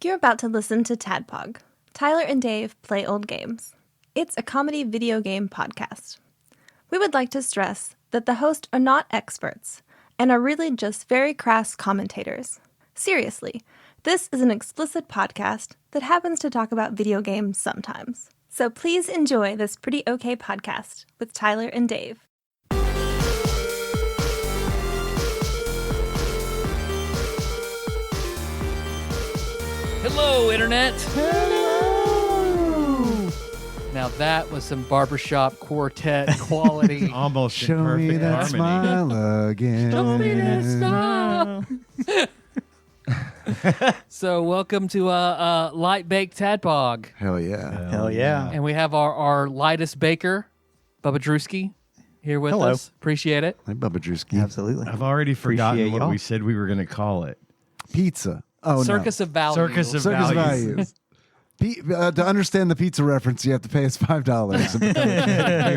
You're about to listen to TADPOG. Tyler and Dave play old games. It's a comedy video game podcast. We would like to stress that the hosts are not experts and are really just very crass commentators. Seriously, this is an explicit podcast that happens to talk about video games sometimes. So please enjoy this pretty okay podcast with Tyler and Dave. Hello, Internet. Hello. Now that was some barbershop quartet quality. Almost Show in perfect me that harmony. smile again. Show me that smile. So welcome to Light Baked TADPOG. Hell yeah. Hell yeah. And we have our lightest baker, Bubba Drewski, here with Hello. us. Appreciate it. Hey, Bubba Drewski. Absolutely. I've already forgotten Appreciate what y'all. we said we were going to call it. Pizza. Oh, Circus of Value. Circus no. of Circus Values. Values. To understand the pizza reference, you have to pay us $5.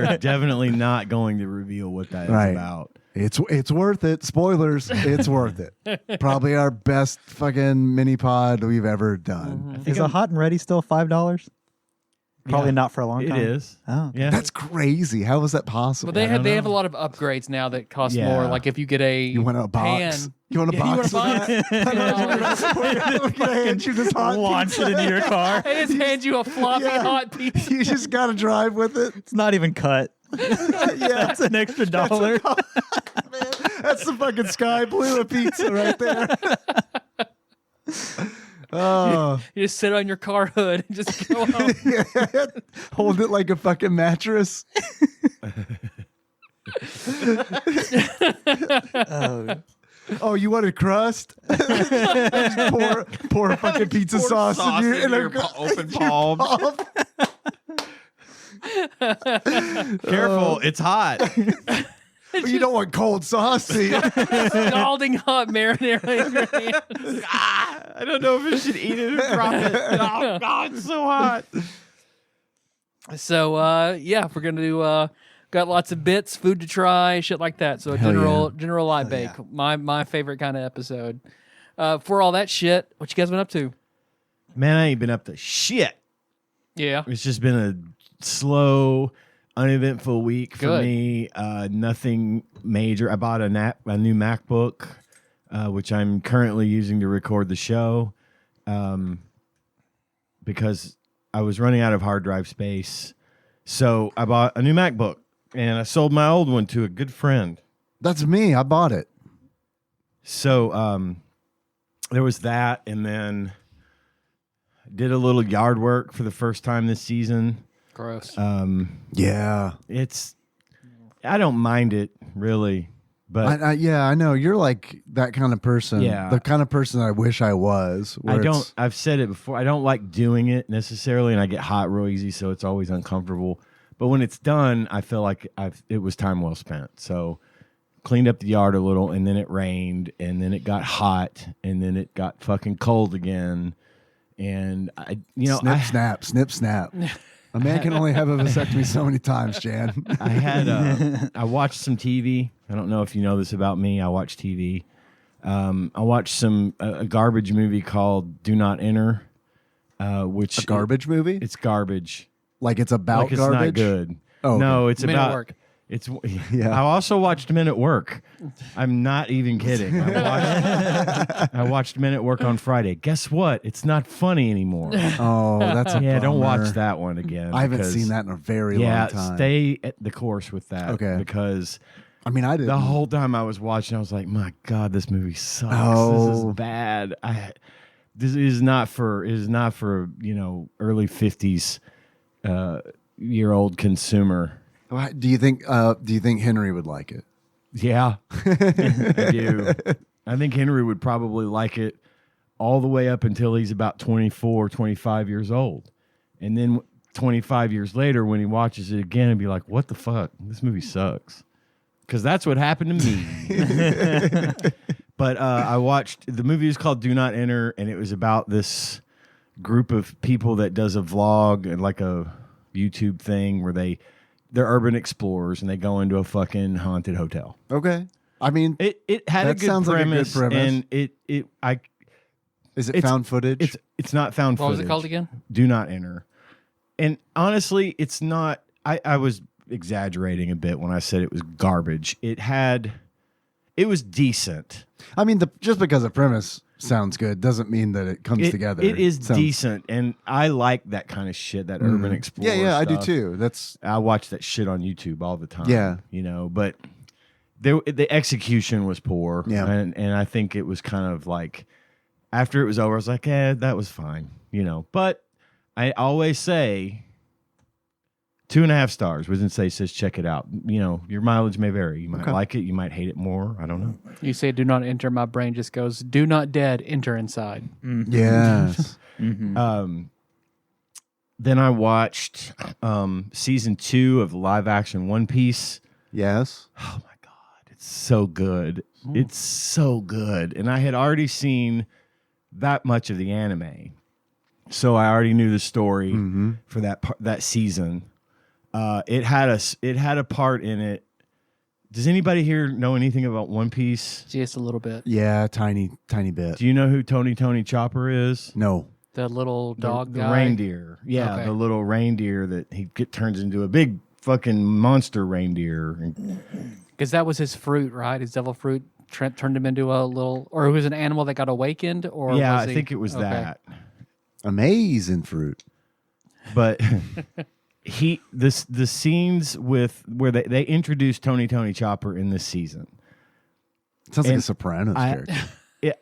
We're definitely not going to reveal what that is Right. about. It's worth it. Spoilers. It's worth it. Probably our best fucking mini pod we've ever done. Is a hot and ready still $5? Probably Yeah. not for a long It time. is. Oh, Yeah. That's crazy. How is that possible? Well, I don't they have a know. lot of upgrades now that cost Yeah. more. Like if you get a You want a box? pan, You want a Yeah, you box? want a of that? We're gonna hand you this hot launch pizza. it into your car. They just hand you a floppy Yeah. hot pizza. You just got to drive with it. It's not even cut. Yeah. That's an extra $1. Man, that's the fucking sky blue of pizza right there. Oh, You just sit on your car hood and just go home. hold it like a fucking mattress. Oh, you wanted crust? Just pour a fucking pizza sauce in your open palm. Careful, it's hot. You don't want cold sauce. See? Scalding hot marinara in your hand. I don't know if I should eat it or drop it. Oh, God, it's so hot. So yeah, we're gonna do got lots of bits, food to try, shit like that. So a Hell general light bake. My favorite kind of episode. For all that shit, what you guys been up to? Man, I ain't been up to shit. Yeah. It's just been a slow, uneventful week for Good. me. Nothing major. I bought a new MacBook, which I'm currently using to record the show, because I was running out of hard drive space. So I bought a new MacBook, and I sold my old one to a good friend. That's me. I bought it. So there was that, and then did a little yard work for the first time this season. Gross. Yeah. I don't mind it really, but Yeah, I know. You're like that kind of person. Yeah. The kind of person I wish I was. where it's- I've said it before. I don't like doing it necessarily, and I get hot real easy, so it's always uncomfortable. But when it's done, I feel like it was time well spent. So cleaned up the yard a little, and then it rained, and then it got hot, and then it got fucking cold again. And snip, snap. A man can only have a vasectomy so many times, Jan. I watched some TV. I don't know if you know this about me. I watch TV. I watched a garbage movie called Do Not Enter, which A garbage movie? It's garbage. Like it's about Like it's garbage? not good. Oh, no, okay. it's Men at about Work. It's Yeah. I also watched Men at Work. I'm not even kidding. I watched Men at Work on Friday. Guess what? It's not funny anymore. Oh, that's a Yeah, don't bummer. watch that one again. I haven't because- seen that in a very Yeah, long time. stay at the course with that. Okay. Because I mean, I did. the whole time I was watching, I was like, "My God, this movie sucks. This Oh. is bad. This is not for early 50s year old consumer." Do you think Henry would like it? Yeah, I do. I think Henry would probably like it all the way up until he's about 24, 25 years old. And then 25 years later, when he watches it again, and be like, what the fuck? This movie sucks. Because that's what happened to me. But I watched, the movie is called Do Not Enter, and it was about this group of people that does a vlog and like a YouTube thing where they're urban explorers and they go into a fucking haunted hotel. Okay. I mean, It had That a good sounds like a good premise, premise. and Is it It's- found footage? It's not found What footage. was it called again? Do not enter. And honestly, it's not. I was exaggerating a bit when I said it was garbage. It was decent. I mean, just because the premise sounds good doesn't mean that it comes together. It is Sounds- decent, and I like that kind of shit. That urban explorer. Yeah, I do stuff. too. That's I watch that shit on YouTube all the time. Yeah. But the execution was poor. Yeah. And I think it was kind of like after it was over, I was like, that was fine. But I always say 2.5 stars. Within Say says check it out. Your mileage may vary. You might like it, you might hate it more. I don't know. You say do not enter, my brain just goes, do not dead, enter inside. yes. Then I watched season 2 of live action One Piece. Yes. Oh my God, it's so good. It's so good. And I had already seen that much of the anime. So I already knew the story for that season. It had a part in it. Does anybody here know anything about One Piece? Just a little bit. Yeah, tiny bit. Do you know who Tony Chopper is? No. The little dog The guy. reindeer. Yeah, Okay. the little reindeer that turns into a big fucking monster reindeer. Because that was his fruit, right? His devil fruit turned him into a little, or it was an animal that got awakened, or Yeah, was I he- think it was okay. that. Amazing fruit. But the scenes with where they introduced Tony Chopper in this season. Sounds like a And Sopranos I- character. It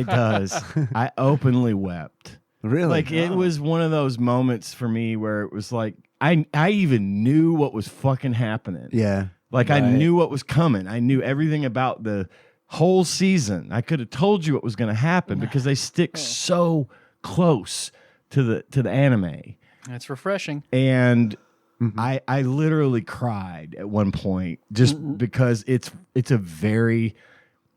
does. I openly wept. Really? Like it was one of those moments for me where it was like I even knew what was fucking happening. Yeah. Like I knew what was coming. I knew everything about the whole season. I could have told you what was going to happen because they stick so close to the anime. That's refreshing. And I literally cried at one point just because it's a very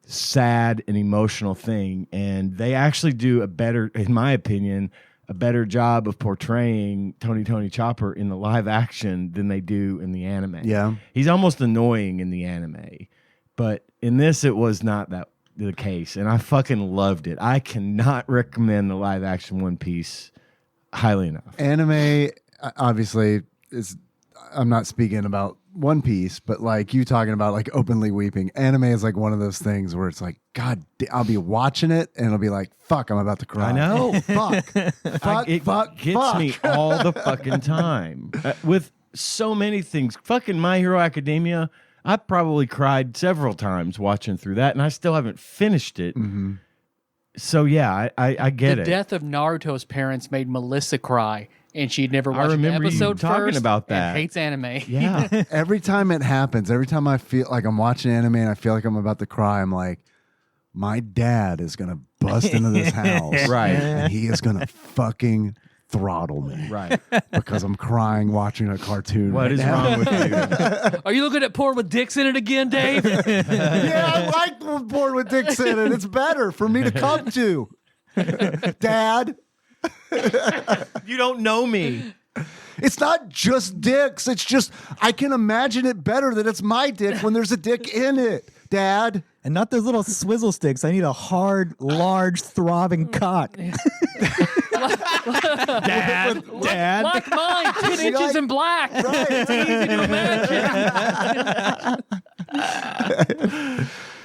sad and emotional thing, and they actually do a better, in my opinion, a better job of portraying Tony Chopper in the live action than they do in the anime. Yeah. He's almost annoying in the anime, but in this it was not that the case, and I fucking loved it. I cannot recommend the live action One Piece highly enough. Anime, obviously, is. I'm not speaking about One Piece, but like you talking about like openly weeping. Anime is like one of those things where it's like, God, I'll be watching it and it'll be like, fuck, I'm about to cry. I know. Fuck. Fuck. It fuck. gets fuck. me all the fucking time with so many things. Fucking My Hero Academia, I probably cried several times watching through that, and I still haven't finished it. So yeah, I get The it. death of Naruto's parents made Melissa cry, and she'd never I watched an remember you episode talking first about and that. hates anime. Yeah, Every time it happens, every time I feel like I'm watching anime and I feel like I'm about to cry, I'm like, my dad is going to bust into this house. Right. And he is going to fucking throttle me. right. Because I'm crying watching a cartoon. What right is now. wrong with you? Are you looking at porn with dicks in it again, Dave? Yeah, I like the board with Dixon, and it's better for me to come to. Dad, You don't know me. it's not just dicks. It's just, I can imagine it better that it's my dick when there's a dick in it. Dad. And not those little swizzle sticks. I need a hard, large, throbbing cock. Dad. Like mine, 10 See, inches like- in black. It's easy to imagine.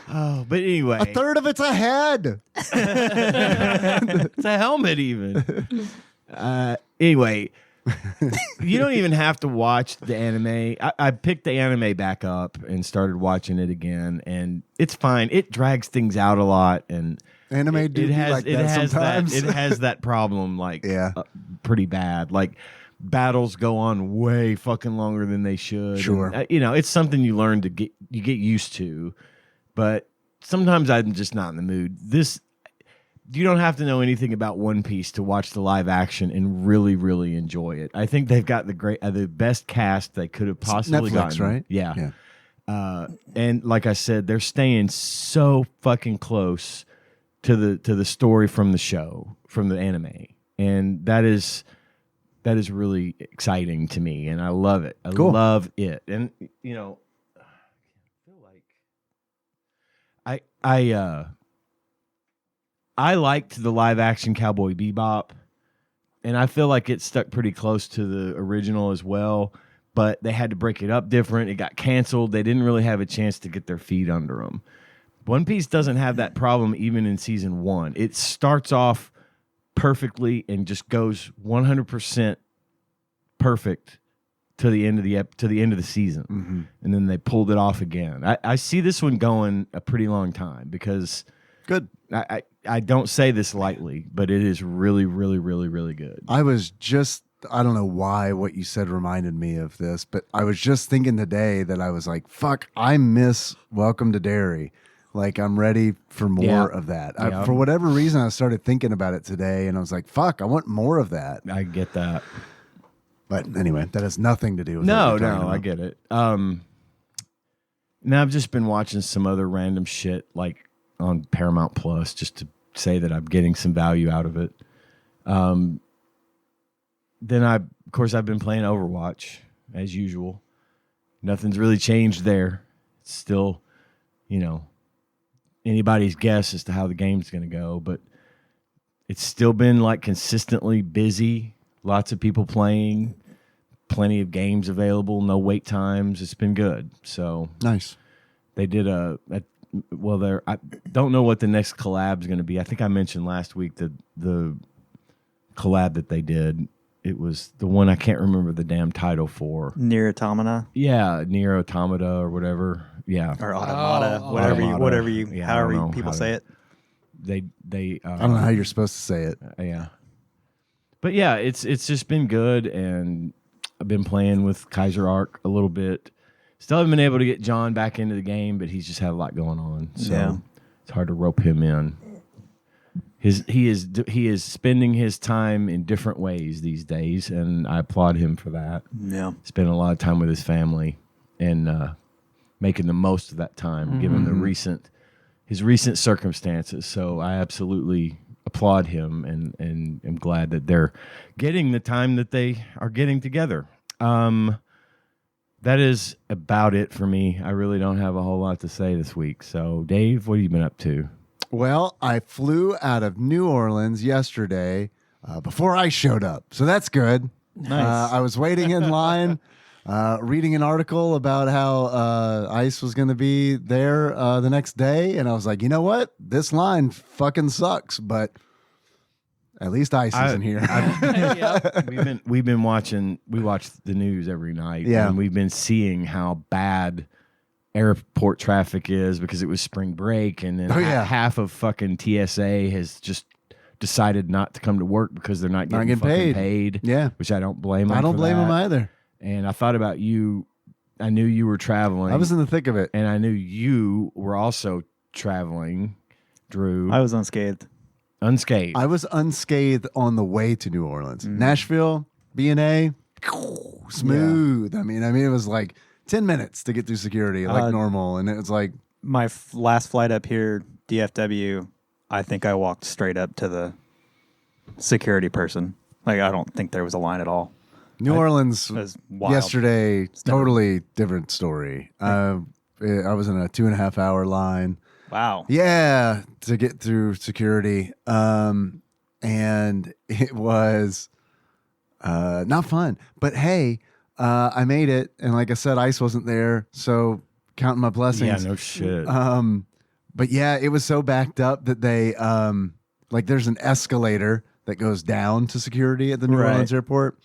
Oh, but anyway, A third of it's a head. it's a helmet even. Anyway, you don't even have to watch the anime. I picked the anime back up and started watching it again, and it's fine. It drags things out a lot, and Anime do be like that sometimes. it has that problem, like Yeah. pretty bad. Like battles go on way fucking longer than they should. Sure. And, it's something you learn to get used to, but sometimes I'm just not in the mood. You don't have to know anything about One Piece to watch the live action and really, really enjoy it. I think they've got the best cast they could have possibly Netflix, gotten. right? Yeah. And like I said, they're staying so fucking close to the story from the show, from the anime, and that is really exciting to me, and I love it. I Cool. love it, and I feel like I I liked the live action Cowboy Bebop, and I feel like it stuck pretty close to the original as well. But they had to break it up different. It got canceled. They didn't really have a chance to get their feet under them. One Piece doesn't have that problem even in season 1. It starts off perfectly and just goes 100% perfect to the end of the season, and then they pulled it off again. I see this one going a pretty long time because Good. I don't say this lightly, but it is really, really, really, really good. I don't know why what you said reminded me of this, but I was just thinking today that I was like, fuck, I miss Welcome to Derry. Like, I'm ready for more of that. Yeah. For whatever reason, I started thinking about it today, and I was like, fuck, I want more of that. I get that. But anyway, that has nothing to do with No, what you're talking I about. get it. Now I've just been watching some other random shit like on Paramount Plus just to say that I'm getting some value out of it. Then of course I've been playing Overwatch as usual. Nothing's really changed there. It's still, anybody's guess as to how the game's going to go, but it's still been like consistently busy. Lots of people playing, plenty of games available, no wait times. It's been good. So Nice. they did I don't know what the next collab's going to be. I think I mentioned last week the collab that they did. It was the one I can't remember the damn title for. Near Automata Yeah, Nier Automata or whatever. Yeah, or Automata, Oh, whatever Automata. you, Yeah, I however don't know people how say to- it. they. I don't know how you're supposed to say it. Yeah, but yeah, it's just been good, and I've been playing with Kaiser Arc a little bit. Still haven't been able to get John back into the game, but he's just had a lot going on, so it's hard to rope him in. He is spending his time in different ways these days, and I applaud him for that. Yeah. Spending a lot of time with his family and making the most of that time, given his recent circumstances. So I absolutely applaud him and am glad that they're getting the time that they are getting together. That is about it for me. I really don't have a whole lot to say this week. So, Dave, what have you been up to? Well, I flew out of New Orleans yesterday before I showed up. So that's good. Nice. I was waiting in line, reading an article about how ICE was going to be there the next day. And I was like, you know what? This line fucking sucks, but at least ICE isn't here. We've been watching. We watch the news every night. Yeah. And we've been seeing how bad airport traffic is because it was spring break, and then half of fucking TSA has just decided not to come to work because they're not getting fucking paid. Yeah. Which I don't blame them. I don't blame them either. And I thought about you. I knew you were traveling. I was in the thick of it. and I knew you were also traveling, Drew. I was unscathed. Unscathed. I was unscathed on the way to New Orleans. Nashville, B&A, smooth. I mean, it was like 10 minutes to get through security like normal. And it was like, My last flight up here, DFW, I think I walked straight up to the security person. Like, I don't think there was a line at all. New Orleans was wild. yesterday, totally different story. I was in a 2.5 hour line. Wow. Yeah, to get through security. And it was not fun. But hey, I made it. And like I said, ICE wasn't there. So counting my blessings. yeah, no shit. But yeah, it was so backed up that they there's an escalator that goes down to security at the New Right. Orleans airport.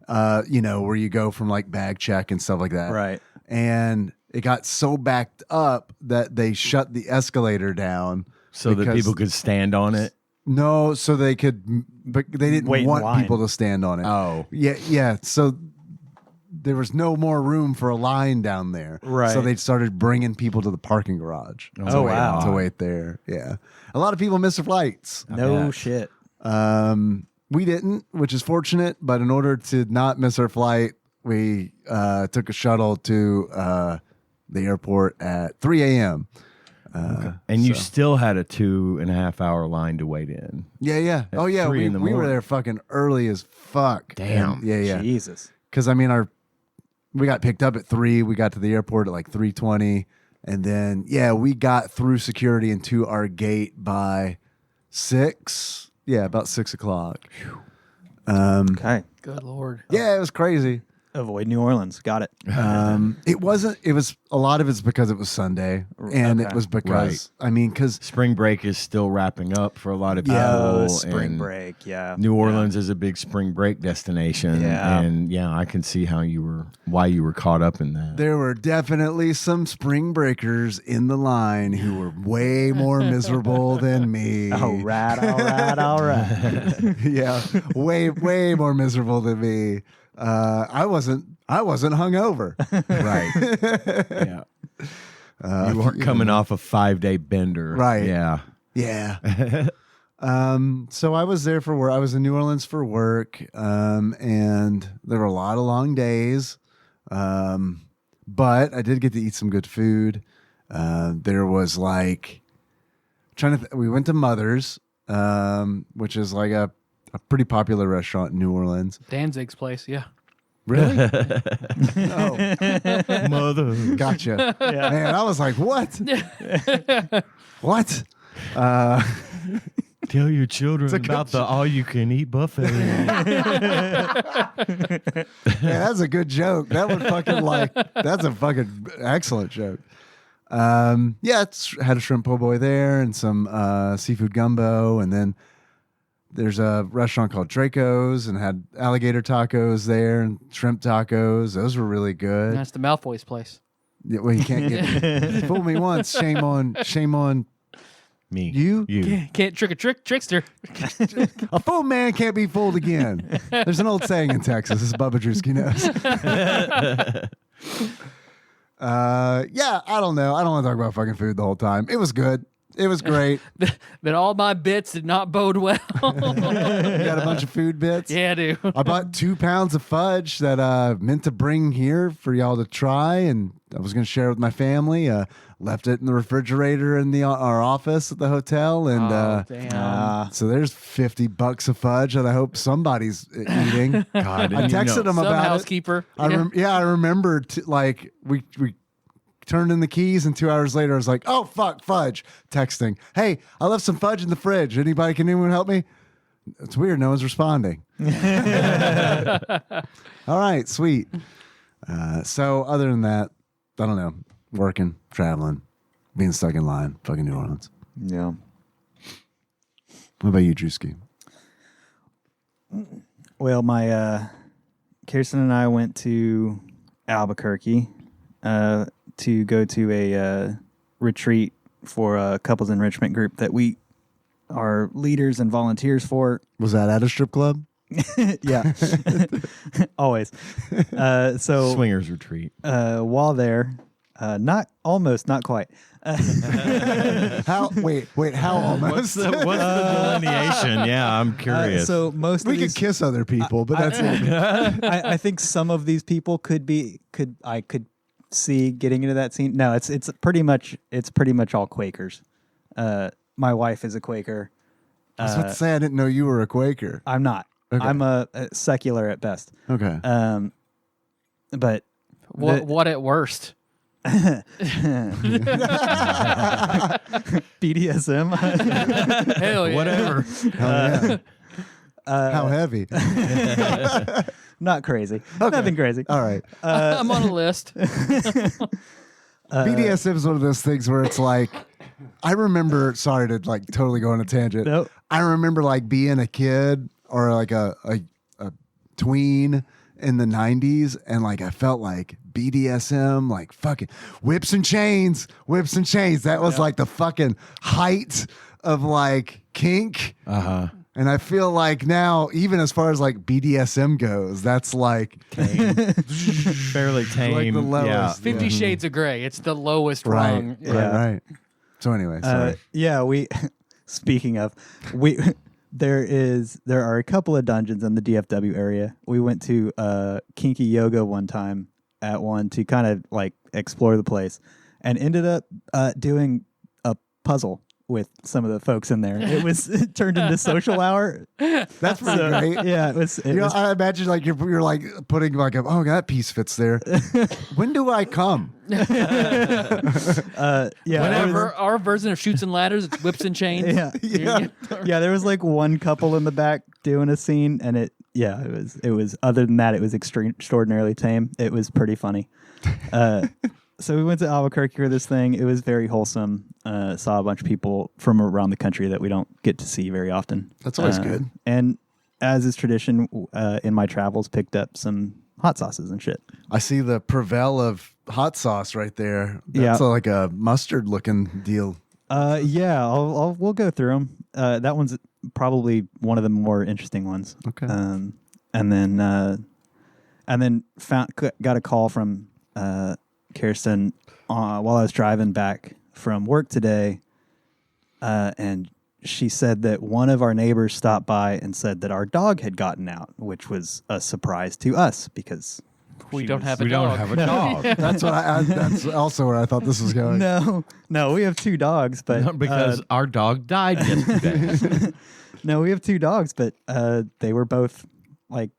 Where you go from like bag check and stuff like that. Right. And it got so backed up that they shut the escalator down so that because- people could stand on it. No, so they could, but they didn't Wait in want line. people to stand on it. Oh. Yeah. So there was no more room for a line down there. Right. So they started bringing people to the parking garage. Oh, wow. To wait there. Yeah. A lot of people miss their flights. No bet. shit. We didn't, which is fortunate. But in order to not miss our flight, we took a shuttle to the airport at 3 a.m. And you still had a 2.5 hour line to wait in. Yeah. Oh, yeah. 3 We in the were morning. there fucking early as fuck. Damn. Yeah. Jesus. Because we got picked up at 3. We got to the airport at like 3:20, and then we got through security and to our gate by 6. Yeah, about 6 o'clock. Okay. Good Lord. Yeah, it was crazy. Avoid New Orleans. Got it. It wasn't. It was a lot of it's because it was Sunday, and it Okay. was because I mean, because Spring break is still wrapping up for a lot of people. Oh, spring and break. Yeah. New Orleans is a big spring break destination. Yeah. And I can see why you were caught up in that. there were definitely some spring breakers in the line who were way more miserable than me. All right. All right. Yeah, way more miserable than me. I wasn't hungover. Right. Yeah. You weren't coming off a 5-day bender. Right. Yeah. Yeah. So I was there for work. I was in New Orleans for work, and there were a lot of long days. But I did get to eat some good food. There was like we went to Mother's, which is like a pretty popular restaurant in New Orleans. Danzig's place, yeah. Really? Oh, Mother. gotcha. Man, I was like, what? What? Tell your children a about good the all-you-can-eat buffet. Man, that's a good joke. That would that's a fucking excellent joke. Had a shrimp po' boy there and some seafood gumbo, and then there's a restaurant called Draco's and had alligator tacos there and shrimp tacos. Those were really good. That's the Malfoy's place. Yeah, well, you can't get fool me once. Shame on Me. you. Can't trick a trickster. A fooled man can't be fooled again. There's an old saying in Texas. This is Bubba Drewski knows. I don't know. I don't want to talk about fucking food the whole time. It was good. It was great. That all my bits did not bode well. You got a bunch of food bits. Yeah, I do. I bought 2 pounds of fudge that I meant to bring here for y'all to try, and I was going to share with my family. Left it in the refrigerator in our office at the hotel, and Damn. so there's $50 of fudge that I hope somebody's eating. God, I texted them Some about it. housekeeper. I remember we turned in the keys, and 2 hours later I was like, oh fuck, fudge. Texting, hey, I left some fudge in the fridge. Anyone help me? It's weird, no one's responding. All right, sweet. So other than that, I don't know. Working, traveling, being stuck in line, fucking New Orleans. Yeah. What about you, Drewski? Well, my Kirsten and I went to Albuquerque to go to a retreat for a couples enrichment group that we are leaders and volunteers for. Was that at a strip club? Yeah, always. So Swingers retreat. while there, not quite. How? Wait, how almost? What's the delineation? Yeah, I'm curious. So most We of could these, kiss other people, but that's it. I think some of these people could see getting into that scene. No, it's pretty much all Quakers. My wife is a Quaker. I was about to say I didn't know you were a Quaker. I'm not. Okay. I'm a secular at best. Okay. But What at worst? BDSM. Hell yeah. Whatever. Hell yeah. How heavy? Not crazy. Nothing crazy. All right. I'm on a list. BDSM is one of those things where it's like, I remember. Sorry to like totally go on a tangent. Nope. I remember like being a kid or like a tween in the 90s, and like I felt like BDSM, like fucking whips and chains. That was like the fucking height of like kink. And I feel like now, even as far as like BDSM goes, that's like Fairly tame. like the lowest. Yeah. 50 Shades of Grey. It's the lowest Right, rung. right. So anyway, sorry. Yeah, we. Speaking of, there are a couple of dungeons in the DFW area. We went to kinky yoga one time at one to kind of like explore the place, and ended up doing a puzzle with some of the folks in there. It turned into social hour. That's pretty great. Yeah, it was. I imagine like you're like putting like oh that piece fits there. When do I come? Yeah, Whenever our version of Shoots and Ladders, it's whips and chains. Yeah. Yeah, there was like one couple in the back doing a scene, and it was. Other than that, it was extraordinarily tame. It was pretty funny. So we went to Albuquerque for this thing. It was very wholesome. Saw a bunch of people from around the country that we don't get to see very often. That's always good. And as is tradition, in my travels, picked up some hot sauces and shit. I see the Prevel of hot sauce right there. That's like a mustard looking deal. Yeah, we'll go through them. That one's probably one of the more interesting ones. Okay. And then got a call from Kirsten while I was driving back from work today, and she said that one of our neighbors stopped by and said that our dog had gotten out, which was a surprise to us because We don't have a We dog. don't have a dog. That's what that's also where I thought this was going. No, we have 2 dogs, but Because our dog died yesterday. no, we have 2 dogs, but they were both like,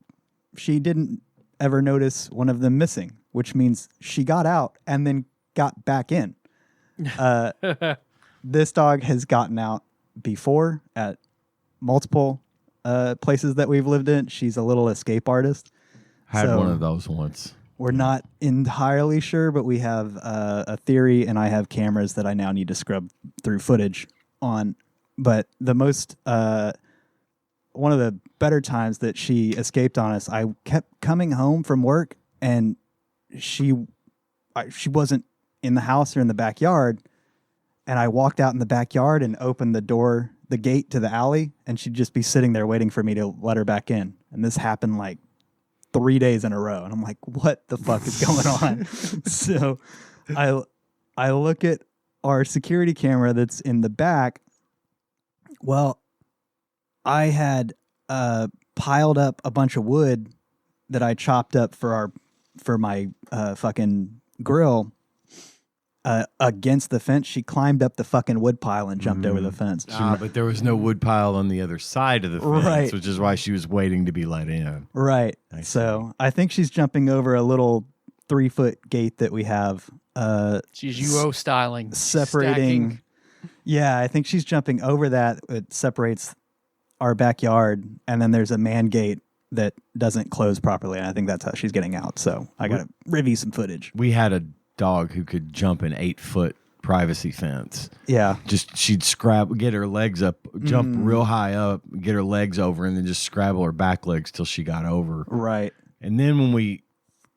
she didn't ever notice one of them missing, which means she got out and then got back in. This dog has gotten out before at multiple places that we've lived in. She's a little escape artist. Had So- one of those once. We're not entirely sure, but we have a theory, and I have cameras that I now need to scrub through footage on. But the most, one of the better times that she escaped on us, I kept coming home from work, and she wasn't in the house or in the backyard, and I walked out in the backyard and opened the gate to the alley, and she'd just be sitting there waiting for me to let her back in. And this happened like 3 days in a row, and I'm like, what the fuck is going on? So I look at our security camera that's in the back. Well, I had piled up a bunch of wood that I chopped up for my fucking grill against the fence. She climbed up the fucking wood pile and jumped over the fence. But there was no wood pile on the other side of the fence, Right. which is why she was waiting to be let in. Right. I So I think she's jumping over a little 3-foot gate that we have. She's UO styling. Separating. Stacking. Yeah, I think she's jumping over that. It separates our backyard, and then there's a man gate that doesn't close properly, and I think that's how she's getting out. So I got to review some footage. We had a dog who could jump an 8-foot privacy fence. Yeah. Just she'd get her legs up, jump real high up, get her legs over, and then just scrabble her back legs till she got over. Right. And then when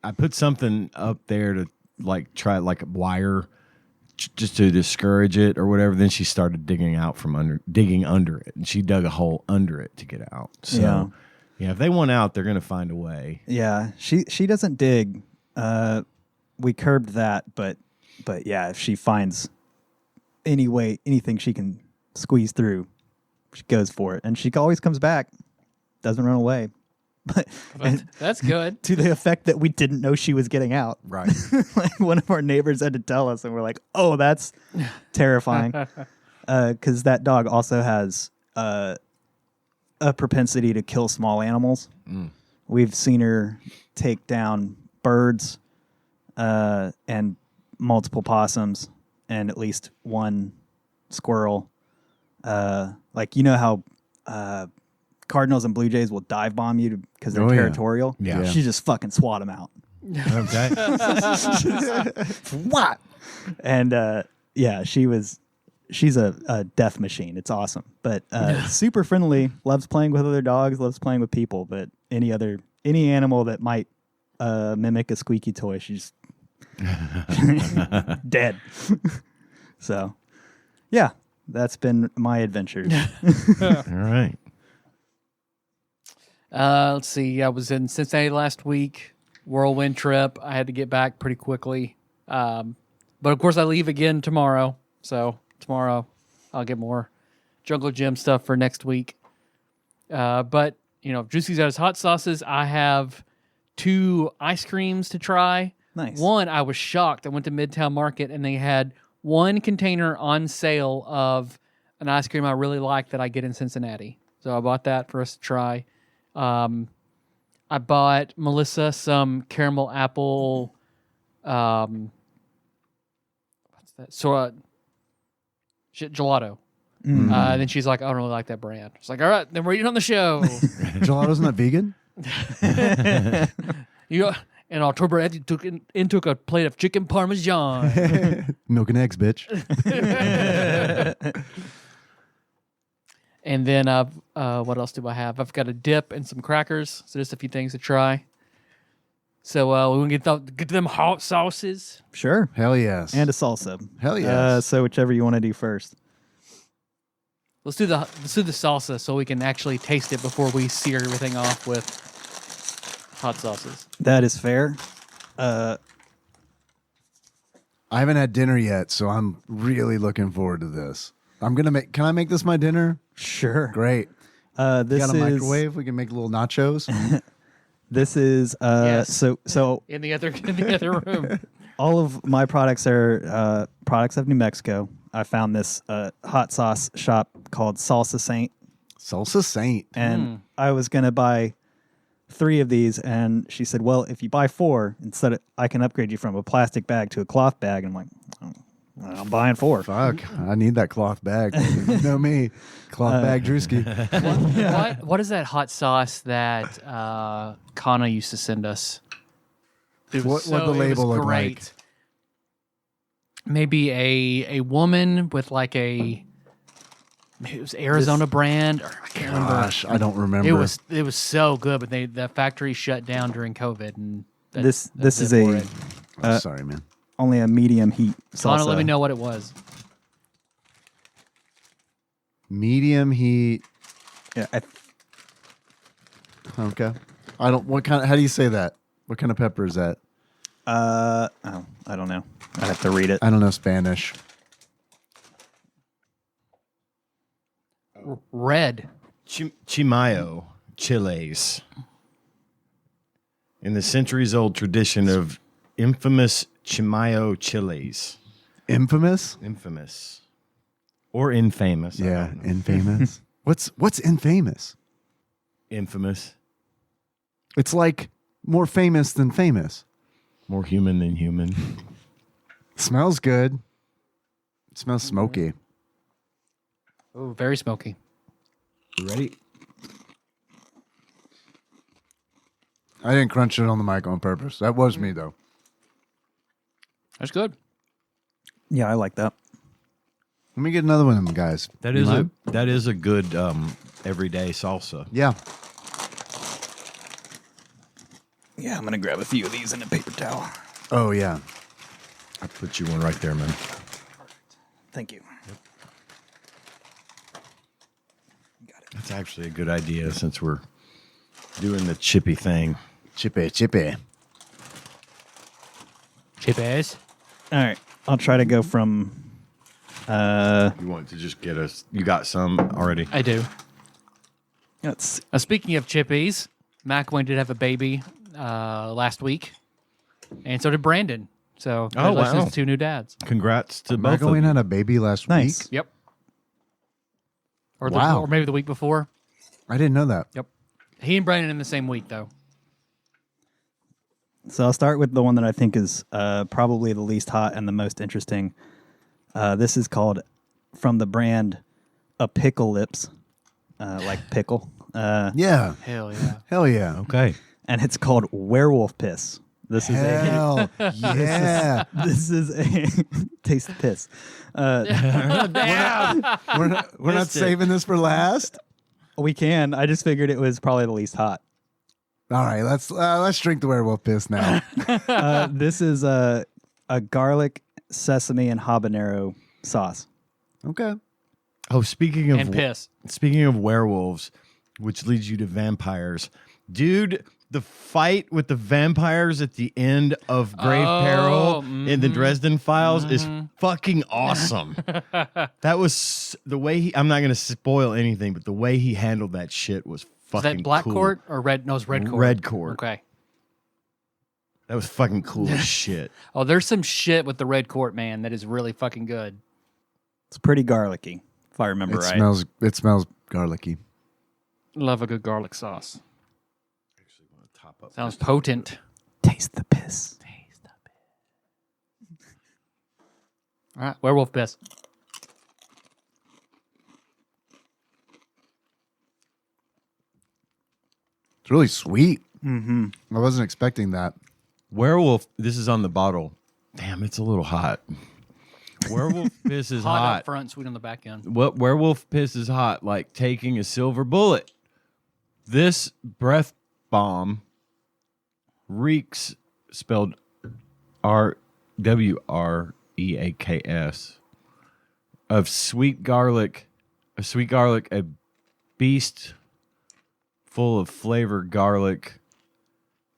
I put something up there to try like a wire just to discourage it or whatever, then she started digging under it, and she dug a hole under it to get out. So yeah, if they want out, they're gonna find a way. Yeah. She doesn't dig. We curbed that, but yeah, if she finds anything she can squeeze through, she goes for it, and she always comes back, doesn't run away. But That's good. to the effect that we didn't know she was getting out. Right. Like one of our neighbors had to tell us, and we're like, "Oh, that's terrifying," because that dog also has a propensity to kill small animals. We've seen her take down birds and multiple possums and at least one squirrel. Like, you know how cardinals and blue jays will dive bomb you because they're Oh, yeah. territorial? Yeah. She just fucking swat them out. Okay. What? And yeah, she's a death machine. It's awesome. But super friendly, loves playing with other dogs, loves playing with people, but any animal that might mimic a squeaky toy, she's dead. So yeah, that's been my adventures. All right. Let's see. I was in Cincinnati last week. Whirlwind trip. I had to get back pretty quickly. But of course, I leave again tomorrow. So tomorrow, I'll get more Jungle Gym stuff for next week. But Juicy's got his hot sauces. I have 2 ice creams to try. Nice. One, I was shocked. I went to Midtown Market and they had 1 container on sale of an ice cream I really like that I get in Cincinnati. So I bought that for us to try. I bought Melissa some caramel apple. What's that? So gelato. Then she's like, I don't really like that brand. It's like, all right, then we're eating on the show. Gelato's not vegan? In October, Eddie took a plate of chicken parmesan. Milk and eggs, bitch. And then what else do I have? I've got a dip and some crackers. So just a few things to try. So we want to get them hot sauces. Sure. Hell yes. And a salsa. Hell yes. So whichever you want to do first. Let's do the salsa so we can actually taste it before we sear everything off with hot sauces. That is fair. I haven't had dinner yet, so I'm really looking forward to this. Can I make this my dinner? Sure. Great. This You got a is microwave? We can make little nachos. This is Yes. so In the other room. all of my products are products of New Mexico. I found this hot sauce shop called Salsa Saint, Salsa Saint. and I was gonna buy 3 of these, and she said, "Well, if you buy 4, I can upgrade you from a plastic bag to a cloth bag." And I'm like, oh, well, I'm buying 4. Fuck. I need that cloth bag. You know me. Cloth bag Drewski. What is that hot sauce that Kana used to send us? What the label look like? Great. Maybe a woman with like maybe it was Arizona brand, or I can't remember. Gosh, I don't remember. It was so good, but the factory shut down during COVID, and This is it for a it. I'm sorry, man. only a medium heat salsa. Kana, let me know what it was. Medium heat. Yeah, Okay. How do you say that? What kind of pepper is that? I don't know. I have to read it. I don't know Spanish. Red. Chimayo chiles. In the centuries-old tradition of infamous Chimayo chiles. Infamous? Infamous. Or infamous. I Yeah, don't know. infamous. What's infamous? Infamous. It's like more famous than famous. More human than human. Smells good. It smells smoky. Oh, very smoky. You ready? I didn't crunch it on the mic on purpose. That was me though. That's good. Yeah, I like that. Let me get another one of them, guys. That You is mind? a good everyday salsa. Yeah. Yeah, I'm gonna grab a few of these in a paper towel. Oh yeah. I put you one right there, man. Thank you. That's actually a good idea since we're doing the chippy thing. Chippy. Chip ass. All right, I'll try to go from. You want to just get us? You got some already? I do. Let's. Speaking of chippies, McElwain did have a baby last week, and so did Brandon. So congratulations wow. to 2 new dads. Congrats to both of McElwain you. had a baby last Nice. week. Yep. Or Wow. or maybe the week before. I didn't know that. Yep. He and Brandon in the same week though. So I'll start with the one that I think is probably the least hot and the most interesting. This is called, from the brand, a pickle lips, like pickle, Yeah. Hell yeah. Hell yeah. Okay. and it's called werewolf piss. This is Hell yeah. this is a taste the piss. Damn. We're not saving this for last. We can. I just figured it was probably the least hot. All right, let's drink the werewolf piss now. This is a garlic, sesame, and habanero sauce. Okay. Oh, speaking of And piss. Speaking of werewolves, which leads you to vampires, dude. The fight with the vampires at the end of Grave Peril in the Dresden Files is fucking awesome. That was the way he. I'm not going to spoil anything, but the way he handled that shit was Is fucking that black cool. court or red? No, it's red court. Red court. Okay. That was fucking cool as shit. Oh, there's some shit with the red court, man, that is really fucking good. It's pretty garlicky. if I remember right. It smells garlicky. Love a good garlic sauce. Actually, want to top up. Sounds potent. Taste the piss. All right, werewolf piss. It's really sweet. Mm-hmm. I wasn't expecting that. Werewolf. This is on the bottle. Damn, it's a little hot. Werewolf piss is Hot hot. up front, sweet on the back end. What werewolf piss is hot, like taking a silver bullet. This breath bomb reeks, spelled RWREAKS, of sweet garlic, a beast full of flavored garlic,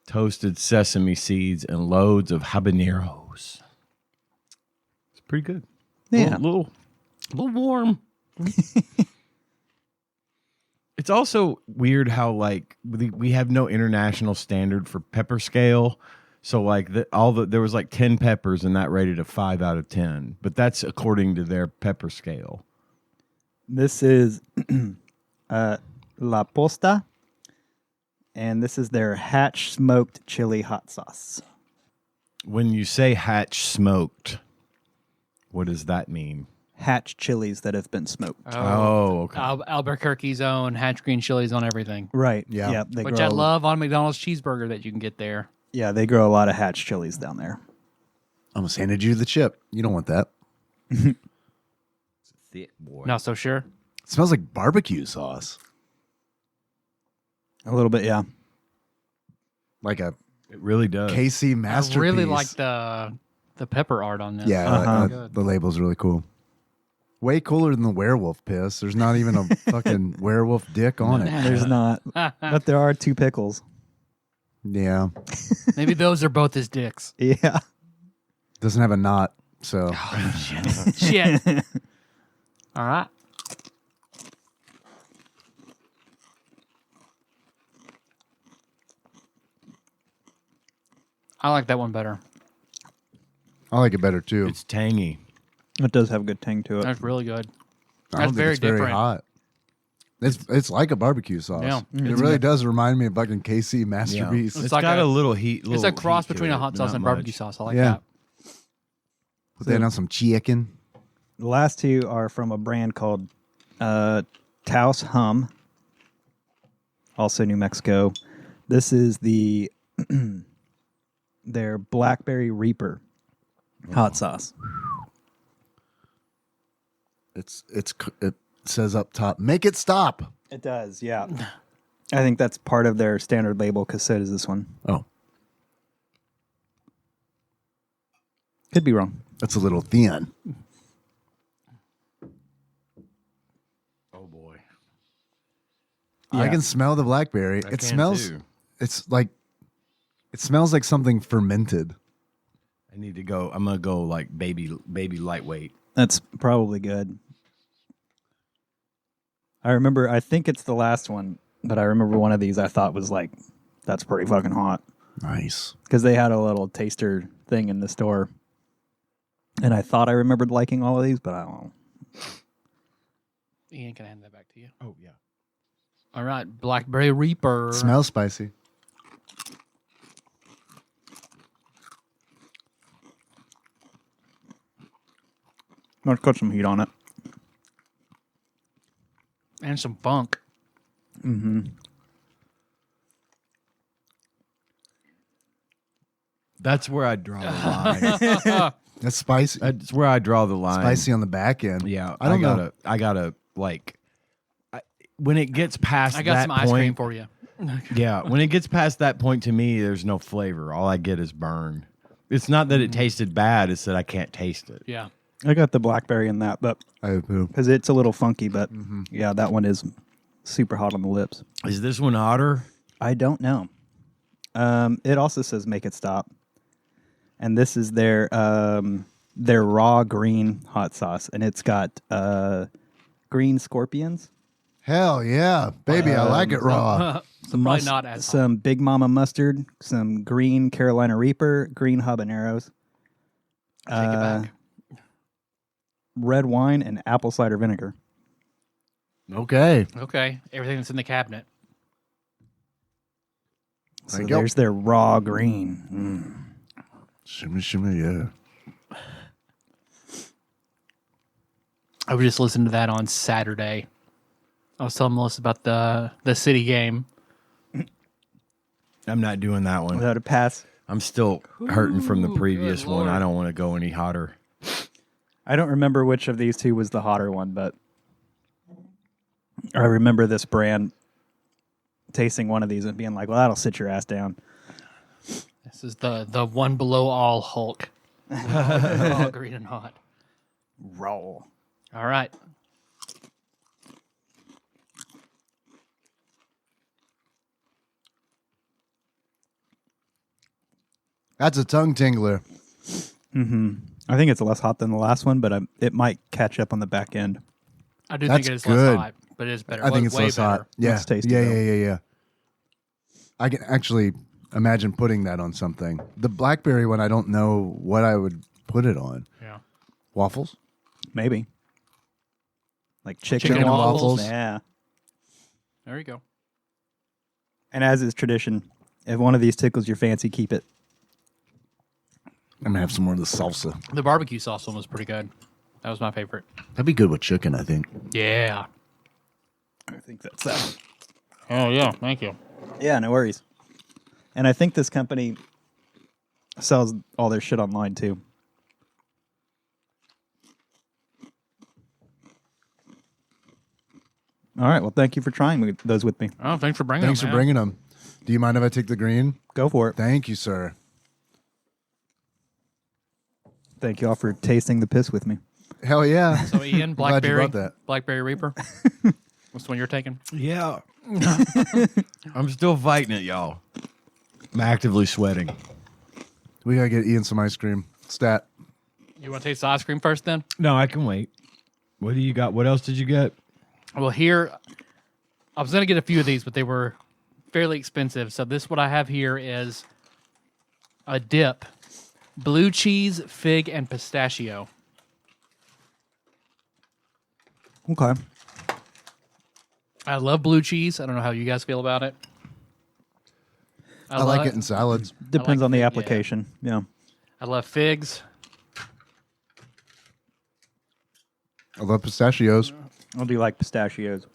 toasted sesame seeds, and loads of habaneros. It's pretty good. Yeah. A little warm. It's also weird how like we have no international standard for pepper scale. So like there was like 10 peppers and that rated a 5 out of 10, but that's according to their pepper scale. This is La Posta, and this is their Hatch smoked chili hot sauce. When you say Hatch smoked, what does that mean? Hatch chilies that have been smoked. Oh, okay. Albuquerque's own Hatch green chilies on everything. Right. Yeah. They Which grow, I love on McDonald's cheeseburger that you can get there. Yeah, they grow a lot of Hatch chilies down there. Almost handed you the chip. You don't want that. Thick boy. Not so sure. It smells like barbecue sauce. A little bit, yeah. Like a It really does. KC masterpiece. I really like the pepper art on this. Yeah, Uh-huh. the label's really cool. Way cooler than the werewolf piss. There's not even a fucking werewolf dick on it. There's not. But there are 2 pickles. Yeah. Maybe those are both his dicks. Yeah. Doesn't have a knot, so. Shit. All right. I like that one better. I like it better too. It's tangy. It does have a good tang to it. That's really good. I don't That's think very it's very different. hot. It's like a barbecue sauce. Yeah. It really does remind me of fucking KC masterpiece. It's like got a- a little heat. It's a cross between a hot sauce and barbecue barbecue sauce. I like Yeah. that. Put that on some chicken. The last 2 are from a brand called Taos Hum, also New Mexico. This is the their Blackberry Reaper hot sauce. It says up top, make it stop. It does, yeah. I think that's part of their standard label because so does this one. Oh, Could be wrong. that's a little thin. Oh boy. I Yeah. can smell the blackberry. I It can smells. too. It smells like something fermented. I need to go. I'm gonna go like baby lightweight. That's probably good. I think it's the last one, but I remember one of these I thought was like, that's pretty fucking hot. Nice. Because they had a little taster thing in the store. And I thought I remembered liking all of these, but I don't know. Ian, can I hand that back to you? Oh yeah. All right. Blackberry Reaper. Smells spicy. Let's put some heat on it. And some funk. Mm-hmm. That's where I draw the line. That's spicy. That's where I draw the line. Spicy on the back end. Yeah, I don't know. I gotta like. When it gets past I got that some ice cream point, for you. yeah, when it gets past that point, to me, there's no flavor. All I get is burn. It's not that it tasted bad; it's that I can't taste it. Yeah. I got the blackberry in that, but because it's a little funky, but yeah, that one is super hot on the lips. Is this one hotter? I don't know. It also says make it stop. And this is their raw green hot sauce, and it's got green scorpions, Hell yeah, baby! I like it raw. So probably not as hot. some Big Mama mustard, some green Carolina Reaper, green habaneros, Take it back. red wine, and apple cider vinegar. Okay. Okay, everything that's in the cabinet. So Thank you. there's their raw green. Shimmy, shimmy, yeah. I was just listening to that on Saturday. I was telling Melissa about the city game. I'm not doing that one. Without a pass. I'm still hurting from the previous good one. I Lord. don't want to go any hotter. I don't remember which of these two was the hotter one, but I remember this brand tasting one of these and being like, well, that'll sit your ass down. This is the one below all Hulk. All green and hot. Roll. All right. That's a tongue tingler. I think it's less hot than the last one, but it might catch up on the back end. I do That's think it is good. less hot, but it is better. I think Way- it's way less better. hot. Yeah. It's tasty, yeah, though. yeah. I can actually imagine putting that on something. The blackberry one, I don't know what I would put it on. Yeah. Waffles? Maybe. Like chicken, Chicken and waffles. Yeah. There you go. And as is tradition, if one of these tickles your fancy, keep it. I'm going to have some more of the salsa. The barbecue sauce one was pretty good. That was my favorite. That'd be good with chicken, I think. Yeah. I think that's that. Oh, yeah. Thank you. Yeah, no worries. And I think this company sells all their shit online too. All right. Well, thank you for trying those with me. Oh, thanks for bringing Thanks them, for man. bringing them. Do you mind if I take the green? Go for it. Thank you, sir. Thank you all for tasting the piss with me. Hell yeah. So, Ian, Glad you Blackberry, brought that. Blackberry Reaper. What's the one you're taking? Yeah. I'm still fighting it, y'all. I'm actively sweating. We got to get Ian some ice cream. Stat. You want to taste the ice cream first then? No, I can wait. What do you got? What else did you get? Well, here, I was going to get a few of these, but they were fairly expensive. So this, what I have here is a dip, blue cheese, fig, and pistachio. Okay. I love blue cheese. I don't know how you guys feel about it. I like it in salads. Depends like on the fig, yeah. application. Yeah. I love figs. I love pistachios. I do like pistachios.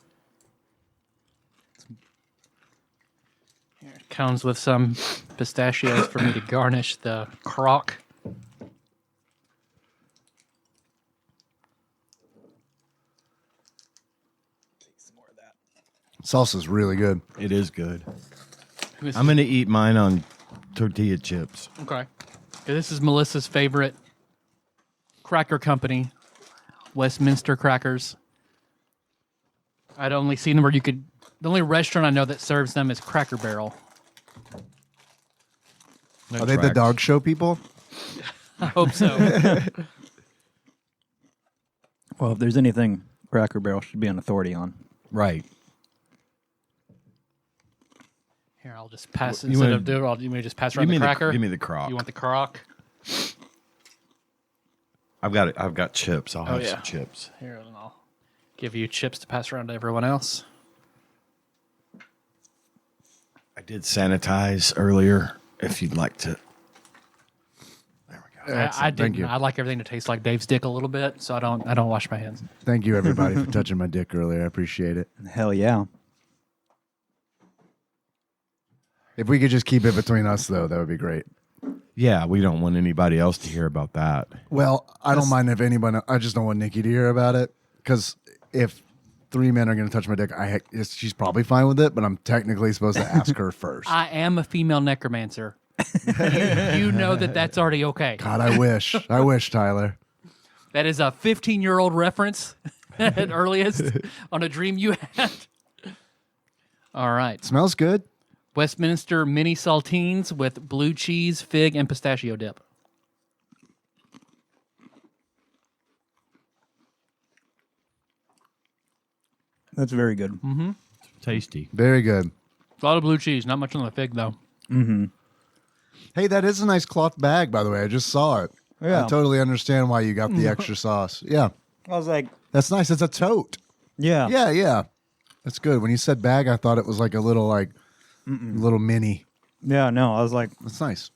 Here it comes with some pistachios for me to garnish the crock. Salsa's really good. It is good. This I'm going to eat mine on tortilla chips. Okay. This is Melissa's favorite cracker company, Westminster Crackers. I'd only seen them where you could. The only restaurant I know that serves them is Cracker Barrel. That Are they the tracks. dog show people? I hope so. Well, if there's anything Cracker Barrel should be an authority on. Right. Here, I'll just pass You instead wanna- of do it. You may just pass Give around me the cracker. give me the crock. You want the crock? I've got it. I've got chips. I'll have yeah. some chips. Here, and I'll give you chips to pass around to everyone else. I did sanitize earlier. If you'd like to. There we go. I Excellent. didn't. Thank you. I like everything to taste like Dave's dick a little bit, so I don't wash my hands. Thank you, everybody, for touching my dick earlier. I appreciate it. Hell yeah. If we could just keep it between us, though, that would be great. Yeah, we don't want anybody else to hear about that. Well, I don't mind if anyone. I just don't want Nikki to hear about it because if 3 men are going to touch my dick, she's probably fine with it. But I'm technically supposed to ask her first. I am a female necromancer. you know that's already okay. God, I wish. I wish, Tyler. That is a 15-year-old reference at earliest on a dream you had. All right. Smells good. Westminster mini saltines with blue cheese, fig, and pistachio dip. That's very good. Tasty. Very good. A lot of blue cheese, not much on the fig though. Hey, that is a nice cloth bag, by the way. I just saw it. Yeah. I totally understand why you got the extra sauce. Yeah, I was like, that's nice. It's a tote. Yeah. Yeah. That's good. When you said bag, I thought it was like a little little mini. Yeah, no, I was like, That's nice.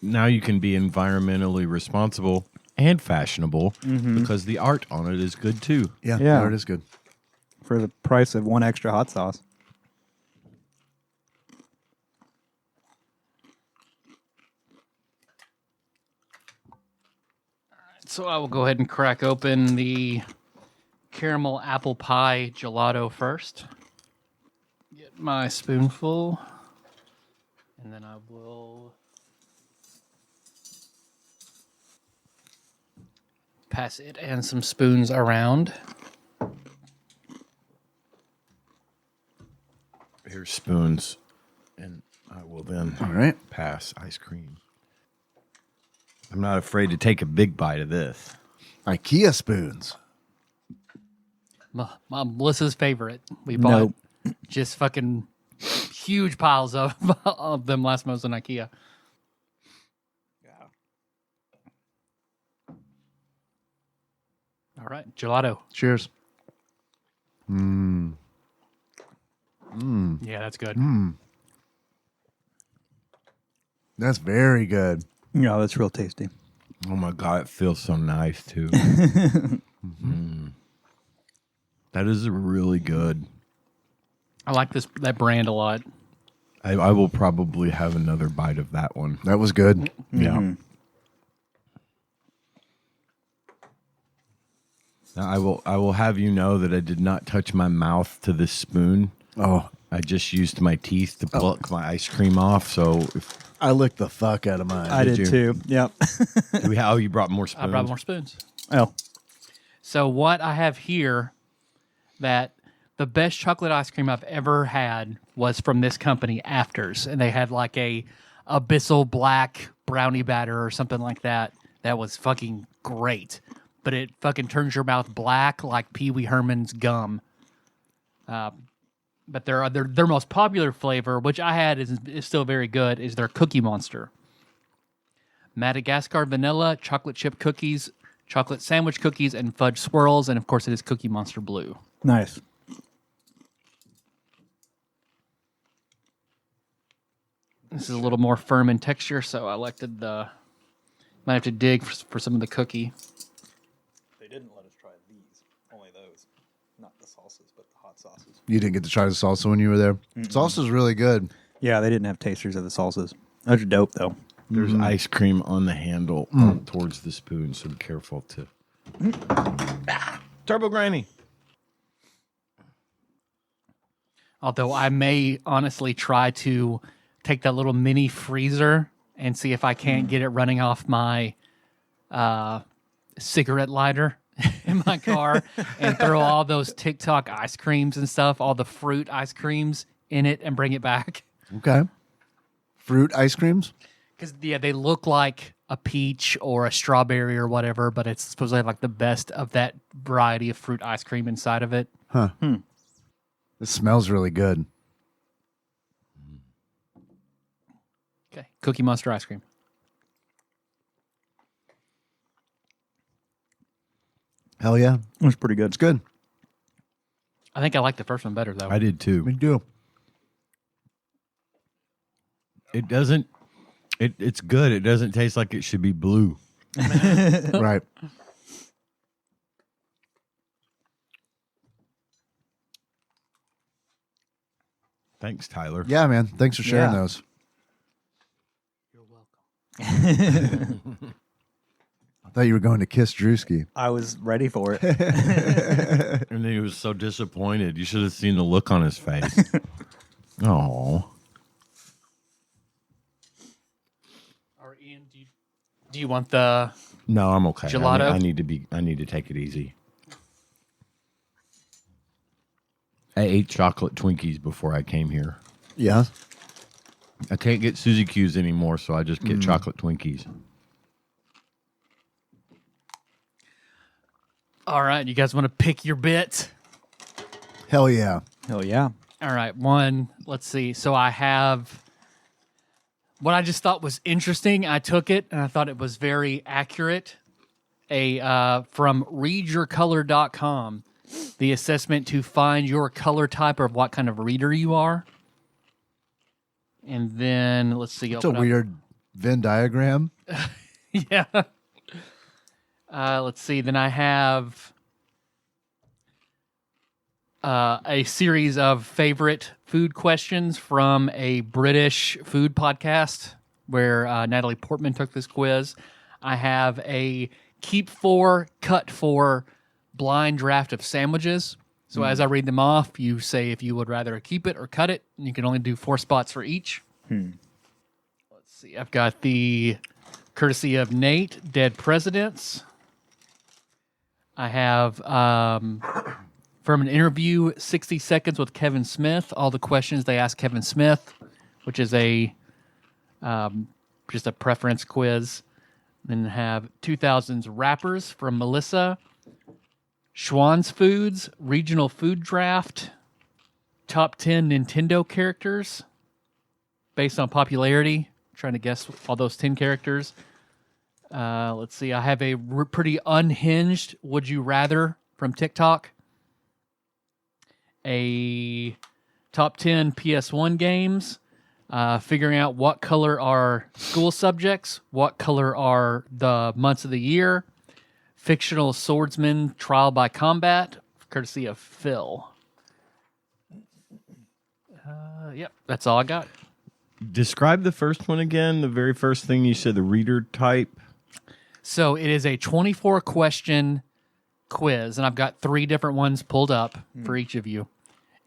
Now you can be environmentally responsible and fashionable because the art on it is good too. Yeah, Yeah. no, it is good. for the price of one extra hot sauce. So I will go ahead and crack open the caramel apple pie gelato first. Get my spoonful. And then I will pass it and some spoons around. Here's spoons, and I will then All right. pass ice cream. I'm not afraid to take a big bite of this. IKEA spoons. My Melissa's favorite. We bought Nope. just fucking huge piles of them last month in IKEA. All right, gelato. Cheers. Yeah, that's good. That's very good. Yeah, that's real tasty. Oh my God, it feels so nice too. That is really good. I like that brand a lot. I will probably have another bite of that one. That was good. Yeah. Now, I will have you know that I did not touch my mouth to this spoon. Oh, I just used my teeth to pluck my ice cream off. So if I licked the fuck out of mine. I did you? too. Yep. oh, you brought more spoons. I brought more spoons. Oh, So what I have here, that the best chocolate ice cream I've ever had was from this company, Afters, and they had like a abyssal black brownie batter or something like that. That was fucking great, but it fucking turns your mouth black like Pee Wee Herman's gum. But their most popular flavor, which I had is still very good, is their Cookie Monster. Madagascar vanilla, chocolate chip cookies, chocolate sandwich cookies, and fudge swirls, and of course it is Cookie Monster Blue. nice. This is a little more firm in texture, so I elected might have to dig for some of the cookie. They didn't let us try these, only those. Not the salsas, but the hot sauces. You didn't get to try the salsa when you were there. Salsa's really good. Yeah, they didn't have tasters of the salsas. Those are dope, though. There's ice cream on the handle towards the spoon, so be careful to. Turbo Granny. Although I may honestly try to take that little mini freezer and see if I can't get it running off my cigarette lighter in my car and throw all those TikTok ice creams and stuff, all the fruit ice creams in it and bring it back. Okay. Fruit ice creams? Because, yeah, they look like a peach or a strawberry or whatever, but it's supposed to have like the best of that variety of fruit ice cream inside of it. Huh. It smells really good. Okay, Cookie Monster ice cream. Hell yeah. It was pretty good. It's good. I think I like the first one better, though. I did too. Me too. It doesn't. It's good. It doesn't taste like it should be blue. Right. Thanks, Tyler. Yeah, man. Thanks for sharing Yeah. those. You're welcome. I thought you were going to kiss Drewski. I was ready for it. And then he was so disappointed. You should have seen the look on his face. Oh. Or Ian, do you want the... No, I'm okay. Gelato? I need to take it easy. I ate chocolate Twinkies before I came here. Yeah. I can't get Suzy Q's anymore, so I just get chocolate Twinkies. All right, you guys want to pick your bit? Hell yeah. Hell yeah. All right, let's see. So I have what I just thought was interesting. I took it and I thought it was very accurate. From readyourcolor.com. the assessment to find your color type or what kind of reader you are. And then let's see. It's a weird Venn diagram. Yeah. Let's see. Then I have a series of favorite food questions from a British food podcast where Natalie Portman took this quiz. I have a keep 4, cut 4 blind draft of sandwiches. So as I read them off, you say if you would rather keep it or cut it. And you can only do 4 spots for each. Let's see. I've got the courtesy of Nate, Dead Presidents. I have from an interview, 60 Seconds with Kevin Smith, all the questions they asked Kevin Smith, which is a just a preference quiz. Then have 2000s Rappers from Melissa, Schwann's Foods, Regional Food Draft, Top 10 Nintendo Characters based on popularity. Trying to guess all those 10 characters. Let's see. I have a pretty unhinged Would You Rather from TikTok. A top 10 PS1 games. Figuring out what color are school subjects, what color are the months of the year. Fictional swordsman trial by combat, courtesy of Phil. Yep, that's all I got. Describe the first one again. The very first thing you said, the reader type. So it is a 24-question quiz, and I've got 3 different ones pulled up for each of you.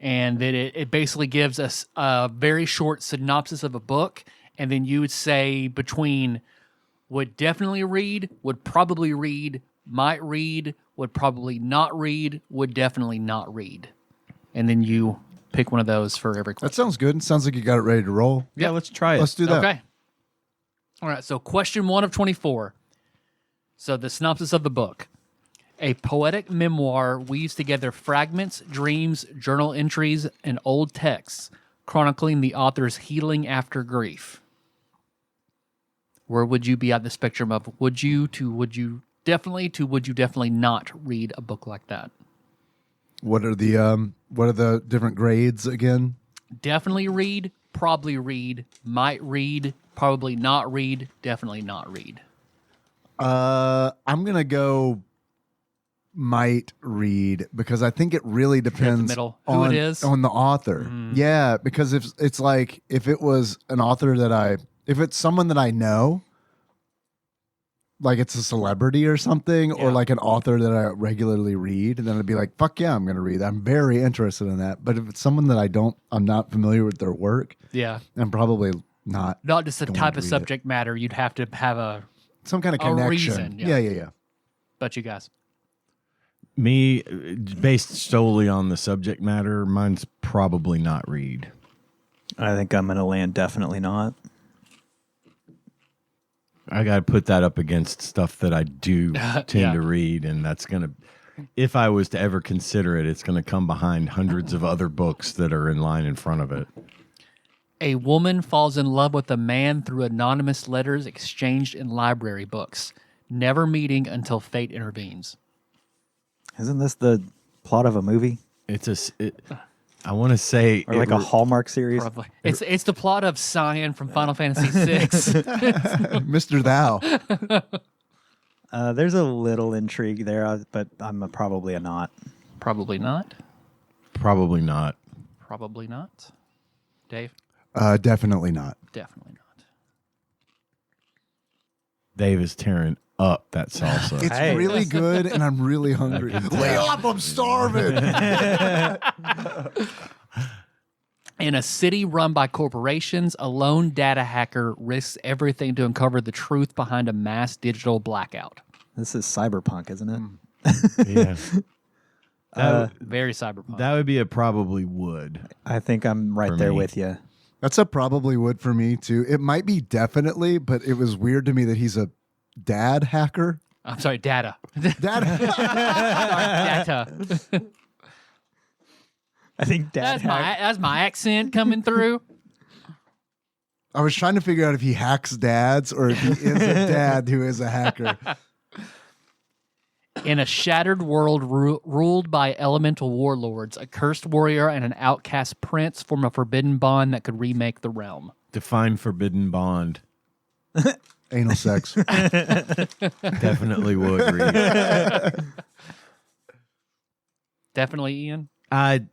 And then it basically gives us a very short synopsis of a book, and then you would say between would definitely read, would probably read, might read, would probably not read, would definitely not read. And then you pick one of those for every question. That sounds good. Sounds like you got it ready to roll. Yeah, let's try it. Let's do that. Okay. All right, so question 1 of 24. So the synopsis of the book. A poetic memoir weaves together fragments, dreams, journal entries, and old texts, chronicling the author's healing after grief. Where would you be on the spectrum of would you definitely not read a book like that? What are the different grades again? Definitely read, probably read, might read, probably not read, definitely not read. I'm gonna go might read because I think it really depends middle. on Who it is? on the author. Yeah, because if it's like if it was an author if it's someone that I know, like it's a celebrity or something, or like an author that I regularly read, then I'd be like, fuck yeah, I'm gonna read that. I'm very interested in that. But if it's someone that I'm not familiar with their work, Yeah. I'm probably not Not just the going type to of read subject matter. You'd have to have some kind of a connection. reason, yeah. Yeah. but you guys. Me, based solely on the subject matter, mine's probably not read. I think I'm going to land definitely not. I got to put that up against stuff that I do tend to read, and that's going to, if I was to ever consider it, it's going to come behind hundreds of other books that are in line in front of it. A woman falls in love with a man through anonymous letters exchanged in library books, never meeting until fate intervenes. Isn't this the plot of a movie? I want to say, Or like a Hallmark series? Probably. It's the plot of Cyan from Final Fantasy VI. Mr. Thou. There's a little intrigue there, but I'm probably a not. Probably not. probably not. Probably not. Dave? Definitely not. Definitely not. Dave is tearing up that salsa. It's Hey. really good, and I'm really hungry. Lay off! I'm starving. In a city run by corporations, a lone data hacker risks everything to uncover the truth behind a mass digital blackout. This is cyberpunk, isn't it? Yeah. Very cyberpunk. That would be a probably would. I think I'm right For there me. with you. That's a probably would for me too. It might be definitely, but it was weird to me that he's a dad hacker. I'm sorry, data. Dad. Data. I think That's my accent coming through. I was trying to figure out if he hacks dads or if he is a dad who is a hacker. In a shattered world ruled by elemental warlords, a cursed warrior and an outcast prince form a forbidden bond that could remake the realm. Define forbidden bond. Anal sex. Definitely would read. Definitely, Ian. I'd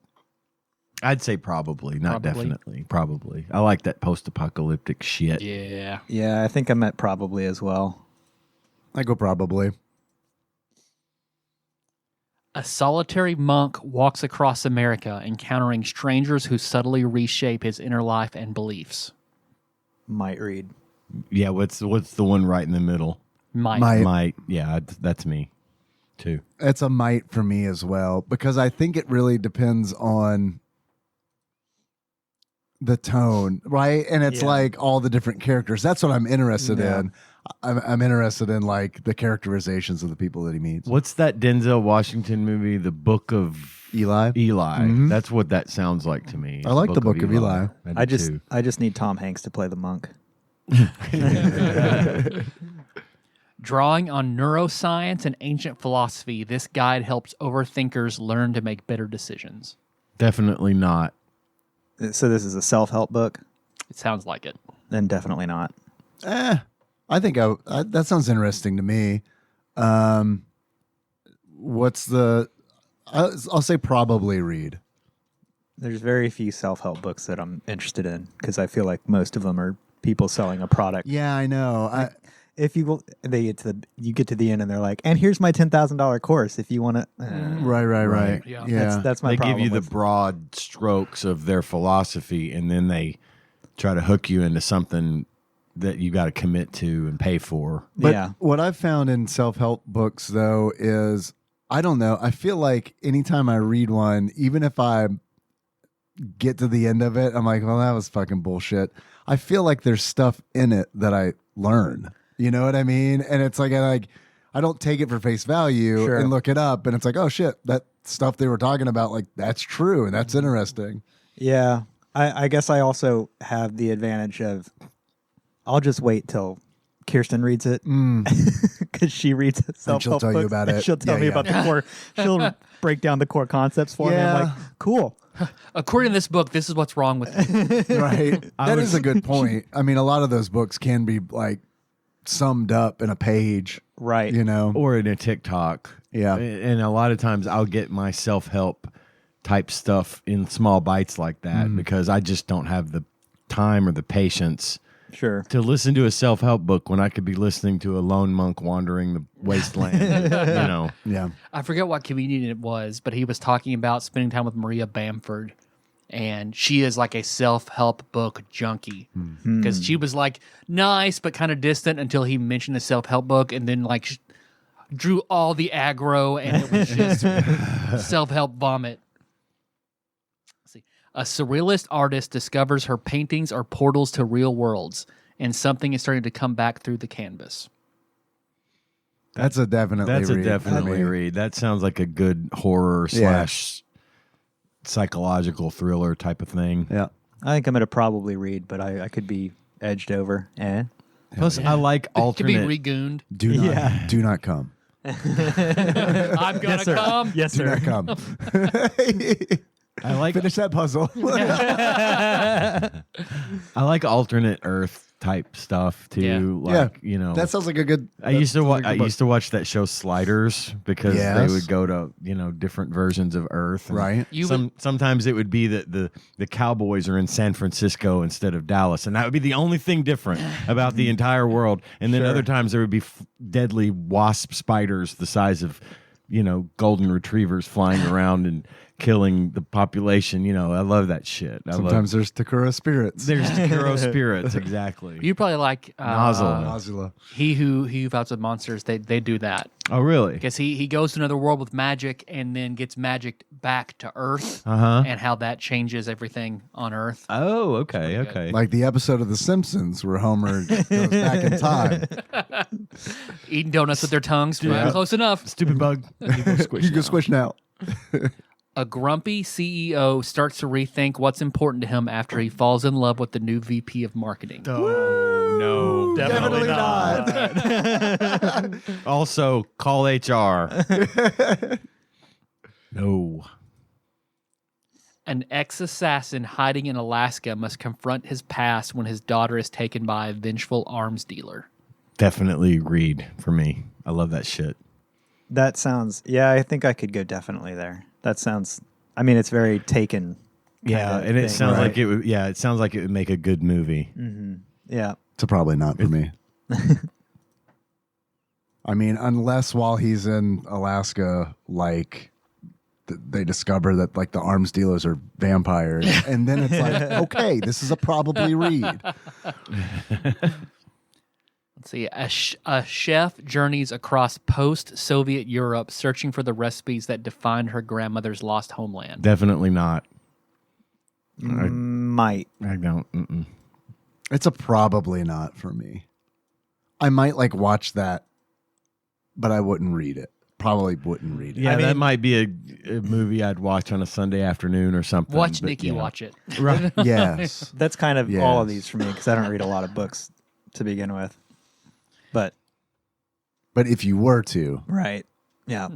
say probably, not Probably. definitely. Probably. I like that post-apocalyptic shit. Yeah. Yeah, I think I'm at probably as well. I go probably. A solitary monk walks across America, encountering strangers who subtly reshape his inner life and beliefs. Might read. Yeah, what's the one right in the middle? Might. Yeah, that's me too. It's a might for me as well, because I think it really depends on the tone, right? And it's Yeah. like all the different characters. That's what I'm interested Yeah. in. I'm interested in like the characterizations of the people that he meets. What's that Denzel Washington movie, The Book of Eli? Eli? Mhm. That's what that sounds like to me. I like The Book of Eli. I do too. I just need Tom Hanks to play the monk. Drawing on neuroscience and ancient philosophy, this guide helps overthinkers learn to make better decisions. Definitely not. So this is a self-help book? It sounds like it. Then definitely not. I think that sounds interesting to me. What's the? I'll say probably read. There's very few self-help books that I'm interested in because I feel like most of them are people selling a product. Yeah, I know. If you will, you get to the end and they're like, and here's my $10,000 course if you want to. Right. Yeah. That's my They problem. give you the with- broad strokes of their philosophy, and then they try to hook you into something that you got to commit to and pay for. But yeah. what I've found in self-help books, though, is I don't know. I feel like anytime I read one, even if I get to the end of it, I'm like, well, that was fucking bullshit. I feel like there's stuff in it that I learn. You know what I mean? And it's like I don't take it for face value Sure. and look it up, and it's like, oh shit, that stuff they were talking about, like that's true and that's interesting. Yeah. I guess I also have the advantage of I'll just wait till Kirsten reads it because she reads it. And she'll tell you about it. She'll tell Yeah, me yeah. about the core. She'll break down the core concepts for me. I'm Yeah. like, cool. According to this book, this is what's wrong with you. Right. That is a good point. I mean, a lot of those books can be like summed up in a page, Right. you know? Or in a TikTok. Yeah. And a lot of times I'll get my self-help type stuff in small bites like that because I just don't have the time or the patience Sure. to listen to a self-help book when I could be listening to a lone monk wandering the wasteland. You know. Yeah. I forget what comedian it was, but he was talking about spending time with Maria Bamford. And she is like a self-help book junkie because she was like nice but kind of distant until he mentioned the self-help book, and then like drew all the aggro, and it was just self-help vomit. Let's see. A surrealist artist discovers her paintings are portals to real worlds, and something is starting to come back through the canvas. That's a definitely That's a read. definitely read. That sounds like a good horror slash psychological thriller type of thing. Yeah. I think I'm going to probably read, but I could be edged over. Plus, I like It could be alternate. regooned. Do not come. I'm gonna come. Yes, Do sir. not come. I like Finish that puzzle. I like alternate Earth type stuff too. Yeah. Like you know, That sounds like a good. I used to watch. I used to watch that show Sliders because Yes. they would go to different versions of Earth. And Right. You would- sometimes it would be that the Cowboys are in San Francisco instead of Dallas, and that would be the only thing different about the entire world. And then other times there would be deadly wasp spiders the size of golden retrievers flying around and killing the population. I love that shit. Sometimes there's Takura spirits. there's Kuro spirits exactly. You probably like Nozzle. Nazula. He who fights with monsters. They do that Oh really? because he goes to another world with magic and then gets magic back to Earth, Uh-huh. and how that changes everything on Earth. Oh, okay, okay. Like the episode of The Simpsons where Homer goes back in time. Eating donuts with their tongues. Yeah. Close enough. Stupid bug. You go squish now. A grumpy CEO starts to rethink what's important to him after he falls in love with the new VP of marketing. Oh, no. Definitely not. Also, call HR. No. An ex-assassin hiding in Alaska must confront his past when his daughter is taken by a vengeful arms dealer. Definitely read for me. I love that shit. That sounds. Yeah, I think I could go definitely there. That sounds. I mean, it's very Taken. Yeah, kinda and it thing, sounds right? like it would. Yeah, it sounds like it would make a good movie. Yeah. It's probably not for me. I mean, unless while he's in Alaska, like they discover that like the arms dealers are vampires, and then it's like, okay, this is a probably read. Let's see. A chef journeys across post-Soviet Europe searching for the recipes that defined her grandmother's lost homeland. Definitely not. Might. I don't. Mm-mm. It's a probably not for me. I might like watch that, but I wouldn't read it. Probably wouldn't read it. Yeah, I that mean- might be a movie I'd watch on a Sunday afternoon or something. Watch but Nikki yeah. watch it. Right. Yes. That's kind of all of Yes. these for me because I don't read a lot of books to begin with. But But if you were to, right. Yeah.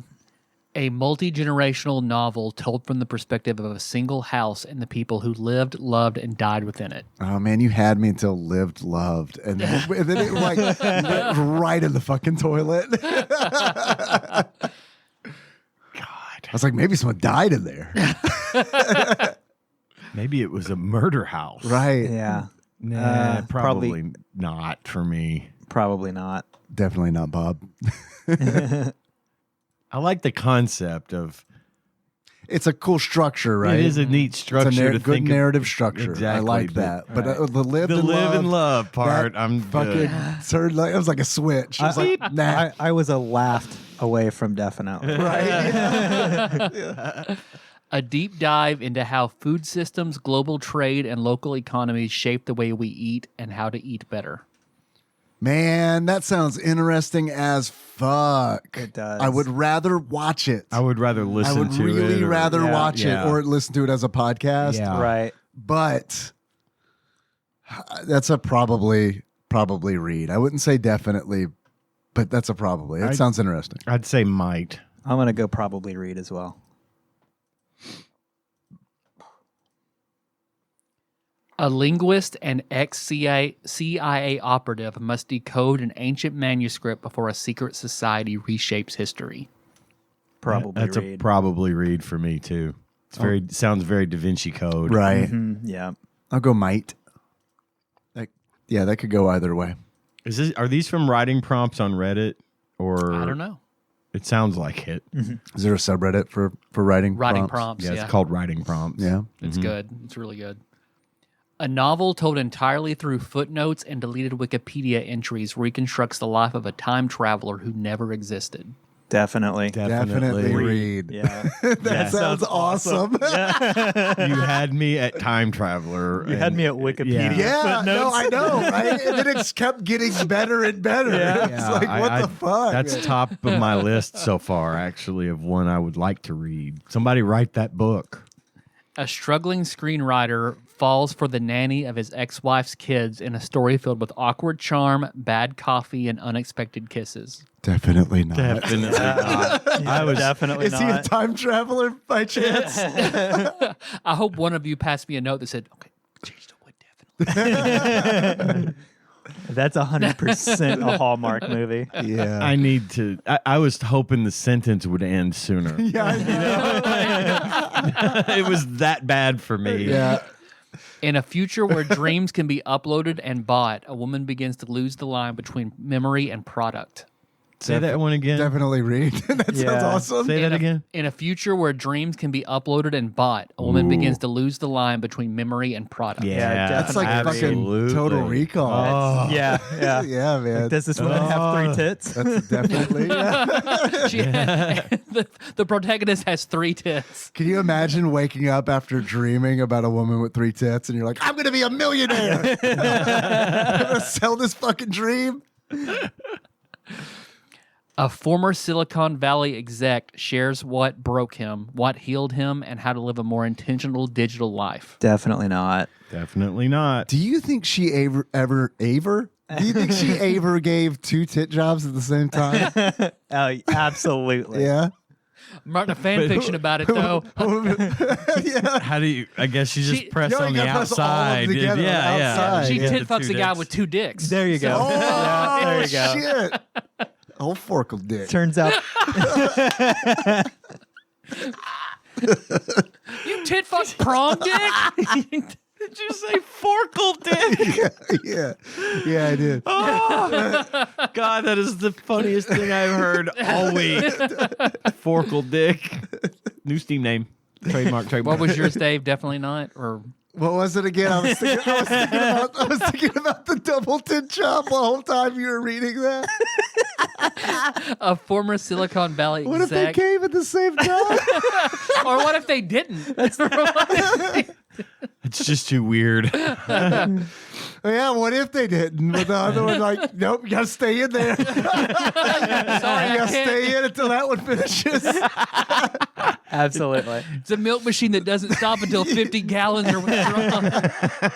A multi-generational novel told from the perspective of a single house and the people who lived, loved, and died within it. oh man, you had me until lived, loved, and then it like went right in the fucking toilet. God, I was like, maybe someone died in there, Maybe it was a murder house. right? Yeah. Nah, probably- probably not for me. Probably not. Definitely not Bob. I like the concept of. It's a cool structure, right? It is a neat It's a structure to good think of- narrative structure. Exactly, I like but- that. But right. the live The and live love, and love part. that I'm fucking good. turned like it was like a switch. It was like, nah, I was a laughed away from definitely. right? A deep dive into how food systems, global trade, and local economies shape the way we eat and how to eat better. Man, that sounds interesting as fuck. It does. I would rather watch it. I would rather listen I would to it. really or- rather Yeah. watch Yeah. it or listen to it as a podcast. Yeah. Right. But that's a probably read. I wouldn't say definitely, but that's a probably. It sounds interesting. I'd say might. I'm going to go probably read as well. A linguist and ex-CIA operative must decode an ancient manuscript before a secret society reshapes history. Probably That's read. a probably read for me too. It's very sounds very Da Vinci Code. Right. Yeah. I'll go might. That could go either way. Are these from writing prompts on Reddit or I don't know. It sounds like it. Is there a subreddit for writing Writing prompts? prompts. Yeah, Yeah, it's called writing prompts. Yeah. It's good. It's really good. A novel told entirely through footnotes and deleted Wikipedia entries reconstructs the life of a time traveler who never existed. Definitely. Definitely read. Yeah. That sounds awesome. You had me at time traveler. You had me at Wikipedia. Yeah, no, footnotes. I know, right? And then it kept getting better and better. Yeah. It's like, what the fuck? That's top of my list so far, actually, of one I would like to read. Somebody write that book. A struggling screenwriter falls for the nanny of his ex-wife's kids in a story filled with awkward charm, bad coffee, and unexpected kisses. Definitely not. Definitely not. I was Definitely Is not. he a time traveler by chance? I hope one of you passed me a note that said, okay, change the wood, definitely. That's 100% a Hallmark movie. Yeah. I need to. I was hoping the sentence would end sooner. Yeah, I know. It was that bad for me. Yeah. In a future where dreams can be uploaded and bought, a woman begins to lose the line between memory and product. Say that one again. Definitely read. That sounds Yeah. awesome. Say that again. In a future where dreams can be uploaded and bought, a woman begins to lose the line between memory and product. Yeah, That's like absolutely. fucking Total Recall. Oh. Yeah. Yeah. Yeah, man. Does this woman have 3 tits? That's definitely. Yeah. She- the protagonist has 3 tits. Can you imagine waking up after dreaming about a woman with 3 tits and you're like, I'm going to be a millionaire. I'm going to sell this fucking dream. A former Silicon Valley exec shares what broke him, what healed him, and how to live a more intentional digital life. Definitely not. Definitely not. Do you think she ever? Do you think she ever gave 2 tit jobs at the same time? Oh, absolutely. Yeah. I'm writing a fan fiction about it, though. Yeah. How do you? I guess you just She- press No, on you the gotta press all of them outside. together on the outside. She Yeah, tit fucks a guy with 2 dicks. There you go. Oh, Yeah, there you go. shit. Old Forkle dick. Turns out, You tit fuck prom dick? Did you say Forkle dick? Yeah, I did. God, that is the funniest thing I've heard all week. Forkle dick. New Steam name. Trademark. What was yours, Dave? Definitely not? Or What was it again? I was thinking about the double tit job the whole time you were reading that. a former Silicon Valley What if they exec? came at the same time? Or what if they didn't? It's just too weird. Yeah, what if they didn't? But the other one, like, nope, you gotta stay in there. Sorry, You I gotta can't. stay in until that one finishes. absolutely. It's a milk machine that doesn't stop until 50 gallons are withdrawn.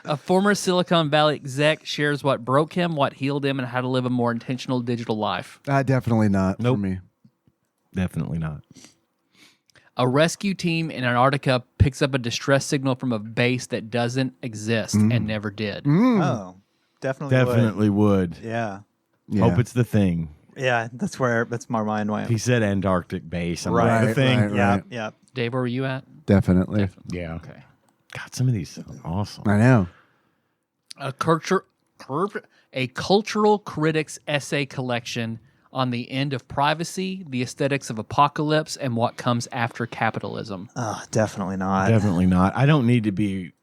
A former Silicon Valley exec shares what broke him, what healed him, and how to live a more intentional digital life. Definitely not Nope. for me. Definitely not. A rescue team in Antarctica picks up a distress signal from a base that doesn't exist and never did. Oh, definitely. Definitely would. Yeah. Yeah. Hope it's the thing. Yeah. That's my mind went. He said Antarctic base. I'm Right, like, the thing. right. Yeah. Yeah. Dave, where were you at? Definitely. Yeah. Okay. God, some of these sound awesome. I know. A cultural critics essay collection on the end of privacy, the aesthetics of apocalypse, and what comes after capitalism. Oh, definitely not. Definitely not. I don't need to be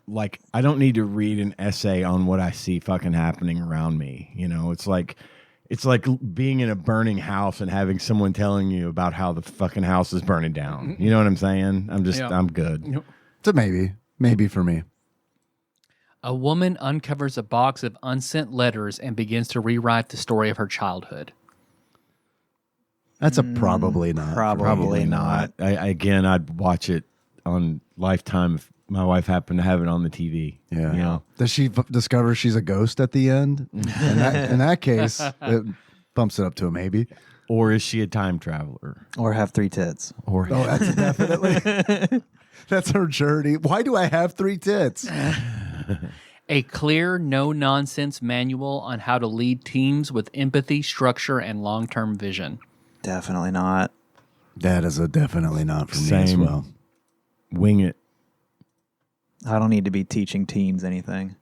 like, I don't need to read an essay on what I see fucking happening around me. You know, it's like being in a burning house and having someone telling you about how the fucking house is burning down. You know what I'm saying? Yeah. I'm good. So maybe for me. A woman uncovers a box of unsent letters and begins to rewrite the story of her childhood. That's a probably not. Probably not. I'd watch it on Lifetime if my wife happened to have it on the TV. Yeah. You know? Does she discover she's a ghost at the end? In that case, it bumps it up to a maybe. Or is she a time traveler? Or have 3 tits. Or Oh, that's definitely. That's her journey. Why do I have 3 tits? A clear, no-nonsense manual on how to lead teams with empathy, structure, and long-term vision. Definitely not. That is a definitely not for me as Same. well. Wing it. I don't need to be teaching teens anything.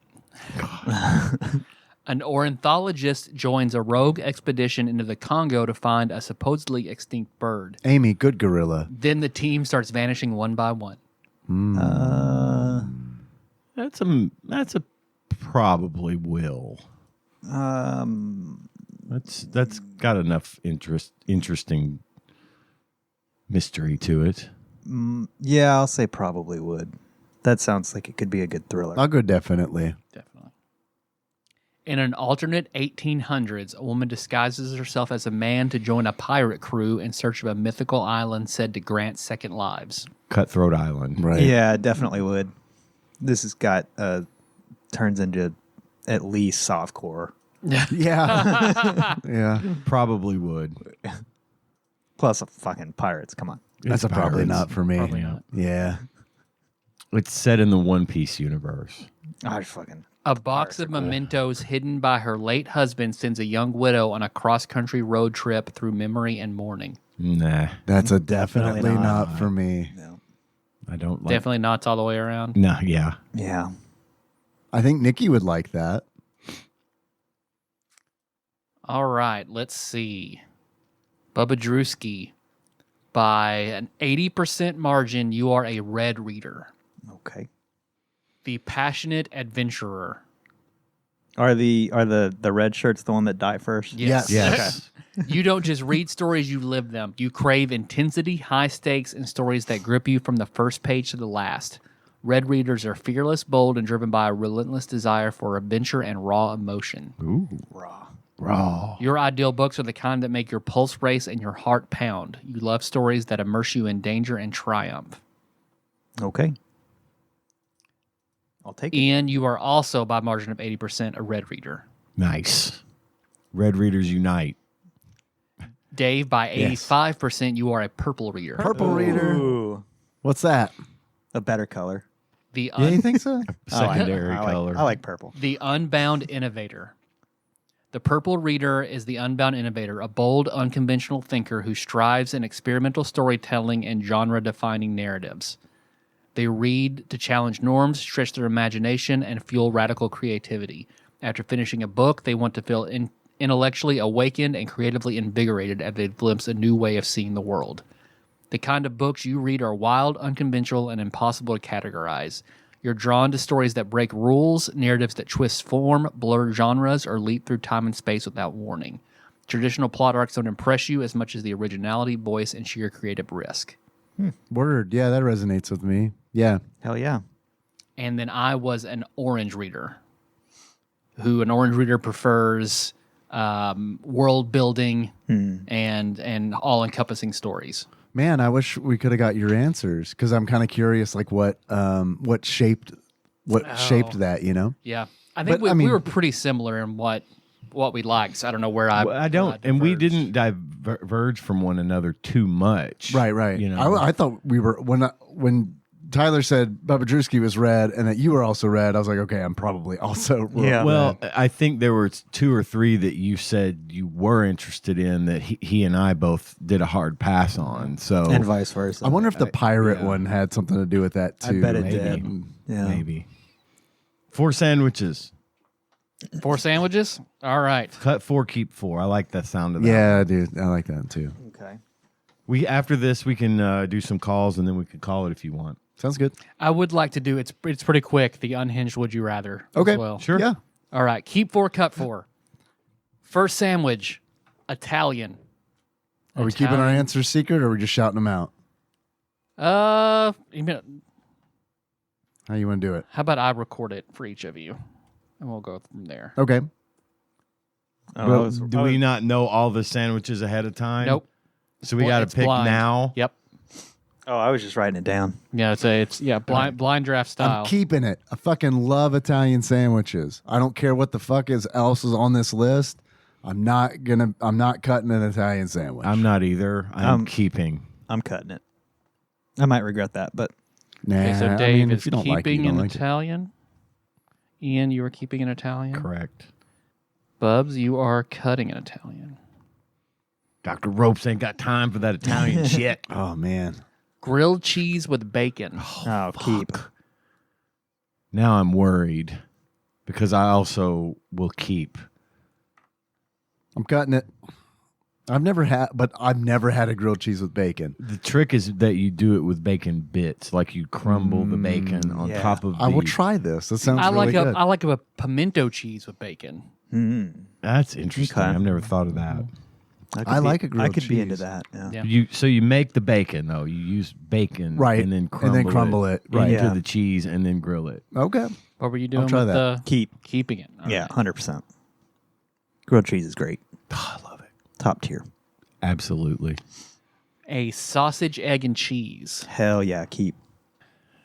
An ornithologist joins a rogue expedition into the Congo to find a supposedly extinct bird. Amy, good gorilla. Then the team starts vanishing one by one. That's a probably will. That's got enough interesting mystery to it. Yeah, I'll say probably would. That sounds like it could be a good thriller. I'll go definitely. Definitely. In an alternate 1800s, a woman disguises herself as a man to join a pirate crew in search of a mythical island said to grant second lives. Cutthroat Island. Right. Yeah, definitely would. This has got turns into at least softcore. Yeah. Yeah. Probably would. Plus fucking pirates. Come on. That's a probably Pirates. not for me. Probably not. Yeah. It's set in the One Piece universe. I fucking. A box of mementos hidden by her late husband sends a young widow on a cross-country road trip through memory and mourning. Nah, That's a definitely Definitely not for me. No. I don't like. Definitely nods all the way around. No, yeah. Yeah. I think Nikki would like that. All right, let's see. Bubba Drewski. By an 80% margin, you are a red reader. Okay. The passionate adventurer. Are the red shirts the one that die first? Yes. Yes. You don't just read stories, you live them. You crave intensity, high stakes, and stories that grip you from the first page to the last. Red readers are fearless, bold, and driven by a relentless desire for adventure and raw emotion. Ooh. Raw. Raw. Your ideal books are the kind that make your pulse race and your heart pound. You love stories that immerse you in danger and triumph. Okay. I'll take it. Ian, you are also, by a margin of 80%, a red reader. Nice. Red readers unite. Dave, by Yes. 85%, you are a purple reader. Purple reader. Ooh, What's that? a better color. The Yeah, you think so? Secondary I like- color. I like purple. The unbound innovator. The purple reader is the unbound innovator, a bold, unconventional thinker who strives in experimental storytelling and genre-defining narratives. They read to challenge norms, stretch their imagination, and fuel radical creativity. After finishing a book, they want to feel intellectually awakened and creatively invigorated as they glimpse a new way of seeing the world. The kind of books you read are wild, unconventional, and impossible to categorize. You're drawn to stories that break rules, narratives that twist form, blur genres, or leap through time and space without warning. Traditional plot arcs don't impress you as much as the originality, voice, and sheer creative risk. Word. Yeah, that resonates with me. Yeah. Hell yeah. And then I was an orange reader, an orange reader prefers world building and all-encompassing stories. Man, I wish we could have got your answers because I'm kind of curious, like what shaped that, you know? Yeah, I think But, I we mean- were pretty similar in what we liked. So I don't know where Well, I don't, and we diverged. didn't diverge from one another too much. Right. You know, I thought we were when Tyler said Bubba Drewski was red and that you were also red. I was like, okay, I'm probably also Yeah. well, I think there were 2 or 3 that you said you were interested in that he and I both did a hard pass on. So And vice versa. I wonder if the pirate yeah. one had something to do with that I too. bet it maybe. did. Yeah. maybe 4 sandwiches. 4 sandwiches. All right. Cut 4, keep 4. I like that sound of that. Yeah, dude, I like that too. Okay. We after this we can do some calls and then we can call it if you want. Sounds good. I would like to do it's pretty quick. The unhinged would you rather? Okay, As well. Sure. Yeah, All right. Keep 4, cut 4. First sandwich, Italian. are we keeping our answers secret or are we just shouting them out? You mean, How you want to do it? how about I record it for each of you, and we'll go from there. Okay. But do we not know all the sandwiches ahead of time? Nope. So we Well, got it's to pick blind. now. Yep. I was just writing it down. Yeah. It's blind draft style. I'm keeping it. I fucking love Italian sandwiches. I don't care what the fuck else is on this list. I'm not cutting an Italian sandwich. I'm not either. I'm keeping. I'm cutting it. I might regret that, but Nah, Okay, so I Dave mean, is if you don't like it, you keeping don't an like it. Italian. Ian, you are keeping an Italian. Correct. Bubs, you are cutting an Italian. Dr. Ropes ain't got time for that Italian shit. Oh man. Grilled cheese with bacon. keep. Now I'm worried because I also will keep. I'm cutting it. I've never had a grilled cheese with bacon. The trick is that you do it with bacon bits, like you crumble the bacon on yeah. top of the. I will try this. That sounds I really good. like a pimento cheese with bacon. That's interesting. Okay. I've never thought of that. I like a grilled I could be into cheese. that. Yeah. Yeah. So you make the bacon though. You use bacon, Right, and then and then crumble, crumble it, right. into Yeah. the cheese, and then grill it. Okay. What were you doing try with that. keeping it? All Yeah, right. 100%. Grilled cheese is great. Oh, I love it. Top tier. Absolutely. A sausage, egg, and cheese. Hell yeah, keep.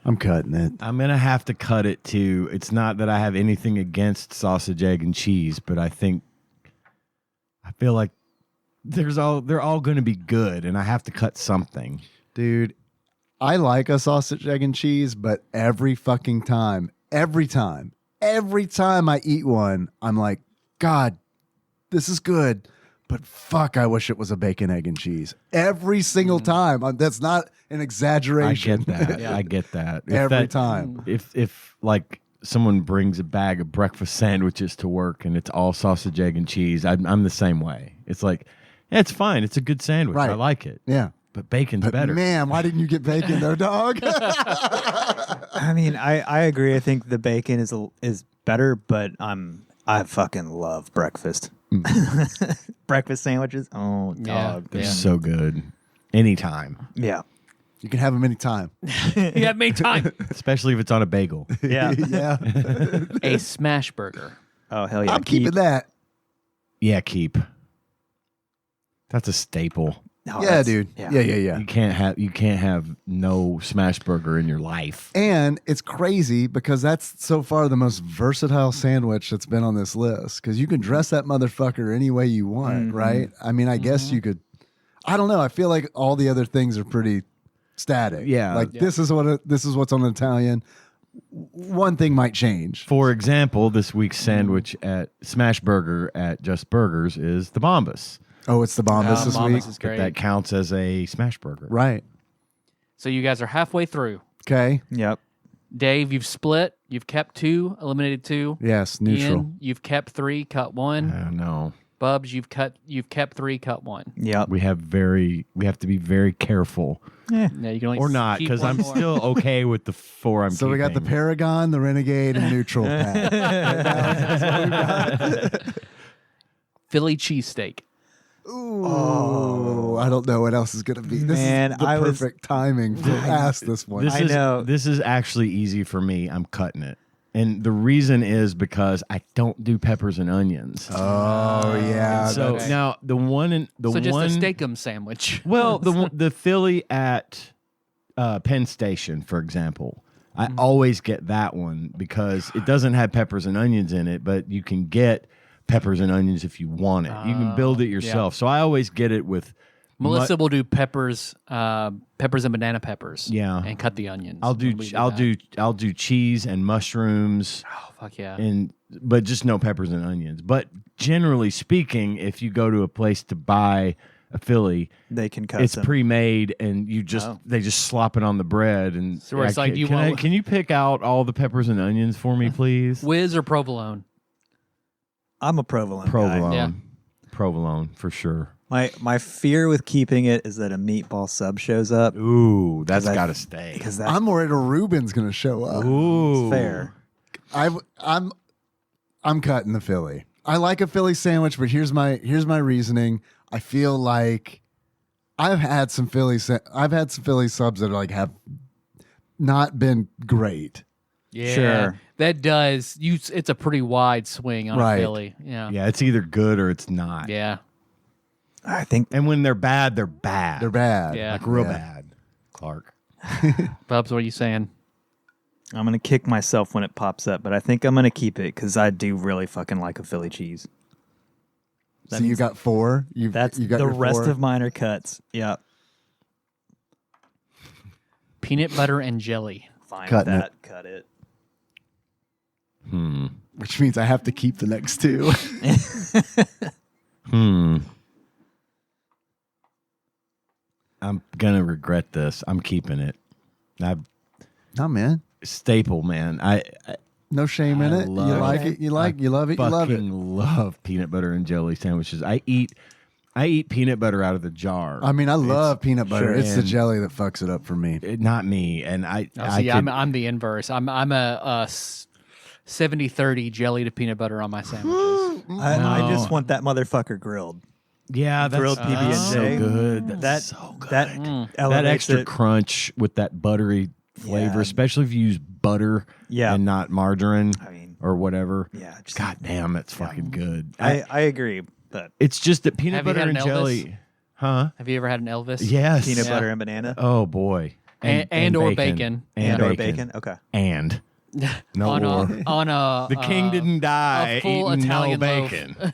I'm cutting it. I'm gonna have to cut it too. It's not that I have anything against sausage, egg, and cheese, but I feel like they're all going to be good, and I have to cut something. Dude, I like a sausage, egg, and cheese, but every time I eat one, I'm like, God, this is good, but fuck, I wish it was a bacon, egg, and cheese. Every single time. That's not an I exaggeration. get that. Yeah. I get that. Every time. If like someone brings a bag of breakfast sandwiches to work and it's all sausage, egg, and cheese, I'm the same way. It's like, yeah, it's fine. It's a good sandwich. Right. I like it. Yeah. But bacon's But better. man, why didn't you get bacon though, dog? I mean, I agree. I think the bacon is better, but I fucking love breakfast. Breakfast sandwiches. Oh, Yeah. dog. They're Yeah. so good. Anytime. Yeah. You can have them anytime. You have me time. Especially if it's on a bagel. Yeah. Yeah. A smash burger. Oh, hell yeah. I'm keeping that. Yeah, keep. That's a staple. Oh, Yeah, dude. Yeah. You can't have no smash burger in your life. And it's crazy because that's so far the most versatile sandwich that's been on this list because you can dress that motherfucker any way you want, right? I mean, I guess you could. I don't know. I feel like all the other things are pretty static. Yeah. like this is what's on Italian. One thing might change. For example, this week's sandwich at Smash Burger at Just Burgers is the Bombas. Oh, it's the Bombas this Bombas week, is great. That counts as a smash burger. right? So you guys are halfway through. Okay. Yep. Dave, you've split. You've kept 2, eliminated 2. Yes, neutral. Ian, you've kept 3, cut 1. I don't know. Bubs, you've kept 3, cut 1. Yep. We have to be very careful. Yeah, you can only Or not, keep because one I'm more. still okay with the 4 I'm So we got the keeping. Paragon, the Renegade, and neutral pack. Philly cheesesteak. Ooh, I don't know what else is going to be. This Man, is the I was- perfect timing to ask this one. This I is, know. This is actually easy for me. I'm cutting it. And the reason is because I don't do peppers and onions. Oh yeah. so okay. now the one in the So just one a steakum sandwich. Well, the Philly at Penn Station, for example, I always get that one because it doesn't have peppers and onions in it, but you can get peppers and onions if you want it. You can build it yourself. So I always get it with Melissa will do peppers and banana peppers. Yeah. And cut the onions. I'll do when we that. I'll do cheese and mushrooms Oh fuck yeah. but just no peppers and onions. But generally speaking, if you go to a place to buy a Philly, They can cut it's some. pre-made and they just slop it on the bread and So it's like, can you pick out all the peppers and onions for me, please? Whiz or provolone? I'm a provolone guy. Provolone. Yeah. Provolone for sure. My fear with keeping it is that a meatball sub shows up Ooh, that's 'Cause I- got to stay. because that's I'm worried a Reuben's going to show up. Ooh, fair. I'm cutting the Philly. I like a Philly sandwich, but here's my reasoning. I feel like I've had some Philly subs that are like have not been great. Yeah. Sure. That does it's a pretty wide swing on Right. a Philly. Yeah. Yeah, it's either good or it's not. Yeah. I think And when they're bad, they're bad. They're bad. Yeah. Like real Yeah. bad. Clark. Bubs, what are you saying? I'm gonna kick myself when it pops up, but I think I'm gonna keep it because I do really fucking like a Philly cheese. So you got 4. You got the your rest 4? of mine are cuts. Yep. Peanut butter and jelly. Fine Cutting with that. Cut it. Which means I have to keep the next 2. I'm gonna regret this. I'm keeping it. No, man. Staple, man. I No shame in it. You love like it. it. You love it. You love it. fucking love peanut butter and jelly sandwiches. I eat peanut butter out of the jar. I mean, I love peanut butter. sure, It's the and- jelly that fucks it up for me. Not me. And Oh, see, I'm the inverse. I'm a 70-30 jelly to peanut butter on my sandwiches. I just want that motherfucker grilled. yeah, that's grilled PB&J. so good. That's That so good. that That elevates extra it. crunch with that buttery flavor, Yeah. especially if you use butter Yeah. and not margarine I mean, or whatever. yeah. Just, God damn, it's fucking good. I agree, but It's just that peanut Have you butter had and an Elvis? jelly. Huh? Have you ever had an Elvis? Yes. peanut Yeah. butter and banana Oh boy. And or bacon. And or bacon. bacon. Okay. And no on or. on a The king didn't die a full eating Italian no loaf. bacon.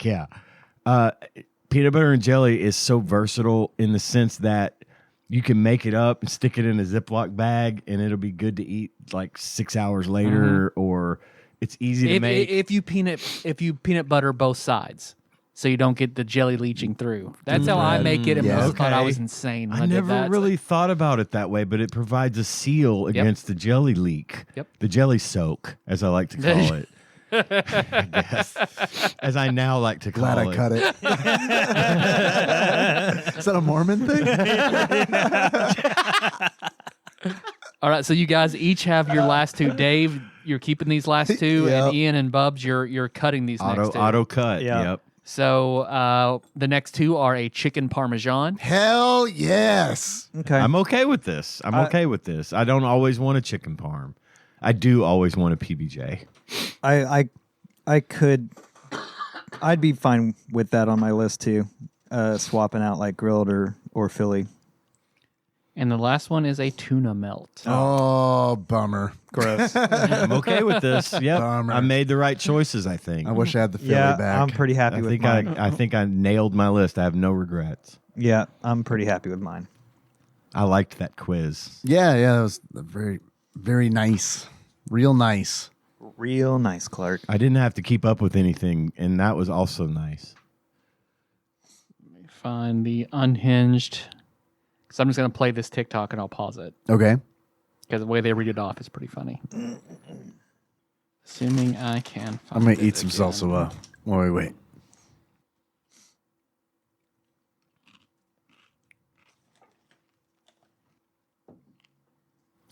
Yeah. Peanut butter and jelly is so versatile in the sense that you can make it up and stick it in a Ziploc bag and it'll be good to eat like 6 hours later, or it's easy to make. if you peanut butter both sides, so you don't get the jelly leaching through. That's how I make it. And Yeah. Melissa thought I Okay. was insane. When I did never that. really thought about it that way, but it provides a seal against the jelly leak. Yep. The jelly soak, as I like to call it. I guess. As I now like to call Glad it. I cut it. Is that a Mormon thing? All right, so you guys each have your last 2. Dave, you're keeping these last 2, Yep. and Ian and Bubs, you're cutting these next 2. Auto cut. Yeah. Yep. So the next 2 are a chicken parmesan. Hell yes. Okay. I'm okay with this. I'm okay with this. I don't always want a chicken parm. I do always want a PBJ. I I'd be fine with that on my list too. Swapping out like grilled or Philly. And the last one is a tuna melt. Oh, bummer. Gross. I'm okay with this. Yep. Bummer. I made the right choices, I think. I wish I had the Philly Yeah, back. I'm pretty happy I with think mine. I think I nailed my list. I have no regrets. Yeah, I'm pretty happy with mine. I liked that quiz. Yeah, that was very, very nice. Real nice. Real nice, Clark. I didn't have to keep up with anything, and that was also nice. Find the unhinged. Because I'm just going to play this TikTok and I'll pause it. Okay. Because the way they read it off is pretty funny. Assuming I can find I'm going it to eat some again. salsa while we wait.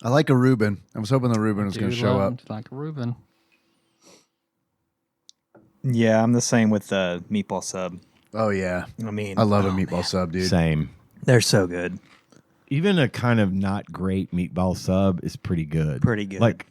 I like a Reuben. I was hoping the Reuben was going to show up. Like a Reuben. Yeah, I'm the same with the meatball sub. Oh, yeah. I mean, I love a meatball sub, dude. Same. they're so good. Even a kind of not great meatball sub is pretty good. Pretty good. Like,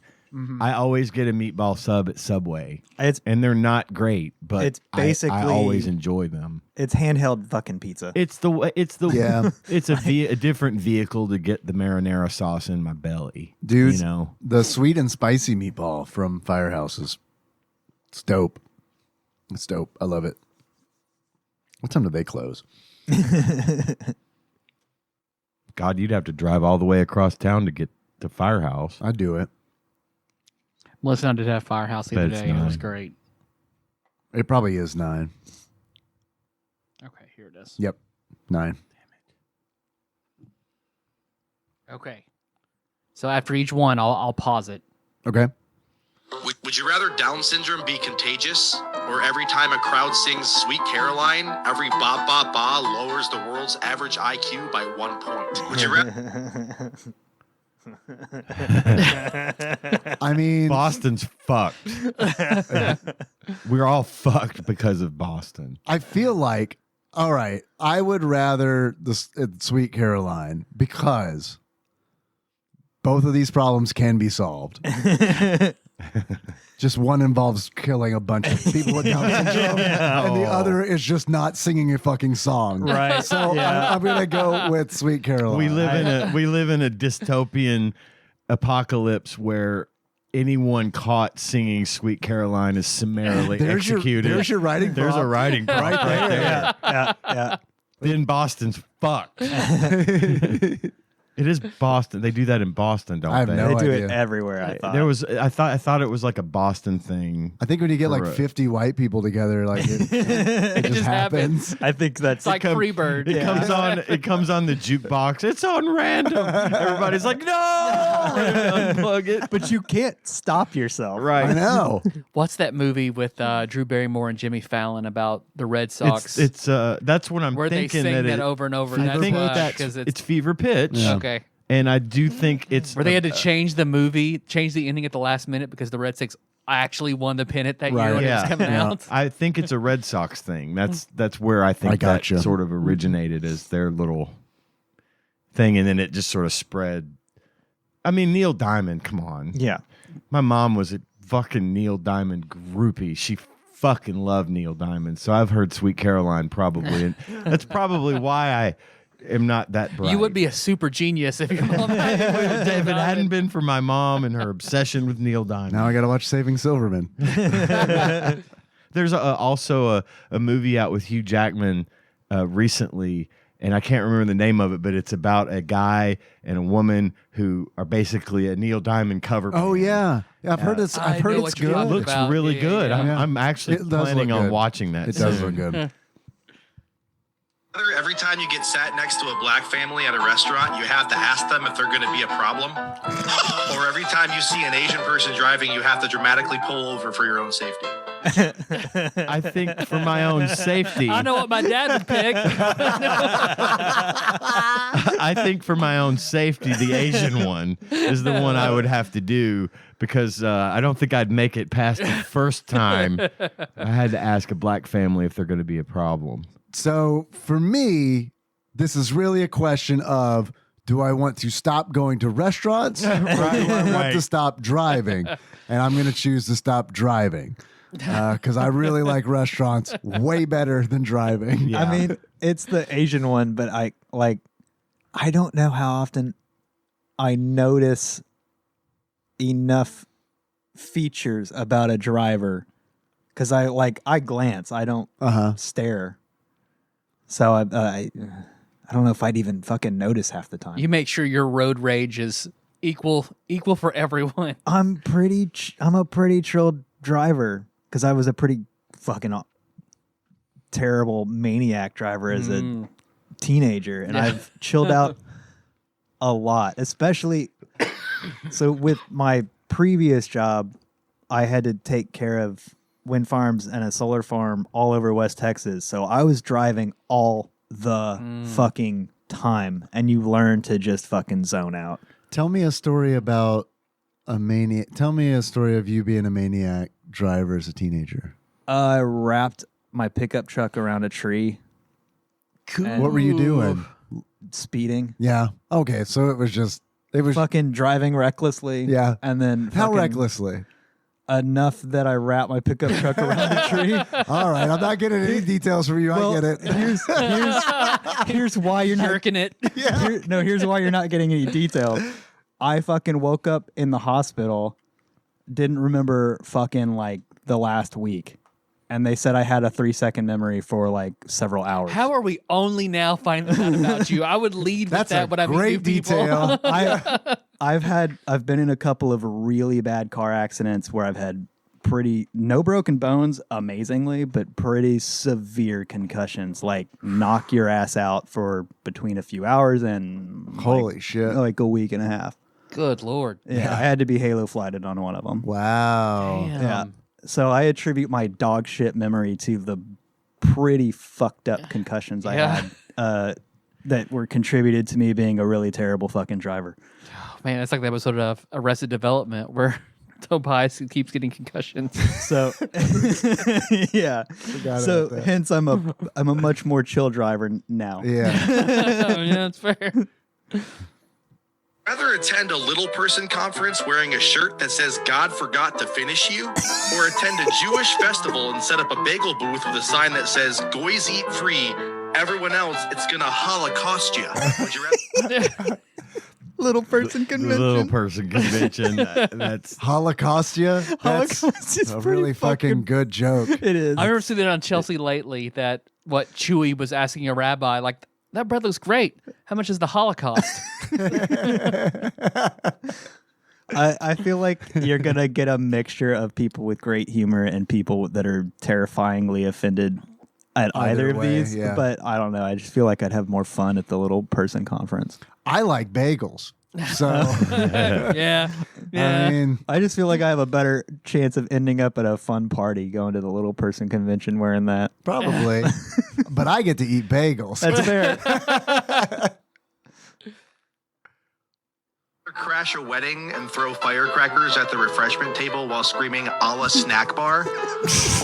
I always get a meatball sub at Subway, It's and they're not great, but It's I basically- always enjoy them. it's handheld fucking pizza. It's the way. It's the. Yeah. It's a different vehicle to get the marinara sauce in my belly, Dude, You know. the sweet and spicy meatball from Firehouse is it's dope. It's dope. I love it. What time do they close? God, you'd have to drive all the way across town to get to Firehouse. I do it. Melissa and I did have Firehouse the Bet other it's day, and it was 9. great. It probably is 9. Okay, here it is. Yep. 9. Okay. So after each one, I'll pause it. Okay. Would you rather Down syndrome be contagious, or every time a crowd sings Sweet Caroline, every ba ba ba lowers the world's average IQ by 1 point? Would you rather? I mean, Boston's fucked. We're all fucked because of Boston. I feel like, all right, I would rather the Sweet Caroline because both of these problems can be solved. Just one involves killing a bunch of people with Down syndrome, and the other is just not singing a fucking song. Right. So I'm gonna go with Sweet Caroline. We live in a dystopian apocalypse where anyone caught singing Sweet Caroline is summarily executed. There's your writing. There's a prompt. writing prompt right there. yeah. Then Boston's fucked. It is Boston. They do that in Boston, don't I have they? no They do idea. it everywhere. I thought. I thought it was like a Boston thing. I think when you get like Right. 50 white people together, like it just happens. I think that's It's like Freebird. It comes on. It comes on the jukebox. It's on random. Everybody's like, no, unplug it. but you can't stop yourself. Right. I know. What's that movie with Drew Barrymore and Jimmy Fallon about the Red Sox? It's that's what I'm where they thinking sing that it, over and over. I That's think why, that's 'cause it's Fever Pitch. Yeah. okay. And I do think it's Where they had to change the movie, change the ending at the last minute because the Red Sox actually won the pennant that Right. year when it Yeah. was coming Yeah. out. I think it's a Red Sox thing. That's where I think I gotcha. that sort of originated as their little thing, and then it just sort of spread. I mean, Neil Diamond, come on. Yeah. My mom was a fucking Neil Diamond groupie. She fucking loved Neil Diamond. So I've heard Sweet Caroline probably, and that's probably why I am not that bright. You would be a super genius if your mom had you with if it Diamond. hadn't been for my mom and her obsession with Neil Diamond. Now I got to watch Saving Silverman. There's also a movie out with Hugh Jackman recently, and I can't remember the name of it, but it's about a guy and a woman who are basically a Neil Diamond cover band. Oh yeah, I've heard it's. I I've heard know it's what you're It talking good. looks about. really Yeah, good. yeah, yeah. I'm actually It does planning look on good. watching that. It does soon. look good. Every time you get sat next to a black family at a restaurant, you have to ask them if they're going to be a problem. Or every time you see an Asian person driving, you have to dramatically pull over for your own safety. I think for my own safety. I know what my dad would pick. I think for my own safety, the Asian one is the one I would have to do because I don't think I'd make it past the first time. I had to ask a black family if they're going to be a problem. So for me, this is really a question of: do I want to stop going to restaurants, or do I want Right. to stop driving? And I'm going to choose to stop driving. because I really like restaurants way better than driving. Yeah. I mean, it's the Asian one, but I don't know how often I notice enough features about a driver because I glance, I don't stare. So I don't know if I'd even fucking notice half the time. You make sure your road rage is equal for everyone. I'm a pretty chill driver because I was a pretty fucking terrible maniac driver as a teenager, and I've chilled out a lot, especially so with my previous job, I had to take care of wind farms and a solar farm all over West Texas. So I was driving all the fucking time, and you learn to just fucking zone out. Tell me a story about a maniac. Tell me a story of you being a maniac driver as a teenager. I wrapped my pickup truck around a tree. Cool. What were you doing? Speeding. Yeah. Okay. So it was Fucking driving recklessly. Yeah. And then how fucking recklessly? enough that I wrapped my pickup truck around the tree. All right. I'm not getting any details from you. Well, I get it. Here's why you're not Jerking it. here's why you're not getting any details. I fucking woke up in the hospital, didn't remember fucking like the last week. And they said I had a 3-second memory for like several hours. How are we only now finding out about you? I would lead with That's that a when I meet new great people. detail. I've been in a couple of really bad car accidents where I've had no broken bones, amazingly, but pretty severe concussions, like knock your ass out for between a few hours and Holy shit. like a week and a half. Good Lord. Yeah, I had to be halo flighted on one of them. Wow. Damn. Yeah. So I attribute my dog shit memory to the pretty fucked up concussions I had that were contributed to me being a really terrible fucking driver. Oh, man, it's like the episode of Arrested Development where Tobias keeps getting concussions. So yeah. So hence I'm a much more chill driver now. Yeah. Yeah, that's fair. Rather attend a little person conference wearing a shirt that says God forgot to finish you, or attend a Jewish festival and set up a bagel booth with a sign that says Goys eat free, everyone else it's gonna Holocaust you. Would you rather? Little person The little person convention. That's Holocaust you? That's Holocaust is a pretty really fucking good joke. It is. I remember seeing it on Chelsea lately that what Chewy was asking a rabbi, like, that bread looks great. How much is the Holocaust? I feel like you're going to get a mixture of people with great humor and people that are terrifyingly offended at either of way, these. yeah. But I don't know. I just feel like I'd have more fun at the little person conference. I like bagels. So, Yeah. I mean, I just feel like I have a better chance of ending up at a fun party going to the little person convention wearing that. probably. But I get to eat bagels. That's fair. Crash a wedding and throw firecrackers at the refreshment table while screaming "a la snack bar,"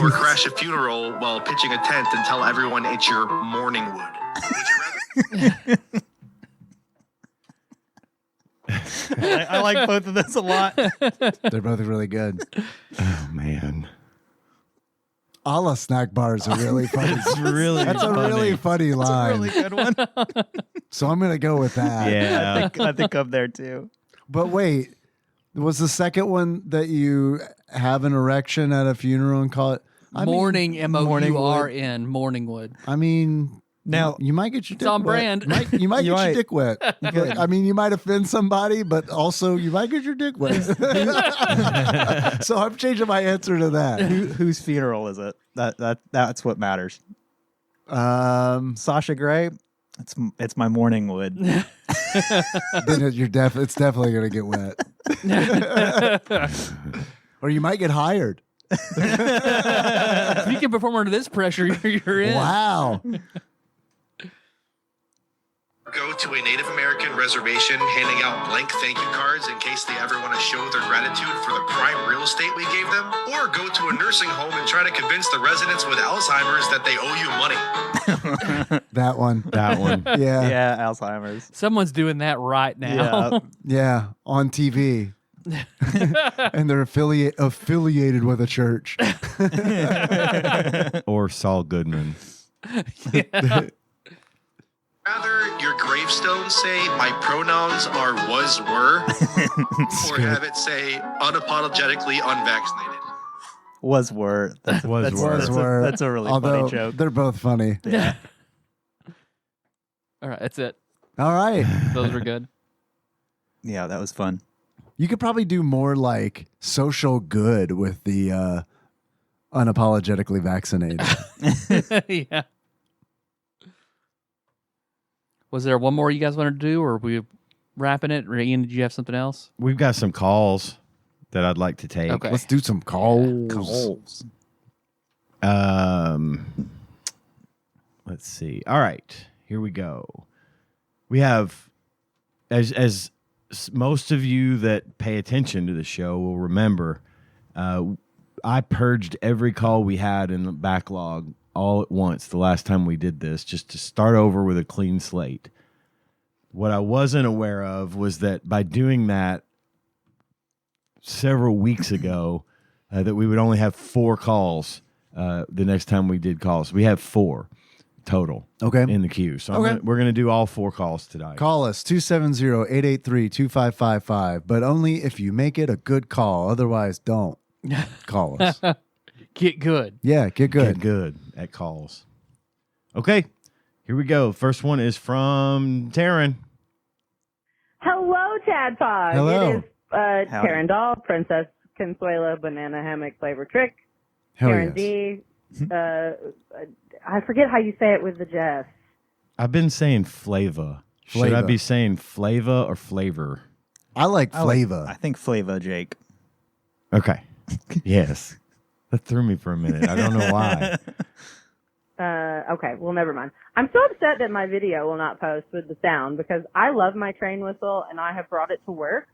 or crash a funeral while pitching a tent and tell everyone it's your morning wood. Would you rather? I like both of those a lot. They're both really good. oh man. A la snack bars are really funny. really That's a really funny line. Really good one. So I'm going to go with that. Yeah. I think I'm there too. But wait, was the second one that you have an erection at a funeral and call it Morning, Morningwood. Morningwood. Morningwood. I mean, Now, you might get your dick on wet. brand. You might You're get your right. dick wet. I mean, you might offend somebody, but also you might get your dick wet. So I'm changing my answer to that. whose funeral is it? That's what matters. Sasha Grey. It's my morning wood. Then it's definitely going to get wet. Or you might get hired. If you can perform under this pressure, you're in. Wow. Go to a Native American reservation handing out blank thank you cards in case they ever want to show their gratitude for the prime real estate we gave them, or go to a nursing home and try to convince the residents with Alzheimer's that they owe you money. That one. That one. Yeah. Yeah, Alzheimer's. Someone's doing that right now. Yeah. Yeah. On TV. And they're affiliated with a church. Or Saul Goodman. Rather your gravestone say my pronouns are was were, or have it say unapologetically unvaccinated. Were. That's a really Although, funny joke. They're both funny. Yeah. All right, that's it. All right. Those were good. Yeah, that was fun. You could probably do more like social good with the unapologetically vaccinated. Yeah. Was there one more you guys wanted to do, or are we wrapping it? Or Ian, did you have something else? We've got some calls that I'd like to take. Okay. Let's do some calls. Let's see. All right, here we go. We have, as most of you that pay attention to the show will remember, I purged every call we had in the backlog all at once the last time we did this, just to start over with a clean slate. What I wasn't aware of was that by doing that several weeks ago, that we would only have 4 calls the next time we did calls. We have 4 total in the queue. So we're going to do all 4 calls tonight. Call us 270-883-2555, but only if you make it a good call. Otherwise, don't call us. Get good. Yeah, get good. Get good at calls. Okay, here we go. First one is from Taryn. Hello, TADPOG. Hello. It is Taryn Doll, Princess Consuela, Banana Hammock Flavor Trick, Hell Taryn yes. D. I forget how you say it with the Jeff. I've been saying flava. Should I Flava. be saying flava or flavor? I like flavor. I think Flava, Jake. Okay. Yes. That threw me for a minute. I don't know why. Okay, well, never mind. I'm so upset that my video will not post with the sound because I love my train whistle and I have brought it to work.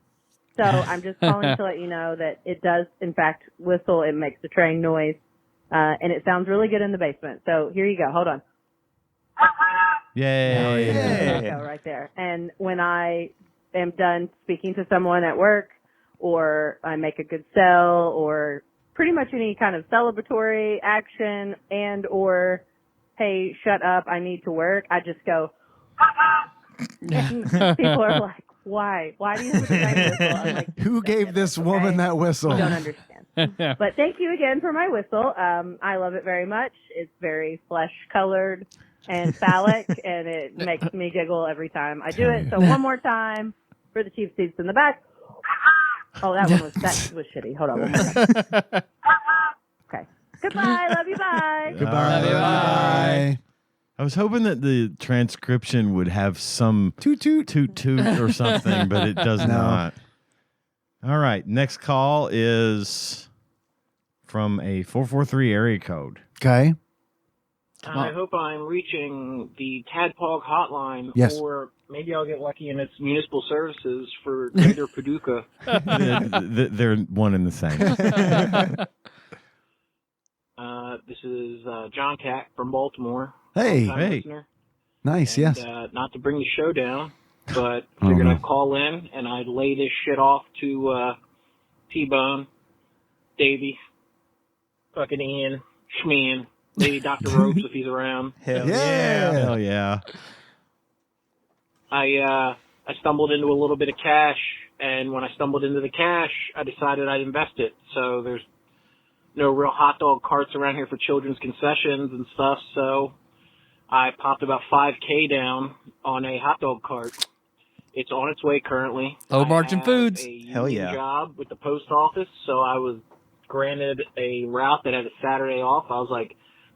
So I'm just calling to let you know that it does, in fact, whistle. It makes the train noise, and it sounds really good in the basement. So here you go. Hold on. Yay. There you go, right there. And when I am done speaking to someone at work, or I make a good sell, or pretty much any kind of celebratory action, and or, hey, shut up, I need to work, I just go, and people are like, why? Why do you have a train whistle? I'm like, Who gave this woman that whistle? I don't understand. But thank you again for my whistle. I love it very much. It's very flesh-colored and phallic, and it makes me giggle every time I do it. So one more time for the cheap seats in the back. Oh, that was shitty. Hold on. One more time. Okay. Goodbye. Love you. Bye. Goodbye. Bye. I was hoping that the transcription would have some Toot toot. toot toot or something, but it does not. All right. Next call is from a 443 area code. Okay. I hope I'm reaching the TADPOG hotline, Yes. or maybe I'll get lucky and it's municipal services for Greater Paducah. They're one and the same. This is John Cack from Baltimore. Hey. Long-time Hey. listener. Nice. And, Yes. not to bring the show down, but Oh, figured no. I'd call in and I'd lay this shit off to T-Bone, Davey, fucking Ian, Schmean, maybe Dr. Ropes if he's around. Hell Yeah. Hell yeah. I stumbled into a little bit of cash, and when I stumbled into the cash, I decided I'd invest it. So there's no real hot dog carts around here for children's concessions and stuff, so I popped about $5K down on a hot dog cart. It's on its way currently. Low I margin have foods. a Hell union yeah. job with the post office, so I was granted a route that had a Saturday off. I was like,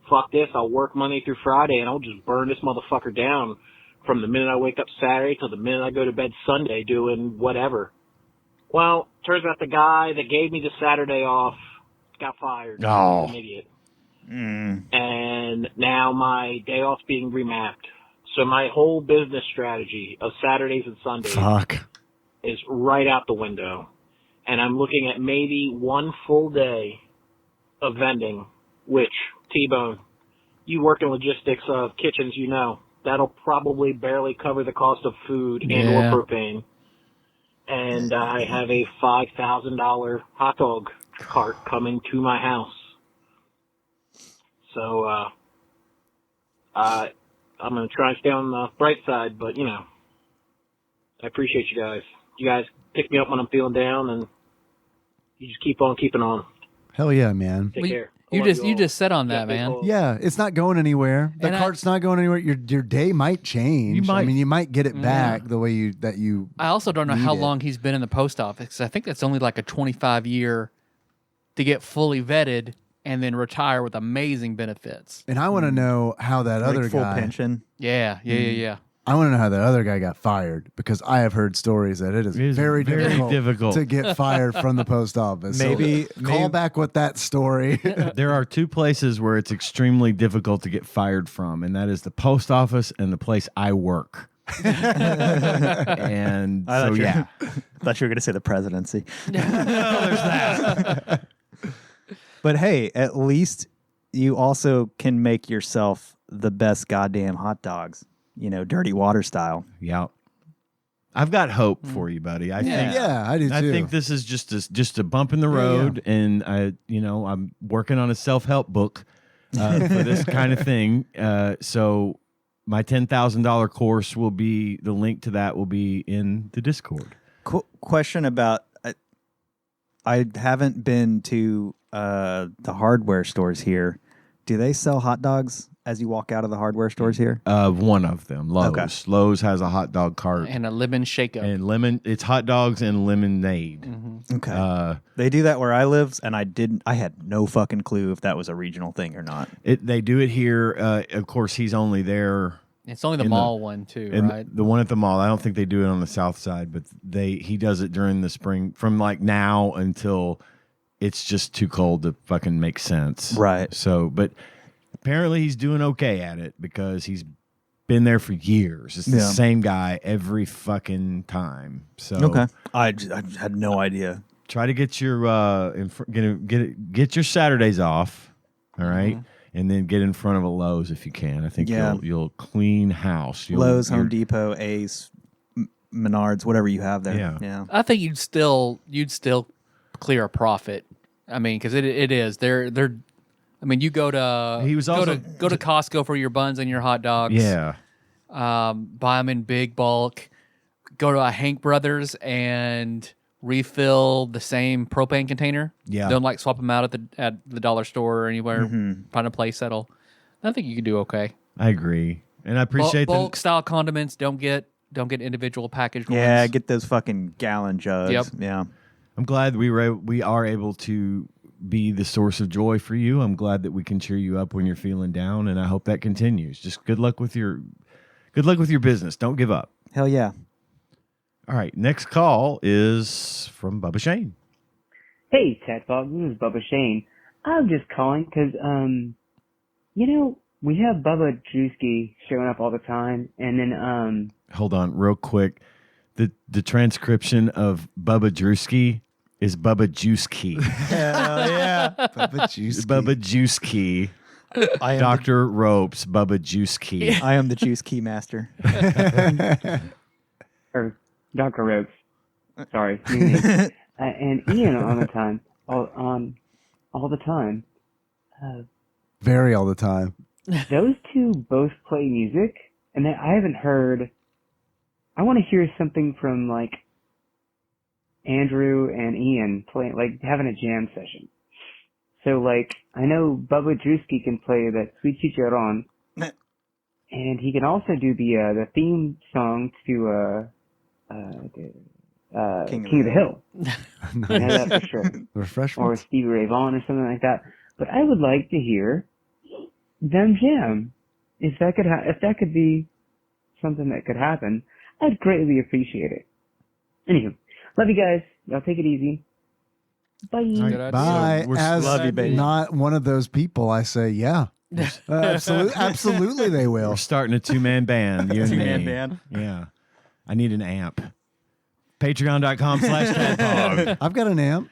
fuck this, I'll work Monday through Friday and I'll just burn this motherfucker down from the minute I wake up Saturday till the minute I go to bed Sunday doing whatever. Well, turns out the guy that gave me the Saturday off got fired. Oh. He's an idiot. And now my day off's being remapped. So my whole business strategy of Saturdays and Sundays Fuck. is right out the window. And I'm looking at maybe one full day of vending, which, T-Bone, you work in logistics of kitchens, you know, that'll probably barely cover the cost of food and Yeah. or propane. and I have a $5,000 hot dog cart coming to my house. So I'm going to try and stay on the bright side, but, you know, I appreciate you guys. You guys pick me up when I'm feeling down, and you just keep on keeping on. Hell yeah, man. Take care. I You love just all. set on that, Got big man. holes. Yeah, it's not going anywhere. The And cart's not going anywhere. Your day might change. You might- I mean, you might get it back the way you. I also don't know need how it. long he's been in the post office. I think that's only like a 25-year to get fully vetted and then retire with amazing benefits. And I want to know how that Like other full guy. pension. Yeah. I want to know how that other guy got fired because I have heard stories that it is It is very, very difficult. to get fired from the post office. Maybe- so call maybe- back with that story. There are two places where it's extremely difficult to get fired from, and that is the post office and the place I work. And I so, thought you- yeah. I thought you were going to say the presidency. There's that. But hey, at least you also can make yourself the best goddamn hot dogs, you know, dirty water style. Yeah. I've got hope for you, buddy. I think yeah, I do too. I think this is just a bump in the road, and I'm working on a self-help book for this kind of thing. So my $10,000 course will be, the link to that will be in the Discord. Question about, I haven't been to the hardware stores here. Do they sell hot dogs as you walk out of the hardware stores here? One of them, Lowe's. Okay. Lowe's has a hot dog cart And a lemon shake-up. and lemon. It's hot dogs and lemonade. Okay. They do that where I live, and I had no fucking clue if that was a regional thing or not. They do it here. Of course, he's only there. It's only the in the- mall one, too, And right? the one at the mall, I don't think they do it on the south side, but he does it during the spring, from like now until it's just too cold to fucking make sense. Right. So, but apparently he's doing okay at it because he's been there for years. It's the Yeah. same guy every fucking time. So Okay. I had no idea. try to get your get your Saturdays off. All right? And then get in front of a Lowe's if you can. I think Yeah. you'll clean house. Lowe's, Home Depot, Ace, Menards, whatever you have there. Yeah. Yeah. I think you'd still clear a profit. I mean, because it is they're. I mean, you go to He was also- go to Costco for your buns and your hot dogs. Yeah. Buy them in big bulk. Go to a Hank Brothers and refill the same propane container. Yeah. Don't like swap them out at the dollar store or anywhere. Mm-hmm. Find a place that'll. I think you can do okay. I agree. And I appreciate bulk style condiments. Don't get individual packaged Yeah, ones. get those fucking gallon jugs. Yep. Yeah. I'm glad we are able to be the source of joy for you. I'm glad that we can cheer you up when you're feeling down, and I hope that continues. Just good luck with your business. Don't give up. Hell yeah. All right, next call is from Bubba Shane. Hey, TADPOG, this is Bubba Shane. I'm just calling because, we have Bubba Drewski showing up all the time, and then, Hold on, real quick. The transcription of Bubba Drewski is Bubba Juice-Key. Hell yeah. Bubba Juice. Bubba Juice-Key. I am Dr. Ropes, Bubba Juice-Key. I am the juice key master. or Dr. Ropes. Sorry, new name. And Ian all the time, all the time. Very all the time. Those two both play music, and I haven't heard. I want to hear something from like Andrew and Ian playing, like having a jam session. So like, I know Bubba Drewski can play that Sweet Chicharron, and he can also do the theme song to King of the Hill. I know that for sure. Or Refreshments. Stevie Ray Vaughan or something like that. But I would like to hear them jam. If that could be something that could happen, I'd greatly appreciate it. Anywho, love you guys. Y'all take it easy. Bye. Good idea. Bye. we're- As Love you, baby. not one of those people, I say, yeah. Absolutely they will. We're starting a two-man band. You and Two-man me. band. Yeah. I need an amp. Patreon.com/TADPOG. I've got an amp.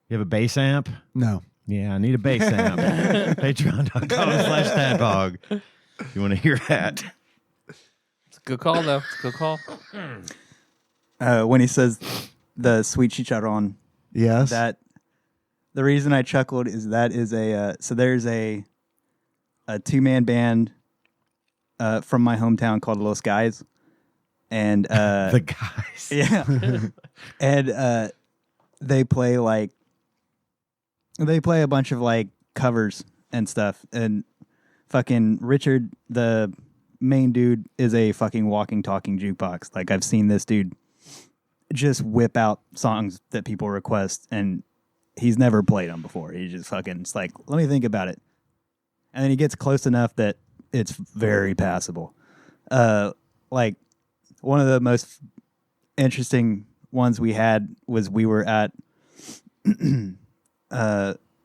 You have a bass amp? No. Yeah, I need a bass amp. Patreon.com/TADPOG. If you want to hear that. It's a good call, though. It's a good call. When he says the Sweet Chicharron. Yes. That the reason I chuckled is that is so there's a 2-man band from my hometown called Los Guys, and The guys. yeah, and they play a bunch of like covers and stuff, and fucking Richard, the main dude, is a fucking walking talking jukebox. Like, I've seen this dude just whip out songs that people request, and he's never played them before. He just fucking, it's like, let me think about it. And then he gets close enough that it's very passable. Like, one of the most interesting ones we had was we were at,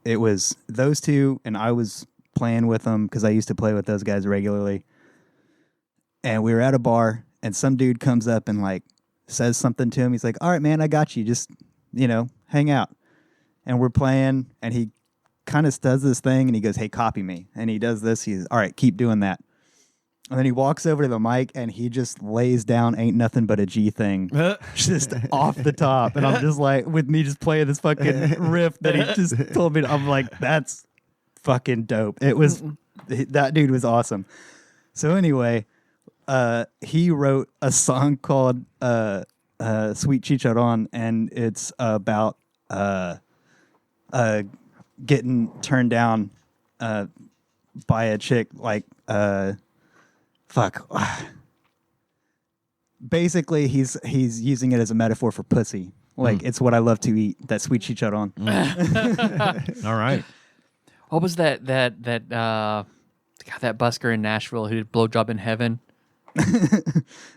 it was those two, and I was playing with them because I used to play with those guys regularly. And we were at a bar, and some dude comes up and like says something to him. He's like, all right, man, I got you. Just, hang out. And we're playing, and he kind of does this thing, and he goes, hey, copy me. And he does this. He's, all right, keep doing that. And then he walks over to the mic, and he just lays down Ain't Nothing But a G Thing just off the top. And I'm just like, with me just playing this fucking riff that he just told me, I'm like, that's fucking dope. It was, that dude was awesome. So anyway, he wrote a song called Sweet Chicharron, and it's about getting turned down by a chick, like, fuck. Basically, he's using it as a metaphor for pussy. Like, it's what I love to eat, that sweet chicharron. All right. What was that busker in Nashville who did Blowjob in Heaven?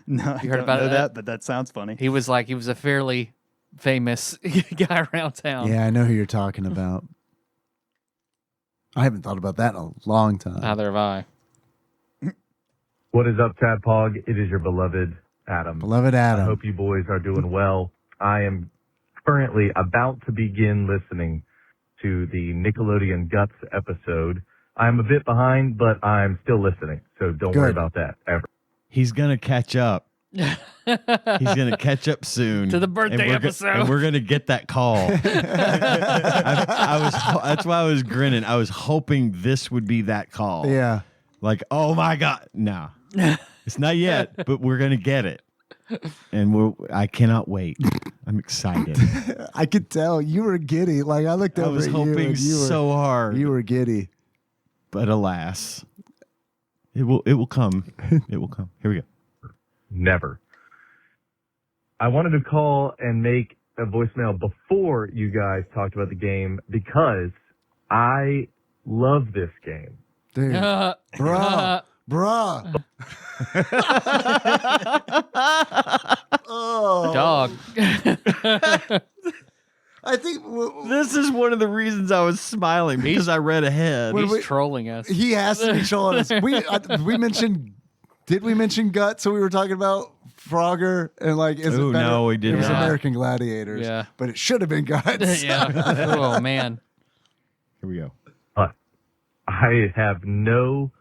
No, You heard about know it? that, but that sounds funny. He was a fairly famous guy around town. Yeah, I know who you're talking about. I haven't thought about that in a long time. Neither have I. What is up, TADPOG? It is your beloved Adam. Beloved Adam. I hope you boys are doing well. I am currently about to begin listening to the Nickelodeon Guts episode. I'm a bit behind, but I'm still listening, so don't worry about that ever. He's going to catch up. He's going to catch up soon. To the birthday episode. And we're going to get that call. That's why I was grinning. I was hoping this would be that call. Yeah. Like, oh my God. No. It's not yet, but we're going to get it. And I cannot wait. I'm excited. I could tell you were giddy. Like, I looked over I was at hoping you were, so hard. You were giddy. But alas, it will come. It will come. Here we go. Never. I wanted to call and make a voicemail before you guys talked about the game because I love this game. Dude. Bruh. Oh. Dog. I think This is one of the reasons I was smiling because I read ahead. He's trolling us. he has to be trolling us. We mentioned. Did we mention Guts? So we were talking about Frogger and like. Is Ooh, it better? no, we did It was not. American Gladiators. Yeah. but it should have been Guts. Yeah. Oh man. Here we go. I have no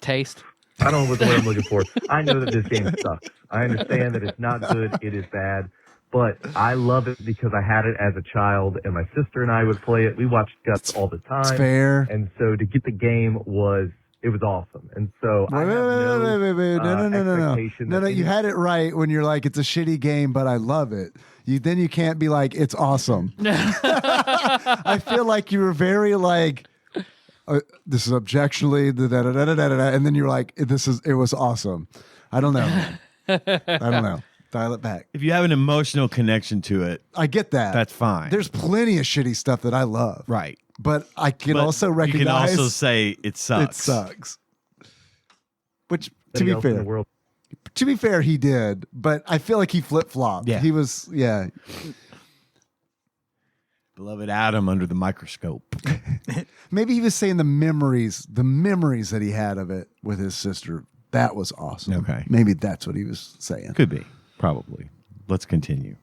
Taste. I don't know what the word I'm looking for. I know that this game sucks. I understand that it's not good. It is bad. But I love it because I had it as a child, and my sister and I would play it. We watched Guts all the time. It's fair. And so to get the game was awesome. And so I have Wait. No. expectation No, that you any- had it right when you're like, it's a shitty game, but I love it. Then you can't be like, it's awesome. I feel like you were very like, this is objectionably, and then you're like, it was awesome. I don't know. Dial it back. If you have an emotional connection to it, I get that. that's fine. There's plenty of shitty stuff that I love. right. But I can But also recognize you can also say it sucks. it sucks. Which, to anything be else in fair, the world. he did. But I feel like he flip-flopped. Yeah. He was, yeah. Beloved Adam under the microscope. Maybe he was saying the memories that he had of it with his sister. That was awesome. Okay. Maybe that's what he was saying. Could be. Probably. Let's continue.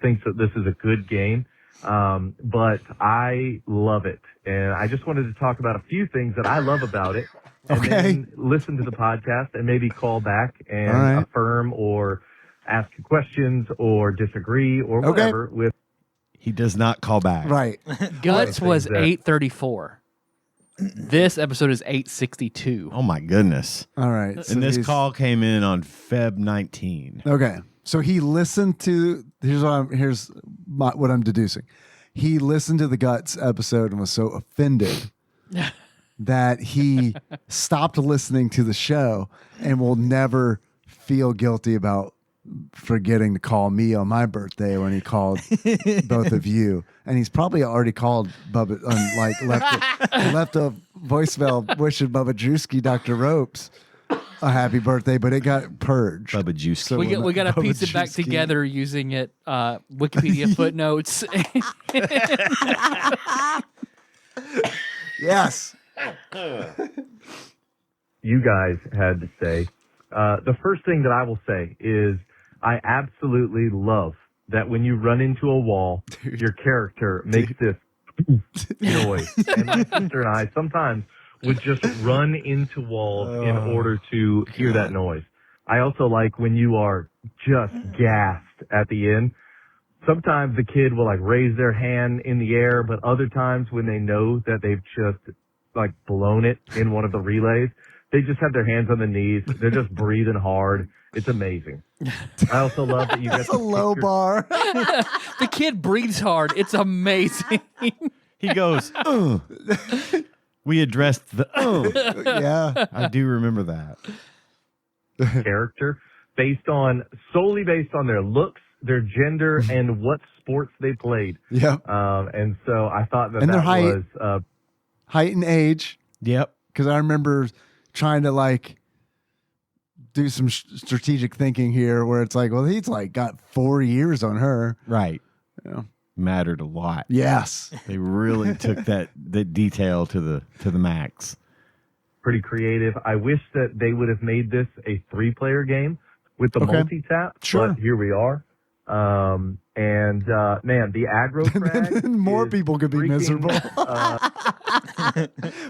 Thinks that this is a good game, but I love it. And I just wanted to talk about a few things that I love about it, and Okay. then listen to the podcast and maybe call back and All right. affirm or ask questions or disagree or whatever with. He does not call back. Right. Guts was that- 8:34. This episode is 8:62. Oh my goodness. All right. So And this he's- call came in on Feb 19. Okay. So he listened to what I'm deducing. He listened to the Guts episode and was so offended that he stopped listening to the show and will never feel guilty about forgetting to call me on my birthday when he called both of you. And he's probably already called Bubba, left a voicemail wishing Bubba Drewski, Dr. Ropes, a happy birthday, but it got purged. Bubba Juice. So We got to Bubba piece it back Drewski- together using it Wikipedia footnotes. Yes. You guys had to say. The first thing that I will say is I absolutely love that when you run into a wall, your character makes this noise. And my sister and I sometimes would just run into walls in order to hear that noise. I also like when you are just gassed at the end. Sometimes the kid will like raise their hand in the air, but other times when they know that they've just like blown it in one of the relays, they just have their hands on the knees. They're just breathing hard. It's amazing. I also love that you get That's a low bar. The kid breathes hard. It's amazing. He goes, we addressed the, Yeah. I do remember that. character solely based on their looks, their gender, and what sports they played. Yeah. And so I thought that And their that height. was Height and age. Yep. Because I remember trying to like do some strategic thinking here where it's like, well, he's like got 4 years on her. Right. Yeah. Mattered a lot. Yes. They really took that detail to the max. pretty creative. I wish that they would have made this a 3-player game with the Okay. multi-tap. Sure. But here we are. Man, the aggro frag More is people could be freaking, miserable.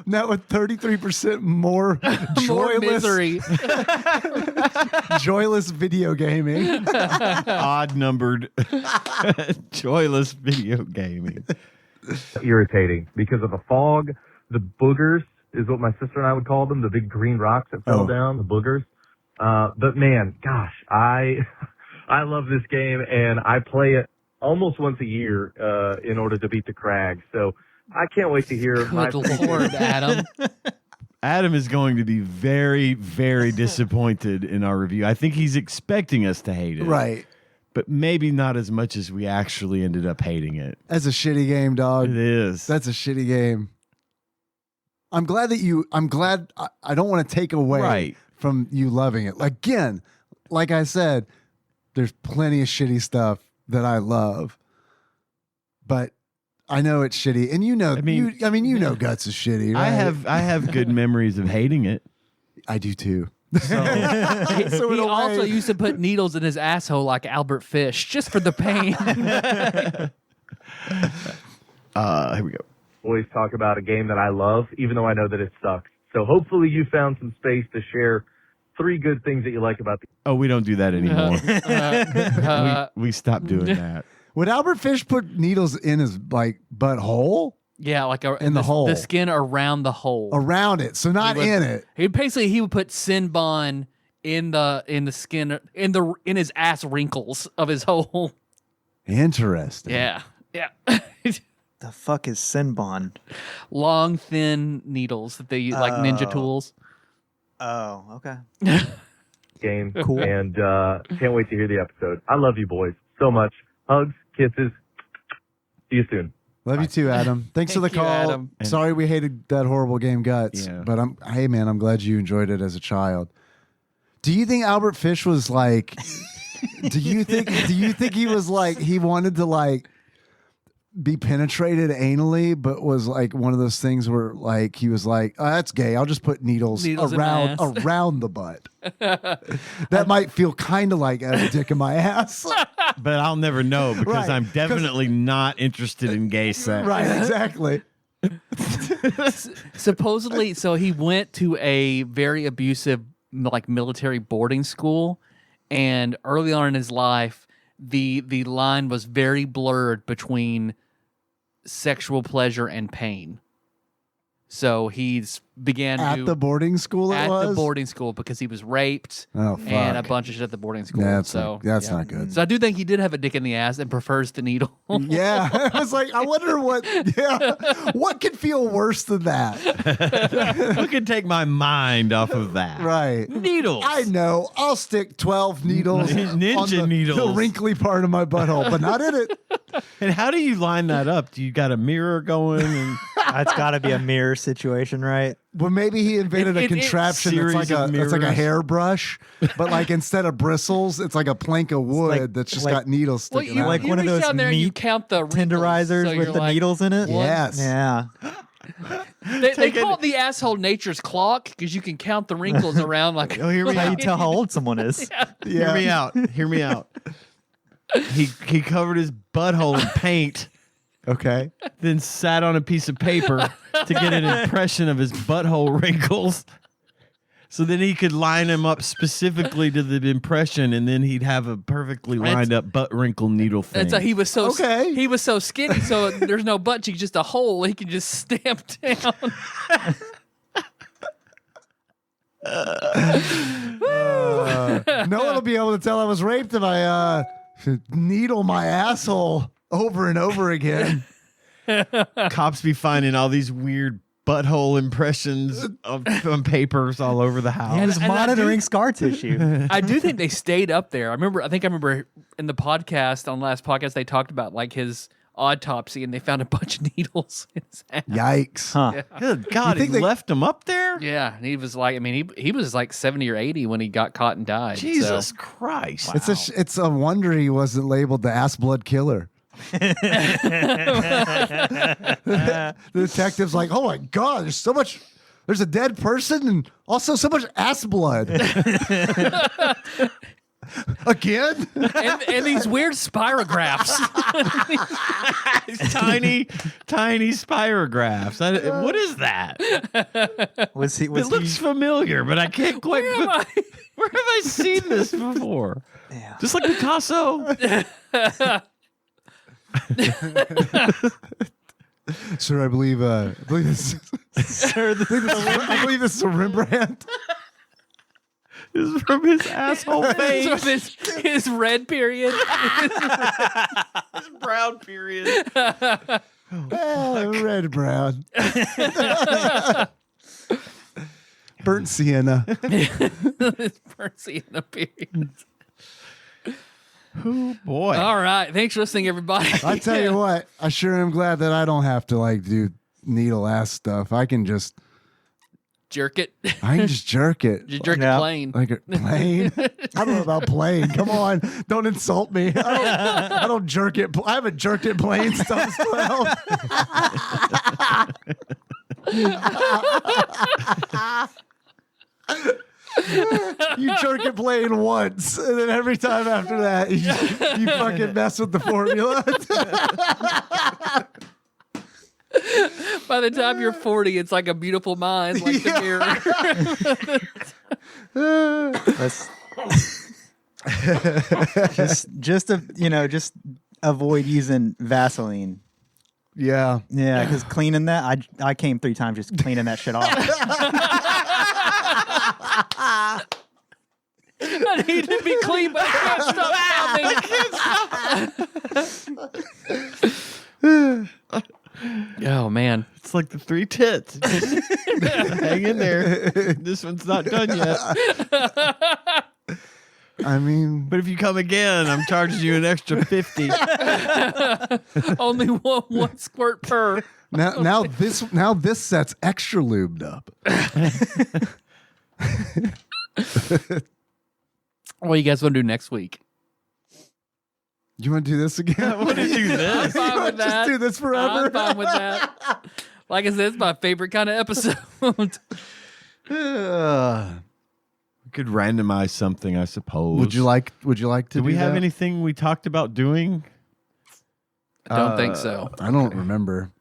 Now with 33% more More joyless, misery. joyless video gaming. Odd numbered, joyless video gaming. irritating because of the fog. The boogers is what my sister and I would call them, the big green rocks that fell down, the boogers. But man, gosh, I love this game, and I play it almost once a year in order to beat the Crag. So I can't wait to hear my Good Lord, Adam. Adam is going to be very, very disappointed in our review. I think he's expecting us to hate it. Right. But maybe not as much as we actually ended up hating it. That's a shitty game, dog. It is. That's a shitty game. I'm glad I don't want to take away Right. from you loving it. Again, like I said, there's plenty of shitty stuff that I love, but I know it's shitty, and you know, you know, Guts is shitty. Right? I have good memories of hating it. I do too. So He So in a also way- used to put needles in his asshole like Albert Fish, just for the pain. here we go. always talk about a game that I love, even though I know that it sucks. So hopefully you found some space to share 3 good things that you like about the Oh, we don't do that anymore. we stopped doing that. Would Albert Fish put needles in his like butthole Yeah, like In the hole. the skin around the hole. around it, so not He would- in it? He would put Sinbon in the skin in his ass wrinkles of his hole. Interesting. Yeah, yeah. The fuck is Sinbon? Long, thin needles that they use like ninja Oh. tools. Oh, okay. game. Cool. And can't wait to hear the episode. I love you boys so much. Hugs, kisses. See you soon. Love you too, Adam. Thanks for the Thank you, call. Adam. Sorry we hated that horrible game, Guts. Yeah. But hey man, I'm glad you enjoyed it as a child. Do you think Albert Fish was like do you think he was like he wanted to like be penetrated anally, but was like one of those things where like he was like, oh, that's gay. I'll just put needles Needles in my ass. around the butt. That might feel kind of like a dick in my ass. But I'll never know because Right, I'm definitely not interested in gay sex. Right, exactly. Supposedly, so he went to a very abusive like military boarding school, and early on in his life, the line was very blurred between sexual pleasure and pain. So he's began At the boarding school it at was? the boarding school because he was raped Oh, and a fuck. bunch of shit at the boarding school. That's so that's yeah. not good. So I do think he did have a dick in the ass and prefers the needle. Yeah, I was like, I wonder what could feel worse than that? Who can take my mind off of that? Right. Needles. I know. I'll stick 12 needles Ninja on the needles. wrinkly part of my butthole, but not in it. And how do you line that up? Do you got a mirror going? And It's got to be a mirror situation, right? Well, maybe he invented a contraption that's like series of a mirrors. hairbrush, but like instead of bristles, it's like a plank of wood that's just got needles Well, sticking you, out. Like you one of reach those down there and you meat count the wrinkles, Tenderizers so with you're the like, needles in it. Yes. Yeah. They call it the asshole nature's clock because you can count the wrinkles around like. oh, hear me How you out. tell how old someone is. Hear me out. Hear me out. He covered his butthole in paint, Okay. then sat on a piece of paper to get an impression of his butthole wrinkles. So then he could line them up specifically to the impression, and then he'd have a perfectly lined up butt wrinkle needle thing. And so he was so Okay. he was so skinny, so there's no butt cheek, just a hole. He can just stamp down. No one will be able to tell I was raped if I needle my asshole over and over again. Cops be finding all these weird butthole impressions on papers all over the house. Yeah, just and I monitoring do- scar tissue. I do think they stayed up there. I think I remember in the podcast on last podcast they talked about like his autopsy and they found a bunch of needles in his ass. Yikes. Huh. Good God, You he think they- left him up there? Yeah, and he was like, I mean, he was like 70 or 80 when he got caught and died. Jesus So. Christ. It's a wonder he wasn't labeled the ass blood killer. The detective's like, oh my God, there's a dead person and also so much ass blood. Again? and these weird spirographs. tiny spirographs. What is that? Was he? It Was looks he? familiar, but I can't quite. Where am I? Where have I seen this before? Yeah. Just like Picasso. Sir, I believe this. Sir, I believe this is a Rembrandt. This is from his asshole So face. his red period. His brown period. Red brown. Burnt sienna. His mercy in the period. Oh boy. All right. Thanks for listening, everybody. I tell you what, I sure am glad that I don't have to like do needle ass stuff. I can just Jerk it. jerk it. Just jerk Yeah. it plain. Like a plane. I don't know about plane. Come on. Don't insult me. I don't jerk it. I haven't jerked it plane since I was 12. You jerk it plain once, and then every time after that, you fucking mess with the formula. By the time you're 40, it's like a beautiful mind, like the mirror. Let's just avoid using Vaseline. Yeah. Yeah, because cleaning that, I came 3 times just cleaning that shit off. I need to be clean, but I can't stop coming. Oh, man. It's like the 3 tits. Hang in there. This one's not done yet. I mean, But if you come again, I'm charging you an extra 50. Only one squirt per. now this set's extra lubed up. What do you guys want to do next week? You want to do this again? I want to do I'm this. fine with that. Just do this forever. I'm fine with that. Like I said, it's my favorite kind of episode. We could randomize something, I suppose. Would you like to Do we have that? anything we talked about doing? I don't think so. I don't remember.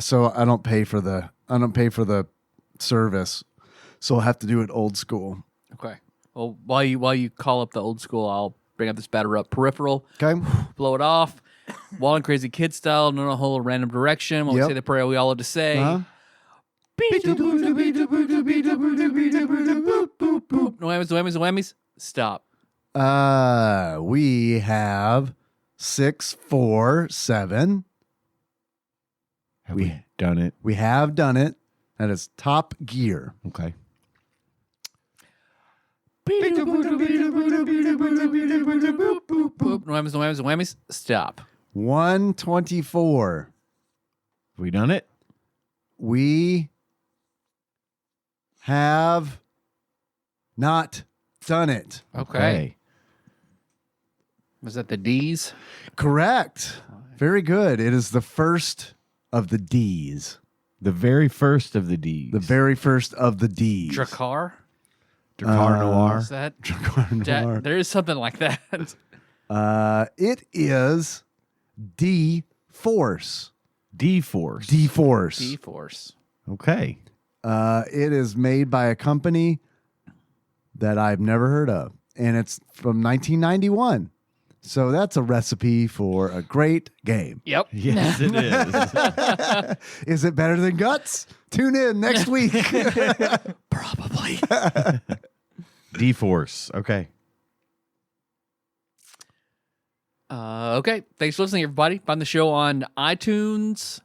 So I don't pay for the service. So we'll have to do it old school. Okay. Well, while you call up the old school, I'll bring up this batter up peripheral. Okay. Blow it off. Wild and Crazy Kid style, no whole random direction. When we say the prayer we all have to say. Uh-huh. No whammies, no whammies, no whammies. Stop. We have 6, 4, 7. Have we done it? We have done it. That is Top Gear. Okay. No whammies, no whammies, no whammies. Stop. 124. Have we done it? We have not done it. Okay. Was that the D's? Correct. Very good. It is the first of the D's. The very first of the D's. The very first of the D's. Drakkar? Drakkar Noir. Is that? Drakkar Noir. There is something like that. It is D-Force. D-Force. D-Force. D-Force. Okay. It is made by a company that I've never heard of, and it's from 1991. So that's a recipe for a great game. Yep. Yes, it is. Is it better than Guts? Tune in next week. Probably. D-Force. Okay. Okay. Thanks for listening, everybody. Find the show on iTunes,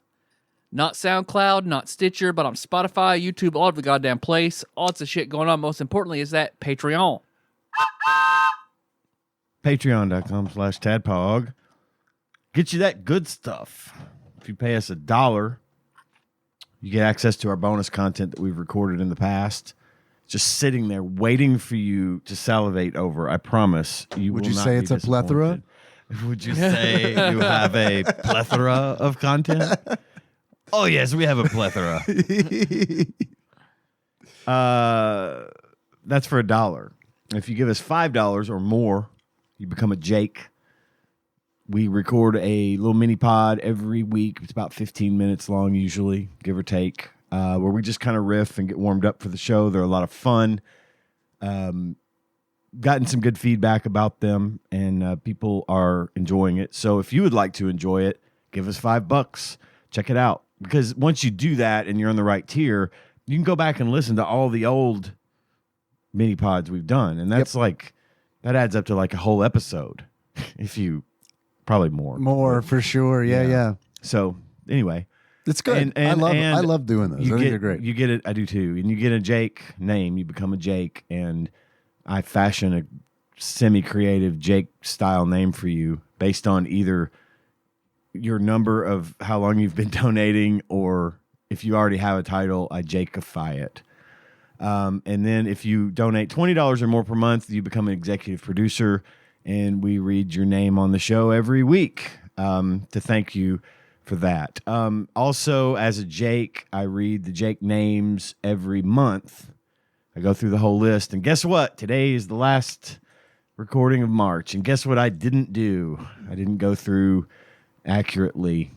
not SoundCloud, not Stitcher, but on Spotify, YouTube, all over the goddamn place. Lots of shit going on. Most importantly is that Patreon. Patreon.com/TADPOG. Get you that good stuff. If you pay us $1, you get access to our bonus content that we've recorded in the past. Just sitting there waiting for you to salivate over. I promise you Would will you not say be it's a plethora? disappointed. Would you say you have a plethora of content? Oh, yes, we have a plethora. That's for $1. If you give us $5 or more, you become a Jake. We record a little mini pod every week. It's about 15 minutes long, usually, give or take, where we just kind of riff and get warmed up for the show. They're a lot of fun. Gotten some good feedback about them, and people are enjoying it. So if you would like to enjoy it, give us $5. Check it out. Because once you do that and you're on the right tier, you can go back and listen to all the old mini pods we've done. And that's that adds up to like a whole episode. If you, probably more. More for sure. Yeah. So anyway. It's good. I love doing those. I think they're great. You get it. I do too. And you get a Jake name. You become a Jake. And I fashion a semi-creative Jake style name for you based on either your number of how long you've been donating, or if you already have a title, I Jakeify it. And then if you donate $20 or more per month, you become an executive producer, and we read your name on the show every week to thank you for that. Also, as a Jake, I read the Jake names every month. I go through the whole list, and guess what? Today is the last recording of March, and guess what I didn't do? I didn't go through accurately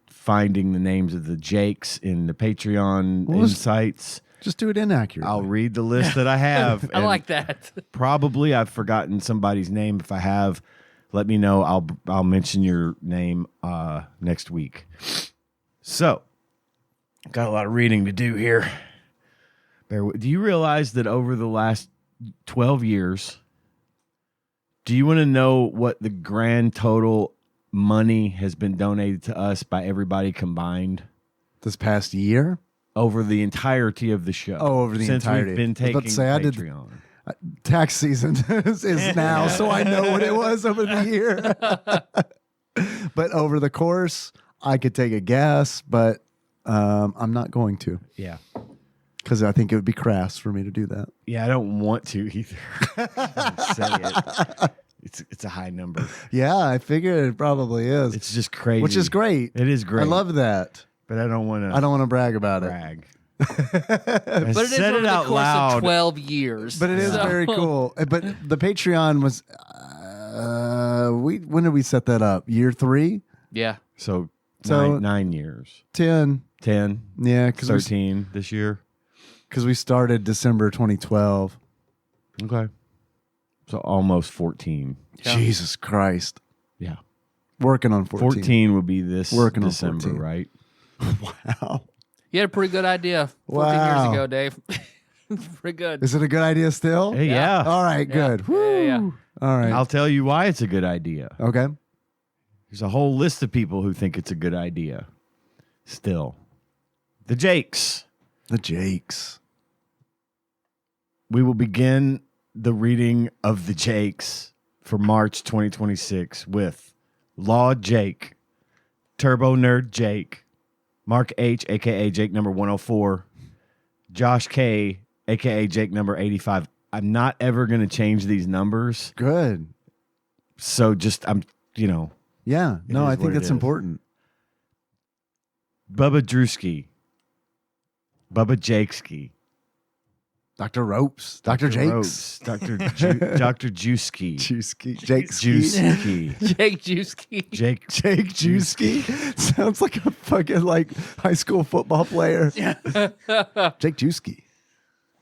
finding the names of the Jakes in the Patreon insights. Just do it inaccurately. I'll read the list that I have. I like that. Probably I've forgotten somebody's name. If I have, let me know. I'll mention your name next week. So, got a lot of reading to do here. Do you realize that over the last 12 years, do you want to know what the grand total money has been donated to us by everybody combined? This past year? Over the entirety of the show. Oh, over the entirety. We've been taking Patreon. Tax season is now, so I know what it was over the year. But over the course, I could take a guess, but I'm not going to. Yeah. Because I think it would be crass for me to do that. Yeah, I don't want to either. Say it. It's a high number. Yeah, I figured it probably is. It's just crazy. Which is great. It is great. I love that. But I don't want to. I don't want to brag about it. But it is over the course of 12 years. But it is very cool. But the Patreon was, when did we set that up? Year 3? Yeah. So 9 years. 10. 10. Yeah. 13 this year. Because we started December 2012. Okay. So almost 14. Yeah. Jesus Christ. Yeah. Working on 14. 14 would be this Working on December, 14. right? Wow. You had a pretty good idea 14 years Wow. ago, Dave. Pretty good. Is it a good idea still? Hey, yeah. All right, good. Yeah, Woo. yeah. All right. I'll tell you why it's a good idea. Okay. There's a whole list of people who think it's a good idea. Still. The Jakes. The Jakes. We will begin the reading of the Jakes for March 2026 with Law Jake, Turbo Nerd Jake, Mark H, a.k.a. Jake number 104, Josh K, a.k.a. Jake number 85. I'm not ever going to change these numbers. Good. So just, Yeah. No, is I what think it that's is. important. Bubba Drewski, Bubba Jakeski, Dr. Ropes. Dr. Jakes. Rhodes, Dr. Juiceski, Juiceski. Jake Juiceski, Jake Juiceski. Jake Jake Juiceski. Sounds like a fucking high school football player. Jake Juiceski.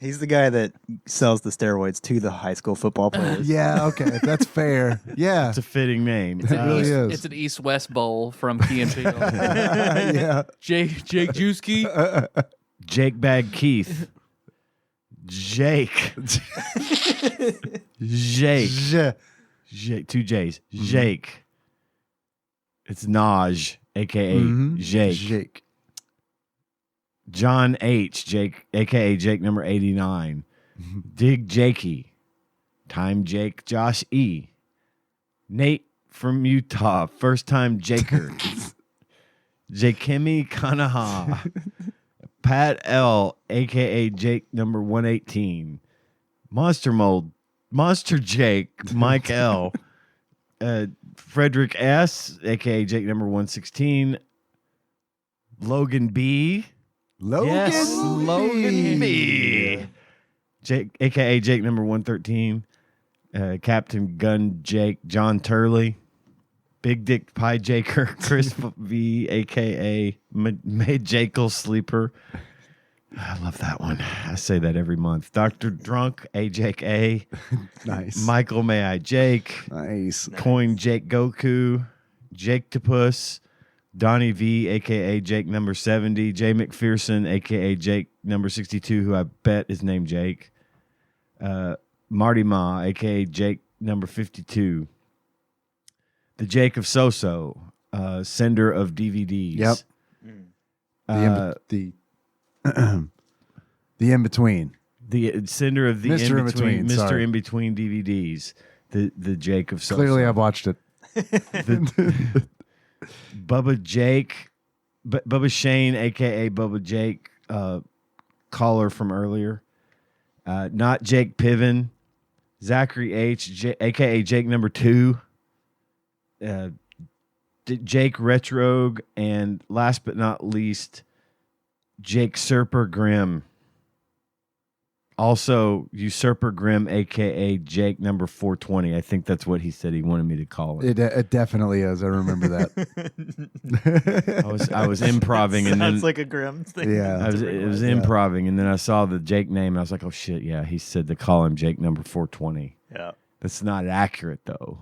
He's the guy that sells the steroids to the high school football players. Yeah, okay. That's fair. Yeah. It's a fitting name. It really is. It's an East-West Bowl from Key and Peele. Yeah. Jake Juiceski. Jake Bag Keith. Jake. Jake. Jake. Two J's. Jake. It's Naj, a.k.a. Jake. Jake. John H, Jake, a.k.a. Jake number 89. Dig Jakey. Time Jake, Josh E. Nate from Utah, first time Jaker. Jakemi Kanaha. Pat L, a.k.a. Jake number 118. Monster Mold, Monster Jake, Mike L. Frederick S, a.k.a. Jake number 116. Logan B. Logan B. Jake, a.k.a. Jake number 113. Captain Gun Jake, John Turley. Big Dick Pie Jaker, Chris V, a.k.a. Made Jekyll Sleeper. I love that one. I say that every month. Dr. Drunk, A. Jake A. Nice. Michael May I Jake. Nice. Coin Jake Goku. Jake Topus. Donnie V, a.k.a. Jake number 70. Jay McPherson, a.k.a. Jake number 62, who I bet is named Jake. Marty Ma, a.k.a. Jake number 52. The Jake of Soso, sender of DVDs. Yep. The in-between. The sender of the Mr. in-between. In-between, Mr. sorry. In-between DVDs. The Jake of Soso. Clearly, I've watched it. Bubba Jake, Bubba Shane, a.k.a. Bubba Jake, caller from earlier. Not Jake Piven. Zachary H, a.k.a. Jake number 2. Jake Retrogue, and last but not least, Jake Usurper Grimm. Also, Usurper Grimm, a.k.a. Jake number 420. I think that's what he said he wanted me to call it. It definitely is. I remember that. I was improving, and then Sounds like a Grimm thing. Yeah. it was improving, and then I saw the Jake name, and I was like, oh shit, yeah, he said to call him Jake number 420. Yeah. That's not accurate though,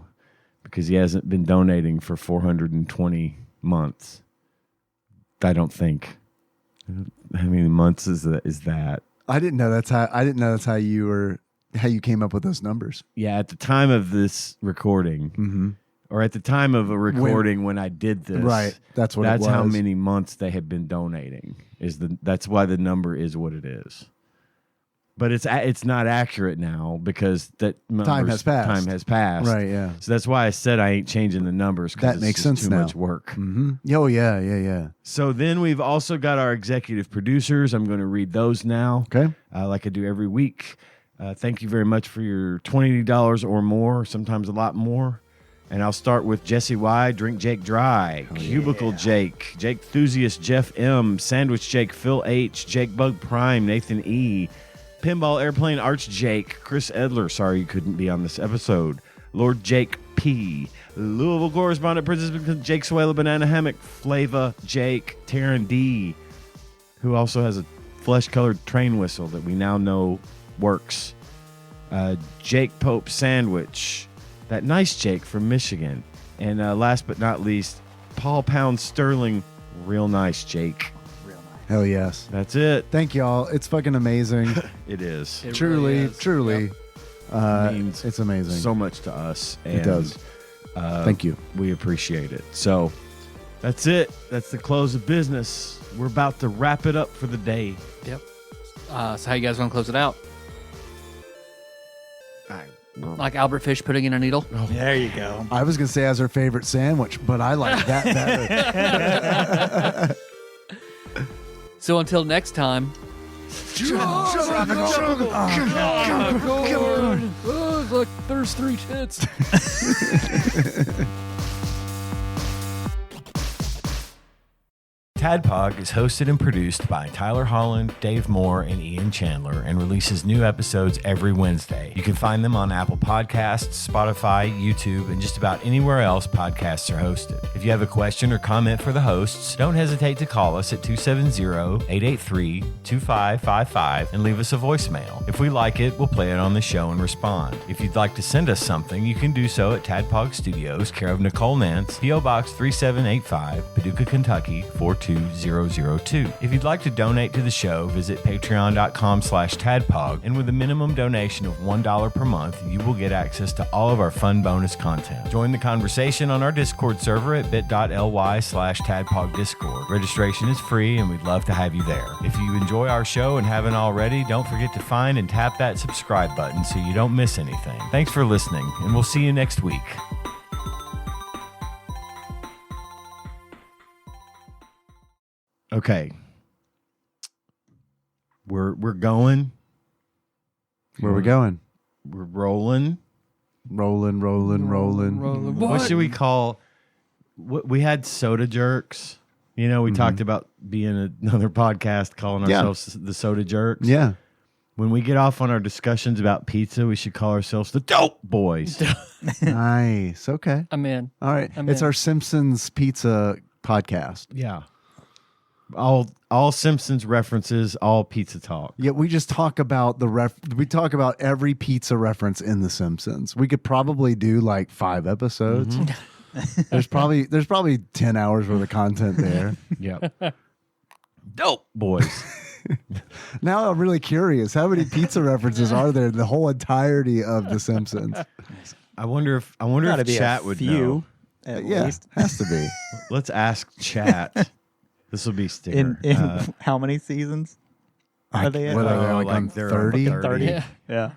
because he hasn't been donating for 420 months. I don't think. How many months is that? I didn't know that's how you came up with those numbers. Yeah, at the time of this recording, or at the time of a recording when I did this, Right. That's what it That's how was. many months they had been donating. That's why the number is what it is. But it's not accurate now because Time has passed. Right, yeah. So that's why I said I ain't changing the numbers. 'Cause That it's makes just sense too now. much work. Mm-hmm. Oh, yeah. So then we've also got our executive producers. I'm going to read those now. Okay. Like I do every week. Thank you very much for your $20 or more, sometimes a lot more. And I'll start with Jesse Y, Drink Jake Dry, Cubicle Jake, Jake Enthusiast, Jeff M, Sandwich Jake, Phil H, Jake Bug Prime, Nathan E, Pinball Airplane Arch Jake, Chris Edler, sorry you couldn't be on this episode, Lord Jake P, Louisville Correspondent Princess Jake Suela Banana Hammock, Flava Jake, Taryn D, who also has a flesh-colored train whistle that we now know works. Jake Pope Sandwich, that nice Jake from Michigan. And last but not least, Paul Pound Sterling, real nice Jake. Hell yes. That's it. Thank y'all. It's fucking amazing. It is. It Truly, really is. truly. It means It's amazing. so much to us. And, It does. Thank you. We appreciate it. So that's it. That's the close of business. We're about to wrap it up for the day. Yep. So how you guys want to close it out? Like Albert Fish putting in a needle? There you go. I was going to say as her favorite sandwich, but I like that better. So until next time. Oh, look, there's 3 tits. TADPOG is hosted and produced by Tyler Holland, Dave Moore, and Ian Chandler, and releases new episodes every Wednesday. You can find them on Apple Podcasts, Spotify, YouTube, and just about anywhere else podcasts are hosted. If you have a question or comment for the hosts, don't hesitate to call us at 270-883-2555 and leave us a voicemail. If we like it, we'll play it on the show and respond. If you'd like to send us something, you can do so at TADPOG Studios, care of Nicole Nance, P.O. Box 3785, Paducah, Kentucky 42002. If you'd like to donate to the show, visit patreon.com/tadpog, and with a minimum donation of $1 per month, you will get access to all of our fun bonus content. Join the conversation on our Discord server at bit.ly/tadpogdiscord. Registration is free, and we'd love to have you there. If you enjoy our show and haven't already, don't forget to find and tap that subscribe button so you don't miss anything. Thanks for listening, and we'll see you next week. Okay. We're going. Where we going? We're rolling. Rolling. What should we call? We had soda jerks. You know, we talked about being another podcast calling ourselves the Soda Jerks. Yeah. When we get off on our discussions about pizza, we should call ourselves the Dope Boys. Nice. Okay. I'm in. All right. I'm It's in. our Simpsons pizza podcast. Yeah. All Simpsons references, all pizza talk. Yeah, we just talk about we talk about every pizza reference in The Simpsons. We could probably do like 5 episodes. There's probably 10 hours worth of content there. Yep. Dope Boys. Now I'm really curious. How many pizza references are there in the whole entirety of The Simpsons? I wonder if Gotta be chat a would few, know. at Yeah, least. has to be. Let's ask chat. This will be sticker. In how many seasons are they in? What are they, like on they're 30? 30. Yeah.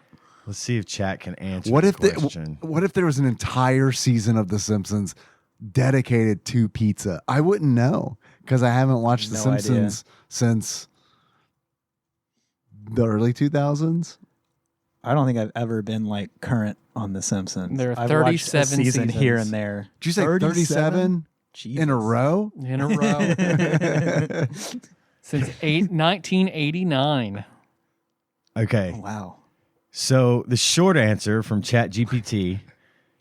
Let's see if chat can answer What this if question. what if there was an entire season of The Simpsons dedicated to pizza? I wouldn't know because I haven't watched The No Simpsons since the early 2000s. I don't think I've ever been like current on The Simpsons. There are I've watched a 37 season here seasons. and there. Did you say 37 in a row? In a row. Since 1989. Okay. Wow. So the short answer from ChatGPT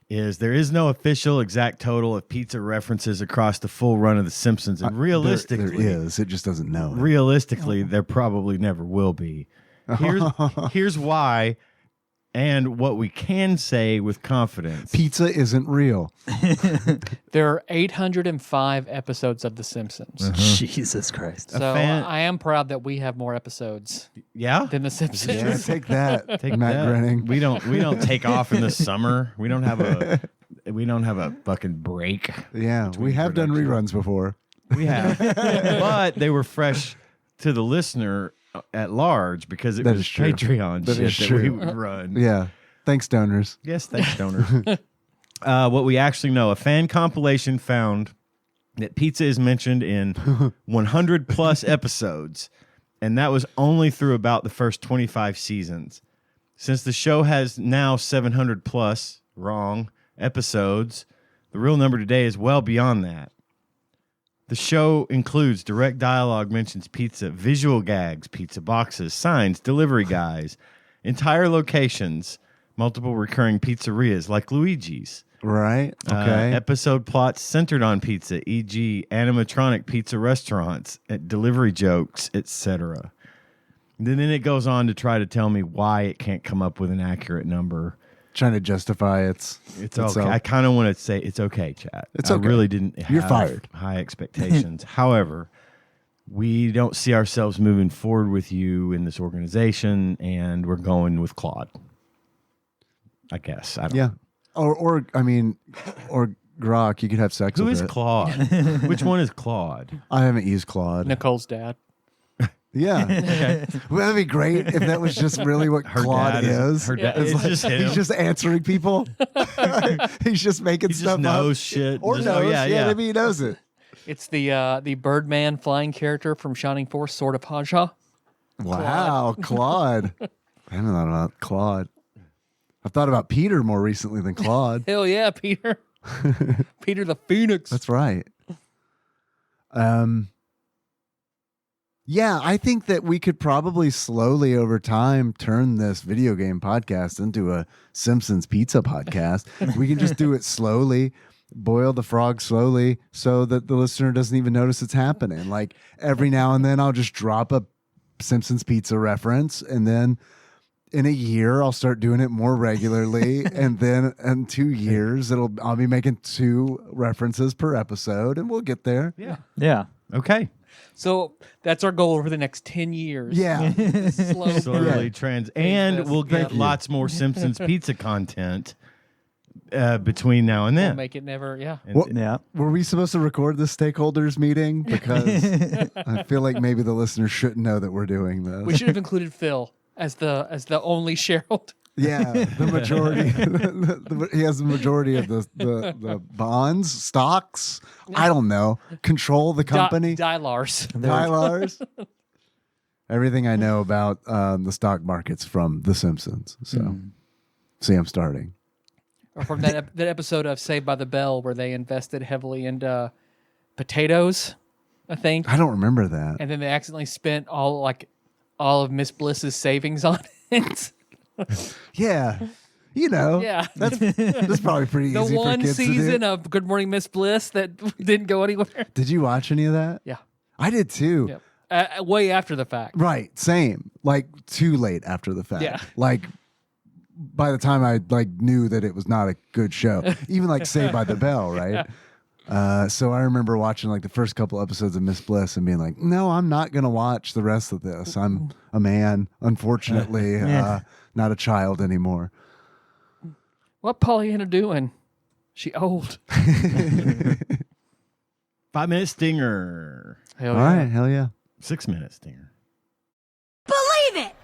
is there is no official exact total of pizza references across the full run of The Simpsons. And realistically, there is. It just doesn't know. realistically, there probably never will be. Here's why, and what we can say with confidence. Pizza isn't real. There are 805 episodes of The Simpsons. Jesus Christ. So fan- I am proud that we have more episodes Yeah? than The Simpsons. Yeah, take that. Take Matt that. Groening. We don't take off in the summer. We don't have a fucking break. Yeah, we between have done production. reruns before. We have. But they were fresh to the listener at large because it That was is true. Patreon That shit is that true. we would run. Yeah. Thanks, donors. Yes, thanks, donors. What we actually know, a fan compilation found that pizza is mentioned in 100 plus episodes, and that was only through about the first 25 seasons. Since the show has now 700 plus episodes, the real number today is well beyond that. The show includes direct dialogue, mentions pizza, visual gags, pizza boxes, signs, delivery guys, entire locations, multiple recurring pizzerias like Luigi's. Right. Okay. Episode plots centered on pizza, e.g., animatronic pizza restaurants, delivery jokes, etc. Then it goes on to try to tell me why it can't come up with an accurate number. Trying to justify It's okay. I kind of want to say it's okay, chat. It's I okay. really didn't have You're fired. high expectations. However, we don't see ourselves moving forward with you in this organization, and we're going with Claude. I guess. I don't know. Or Grok, you could have sex Who with is it. Claude? Which one is Claude? I haven't used Claude. Nicole's dad. Yeah. Okay. Well, that'd be great if that was just really what Her Claude dad is. Her dad. It's It's like, just him. he's just answering people. He's just making He stuff just knows up. shit. Or Just- knows. oh, yeah. Maybe he knows it. It's the Birdman flying character from Shining Force, Sword of Haja. Wow, Claude. I haven't thought about Claude. I've thought about Peter more recently than Claude. Hell yeah, Peter. Peter the Phoenix. That's right. Yeah, I think that we could probably slowly over time turn this video game podcast into a Simpsons pizza podcast. We can just do it slowly, boil the frog slowly so that the listener doesn't even notice it's happening. Like every now and then I'll just drop a Simpsons pizza reference, and then in a year I'll start doing it more regularly, and then in 2 years I'll be making 2 references per episode, and we'll get there. Yeah. Okay. So that's our goal over the next 10 years. Yeah. Slowly and this. we'll get Thank you. lots more Simpsons pizza content between now and We'll then. make it never, yeah. And- Well, Yeah. were we supposed to record this stakeholders meeting? Because I feel like maybe the listeners shouldn't know that we're doing this. We should have included Phil as the only shareholder. Yeah, the majority. He has the majority of the bonds, stocks. I don't know. Control the company. Dylars. Dylars. Everything I know about the stock markets from The Simpsons. So, see, I'm starting. Or from that episode of Saved by the Bell where they invested heavily into potatoes, I think. I don't remember that. And then they accidentally spent all of Miss Bliss's savings on it. Yeah, you know. Yeah. That's probably pretty The easy for one kids to do. season of Good Morning Miss Bliss that didn't go anywhere. Did you watch any of that? Yeah. I did too. Yep. Way after the fact. Right, same. Like too late after the fact. Yeah. Like by the time I knew that it was not a good show, even like Saved by the Bell, right? So I remember watching like the first couple episodes of Miss Bliss and being like, no, I'm not gonna watch the rest of this. I'm a man, unfortunately, not a child anymore. What Pollyanna doing? She old. 5-minute stinger. Hell All yeah. right, hell yeah. 6-minute stinger. Believe it!